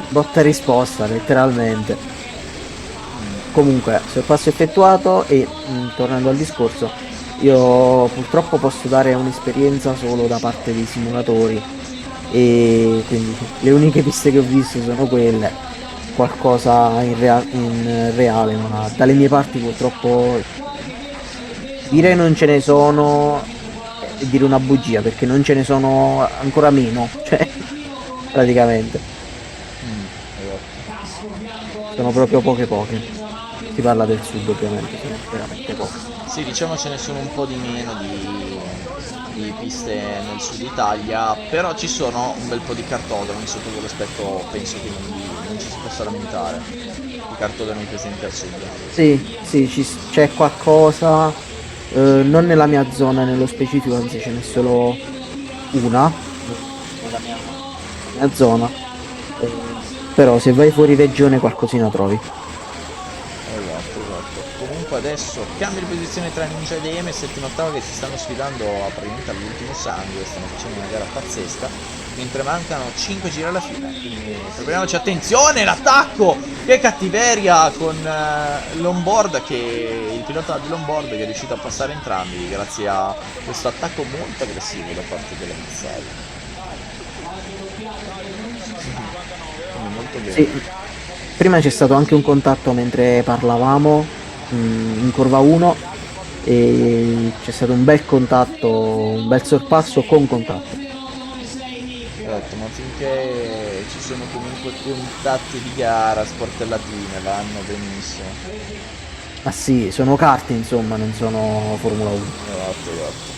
Botta e risposta, letteralmente. Comunque, sorpasso effettuato e tornando al discorso, io purtroppo posso dare un'esperienza solo da parte dei simulatori e quindi le uniche piste che ho visto sono quelle. Qualcosa in reale, ma dalle mie parti purtroppo dire non ce ne sono è dire una bugia, perché non ce ne sono ancora meno, cioè praticamente Esatto. sono proprio poche. Si parla del sud ovviamente, sono veramente poche. Sì, diciamo ce ne sono un po' di meno di di piste nel sud Italia, però ci sono un bel po' di cartodromi, sotto quell'aspetto penso che non ci si possa lamentare, i cartodromi presenti al sud. Sì, sì, c'è qualcosa, non nella mia zona nello specifico, anzi ce n'è solo una nella mia zona, eh, però se vai fuori regione qualcosina trovi. Esatto. Comunque adesso cambio di posizione tra Ninja e DM, settima e ottava che si stanno sfidando praticamente all'ultimo sangue, stanno facendo una gara pazzesca, mentre mancano 5 giri alla fine, quindi prepariamoci, attenzione, l'attacco! Che cattiveria con l'onboard, che il pilota dell'onboard che è riuscito a passare entrambi grazie a questo attacco molto aggressivo da parte dell'avversario. Quindi molto bene. Sì, prima c'è stato anche un contatto mentre parlavamo in curva 1 e c'è stato un bel contatto, un bel sorpasso con contatto. Esatto, ma finché ci sono comunque contatti di gara, sportellatine, vanno benissimo. Ma sì, sono kart insomma, non sono Formula 1. Esatto.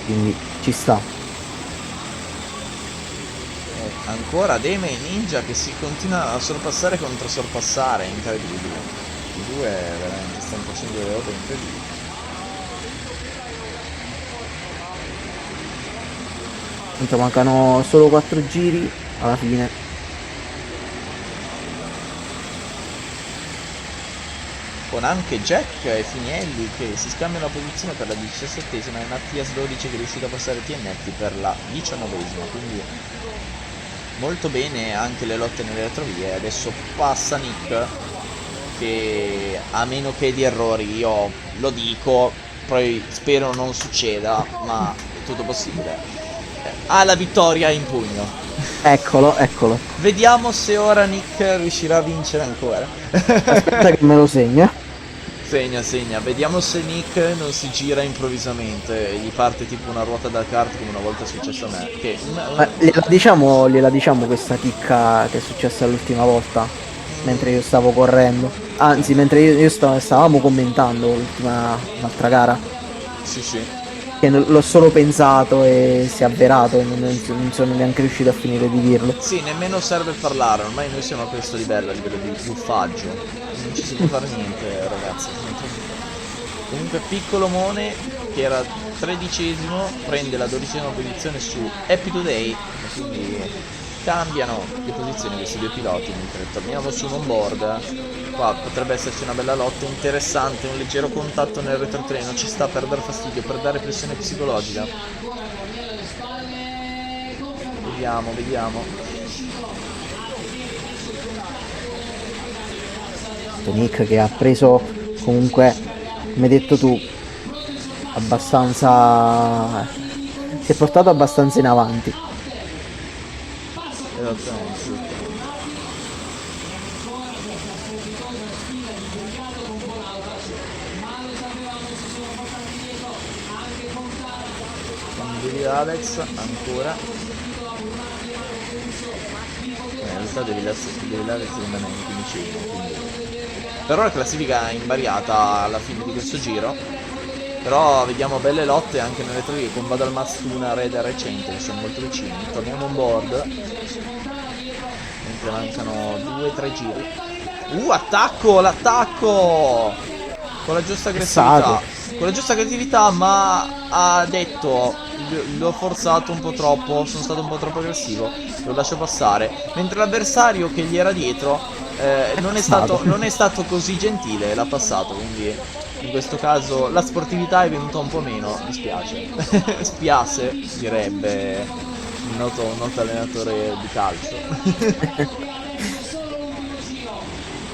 Quindi ci sta. Ancora Deme e Ninja che si continua a sorpassare e controsorpassare, incredibile. I due veramente stanno facendo delle robe incredibili. Tanto mancano solo 4 giri alla fine. Con anche Jack e Finielli che si scambiano la posizione per la 17esima e Mattias 12 che è riuscito a passare TNT per la 19esima, quindi molto bene anche le lotte nelle retrovie. Adesso passa Nick che a meno che di errori, io lo dico, poi spero non succeda, ma è tutto possibile, ha la vittoria in pugno. Eccolo, eccolo. Vediamo se ora Nick riuscirà a vincere ancora. Aspetta che me lo segna. Segna, vediamo se Nick non si gira improvvisamente e gli parte tipo una ruota dal kart come una volta è successo a me. Che Gliela diciamo questa chicca che è successa l'ultima volta, mentre io stavo correndo. Anzi, mentre stavamo commentando un'altra gara. sì. Che l'ho solo pensato e si è avverato, non sono neanche riuscito a finire di dirlo. Sì, nemmeno serve parlare, ormai noi siamo a questo livello, a livello di buffaggio. Non ci si può fare niente, ragazzi. Comunque Piccolo Mone, che era 13esimo, prende la 12esima posizione su Happy Today, e quindi cambiano le posizioni questi due piloti, mentre torniamo su un onboard. Qua potrebbe esserci una bella lotta interessante, un leggero contatto nel retrotreno, ci sta per dar fastidio, per dare pressione psicologica. Vediamo. Nick che ha preso comunque, come hai detto tu, abbastanza, si è portato abbastanza in avanti. Esattamente. Alex ancora. In realtà devi Alex rimane in 15esimo, quindi per ora la classifica è invariata alla fine di questo giro, però vediamo belle lotte anche nelle retrovie con Badal Mastuna, Red e Recente che sono molto vicini. Torniamo on board mentre mancano 2-3 giri. L'attacco con la giusta aggressività, ma ha detto l'ho forzato un po' troppo, sono stato un po' troppo aggressivo, lo lascio passare, mentre l'avversario che gli era dietro non è stato così gentile, l'ha passato, quindi in questo caso la sportività è venuta un po' meno, mi spiace. Spiace, direbbe un noto allenatore di calcio.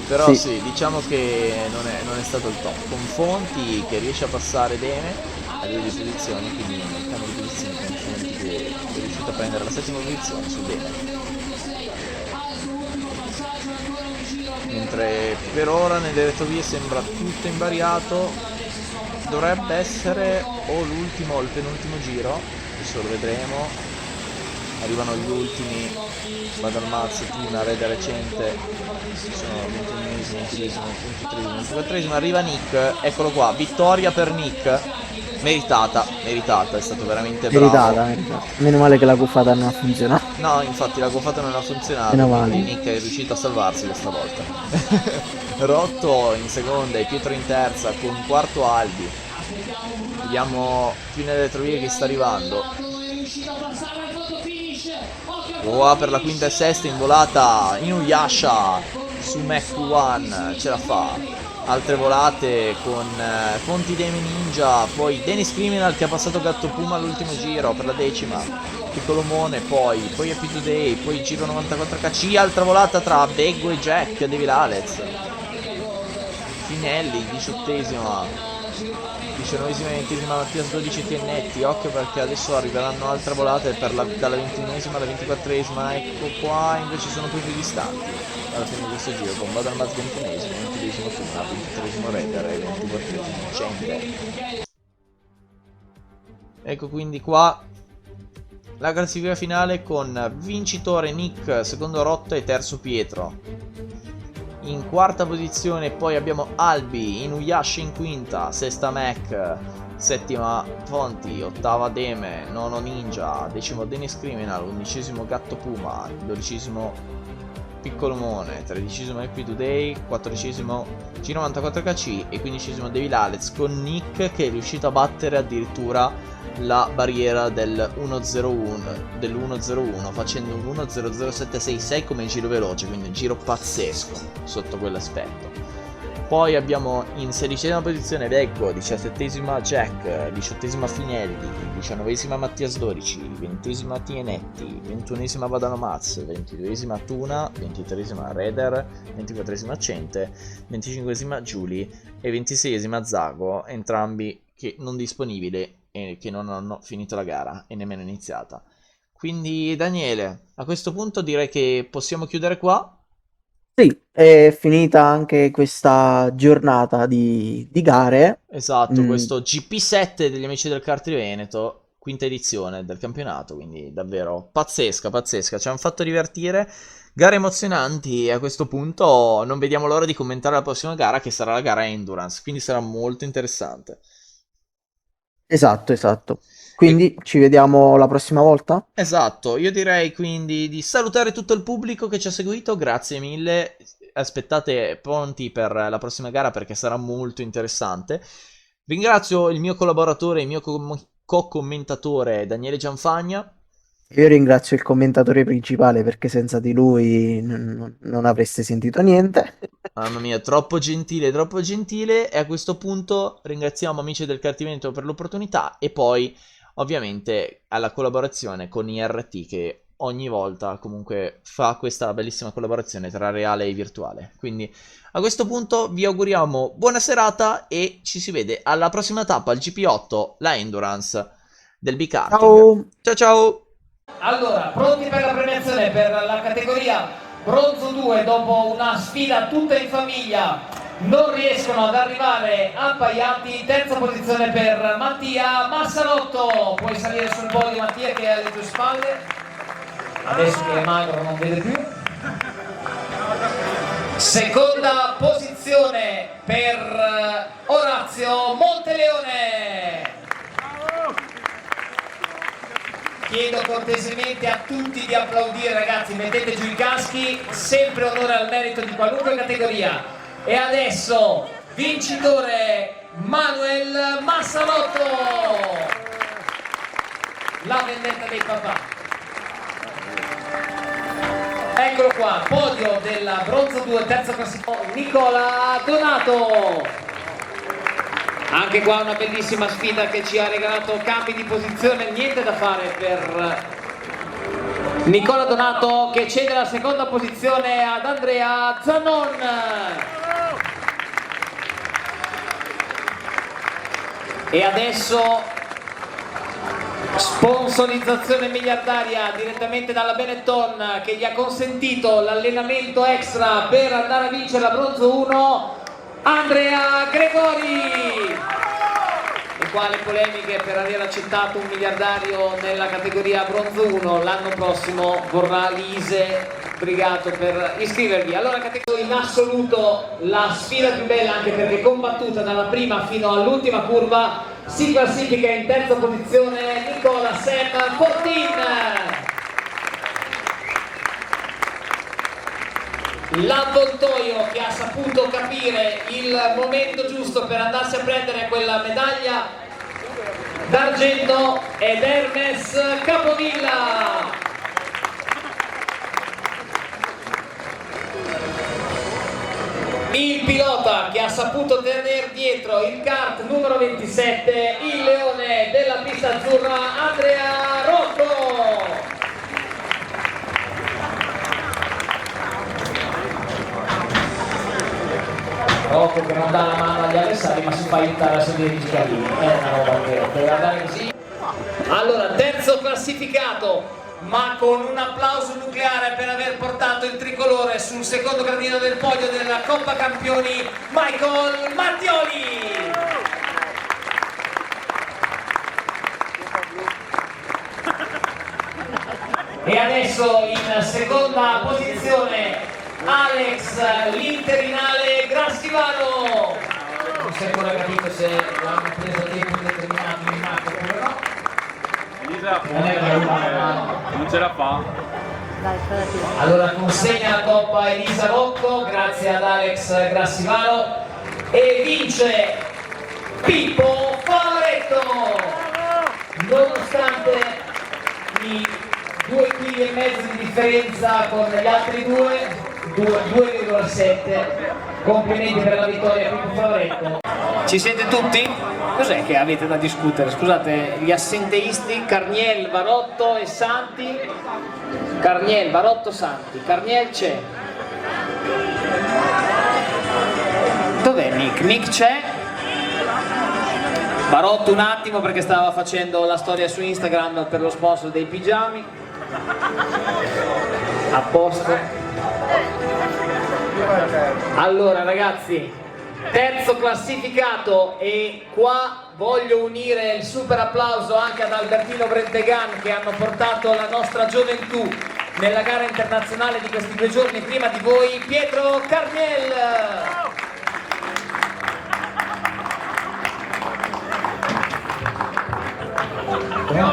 Però sì, diciamo che non è stato il top, con Fonti che riesce a passare bene a livello di posizioni, quindi nel cambio di posizione con Fonti che è riuscito a prendere la settima posizione su bene. Mentre per ora nelle retrovie sembra tutto invariato, dovrebbe essere o l'ultimo o il penultimo giro, adesso lo vedremo. arrivano gli ultimi, Badalmaz, Tuna, Reda recente, sono 21esimo, 22esimo, 23esimo, arriva Nick, eccolo qua, vittoria per Nick, meritata, è stato veramente bravo. Meritata. Meno male che la cuffata non ha funzionato. No, infatti la cuffata non ha funzionato, Meno male. quindi Nick è riuscito a salvarsi questa volta. Rotto in seconda e Pietro in terza con quarto Albi. Vediamo qui nelle retrovie chi sta arrivando. Per la quinta e sesta in volata Inuyasha su Mech 1, ce la fa. Altre volate con Conti Demi Ninja, poi Dennis Criminal che ha passato Gatto Puma all'ultimo giro per la decima, Piccolomone, poi Happy Today, poi giro 94KC, altra volata tra Beggo e Jack, Devi Lalez, Finelli, 18esima, 19esima e 20esima Mattias 12 Tennetti, occhio perché adesso arriveranno altre volate per dalla 21esima alla 24esima, ecco qua invece sono più distanti alla fine di questo giro con Badalmaz 21esimo, 22esimo Tuna, 23esimo Redder e 24esimo Cende. Ecco quindi qua la classifica finale con vincitore Nick, secondo Rotto e terzo Pietro. In quarta posizione poi abbiamo Albi, Inuyasha in quinta, sesta Mac, settima Fonti, ottava Deme, nono Ninja, decimo Dennis Criminal, undicesimo Gatto Puma, dodicesimo Piccolomone, tredicesimo Happy Today, quattordicesimo G94KC e quindicesimo Devi Lalez con Nick che è riuscito a battere addirittura la barriera del 1.01 facendo un 1.00.766 come giro veloce, quindi un giro pazzesco sotto quell'aspetto. Poi abbiamo in 16esima posizione Vecco, 17esima Jack, 18esima Finelli, 19esima Mattias 12, 20esima Tienetti, 21esima Badalomaz, 22esima Tuna, 23esima Reder, 24esima Cente, 25esima Giulia e 26esima Zago, entrambi che non disponibili e che non hanno finito la gara e nemmeno iniziata. Quindi Daniele, a questo punto direi che possiamo chiudere qua. Sì, è finita anche questa giornata di gare. Esatto, questo GP7 degli Amici del Kart di Veneto, quinta edizione del campionato, quindi davvero pazzesca, ci hanno fatto divertire, gare emozionanti e a questo punto non vediamo l'ora di commentare la prossima gara che sarà la gara Endurance, quindi sarà molto interessante. Esatto. Quindi ci vediamo la prossima volta? Esatto, io direi quindi di salutare tutto il pubblico che ci ha seguito, grazie mille, aspettate pronti per la prossima gara perché sarà molto interessante. Ringrazio il mio collaboratore, il mio co-commentatore Daniele Gianfagna. Io ringrazio il commentatore principale perché senza di lui non avreste sentito niente. Mamma mia, troppo gentile e a questo punto ringraziamo Amici del Cartimento per l'opportunità e poi ovviamente alla collaborazione con IRT che ogni volta comunque fa questa bellissima collaborazione tra reale e virtuale. Quindi a questo punto vi auguriamo buona serata e ci si vede alla prossima tappa, al GP8, la Endurance del B-Karting. Ciao! Allora, pronti per la premiazione per la categoria Bronzo 2 dopo una sfida tutta in famiglia. Non riescono ad arrivare appaiati. Terza posizione per Mattia Massalotto. Puoi salire sul podio Mattia che è alle tue spalle. Adesso che è magro non vede più. Seconda posizione per Orazio Monteleone. Chiedo cortesemente a tutti di applaudire, ragazzi, mettete giù i caschi, sempre onore al merito di qualunque categoria. E adesso, vincitore Manuel Massalotto, la vendetta dei papà. Eccolo qua, podio della Bronzo 2, terza classificazione, Nicola Donato. Anche qua una bellissima sfida che ci ha regalato cambi di posizione, niente da fare per Nicola Donato che cede la seconda posizione ad Andrea Zanon. E adesso sponsorizzazione miliardaria direttamente dalla Benetton che gli ha consentito l'allenamento extra per andare a vincere la Bronzo 1. Andrea Gregori. qua le polemiche per aver accettato un miliardario nella categoria bronzo 1, l'anno prossimo vorrà l'ISE brigato per iscrivervi. Allora, categoria in assoluto la sfida più bella, anche perché combattuta dalla prima fino all'ultima curva, si classifica in terza posizione Nicola Sam Fortin. L'avvoltoio che ha saputo capire il momento giusto per andarsi a prendere quella medaglia d'argento ed Hermes Capovilla. Il pilota che ha saputo tenere dietro il kart numero 27, il leone della pista azzurra, Andrea Rocco. Rocco che non dà la mano agli avversari ma si fa aiutare a salire gli scalini, è una roba che deve andare così. Allora, terzo classificato, ma con un applauso nucleare per aver portato il tricolore sul secondo gradino del podio della Coppa Campioni, Michael Mattioli. E adesso in seconda posizione Alex l'interinale Grassilano. Non si è ancora capito se l'hanno preso a tempo determinato in macchina oppure no. Non ce la fa. Allora consegna la coppa a Elisa Rocco grazie ad Alex Grassilano e vince Pippo Favaretto, nonostante i 2,5 kg di differenza con gli altri due, 2,7. Complimenti per la vittoria Pippo Favaretto. Ci siete tutti? Cos'è che avete da discutere? Scusate, gli assenteisti Carniel, Varotto e Santi. Carniel, Varotto, Santi. Carniel c'è. Dov'è Nick? Nick c'è. Varotto un attimo perché stava facendo la storia su Instagram per lo sponsor dei pigiami. A posto. Allora ragazzi, terzo classificato, e qua voglio unire il super applauso anche ad Albertino Brentegan che hanno portato la nostra gioventù nella gara internazionale di questi 2 giorni prima di voi, Pietro Carniel. No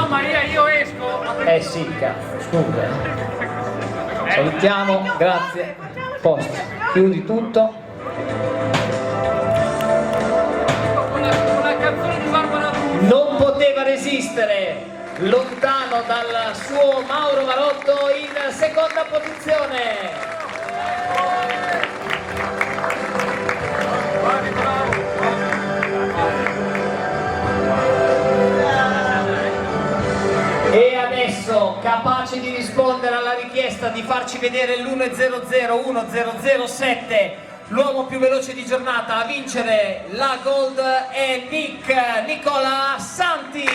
Maria, io esco. Sì, cazzo, scusa. Salutiamo, grazie. Posto, chiudi tutto. Una canzone di Barbara Bruni. Non poteva resistere, lontano dal suo Mauro Varotto in seconda posizione. E adesso, capace di rispondere alla richiesta di farci vedere l'1:00-1:007, l'uomo più veloce di giornata, a vincere la Gold è Nicola Santi.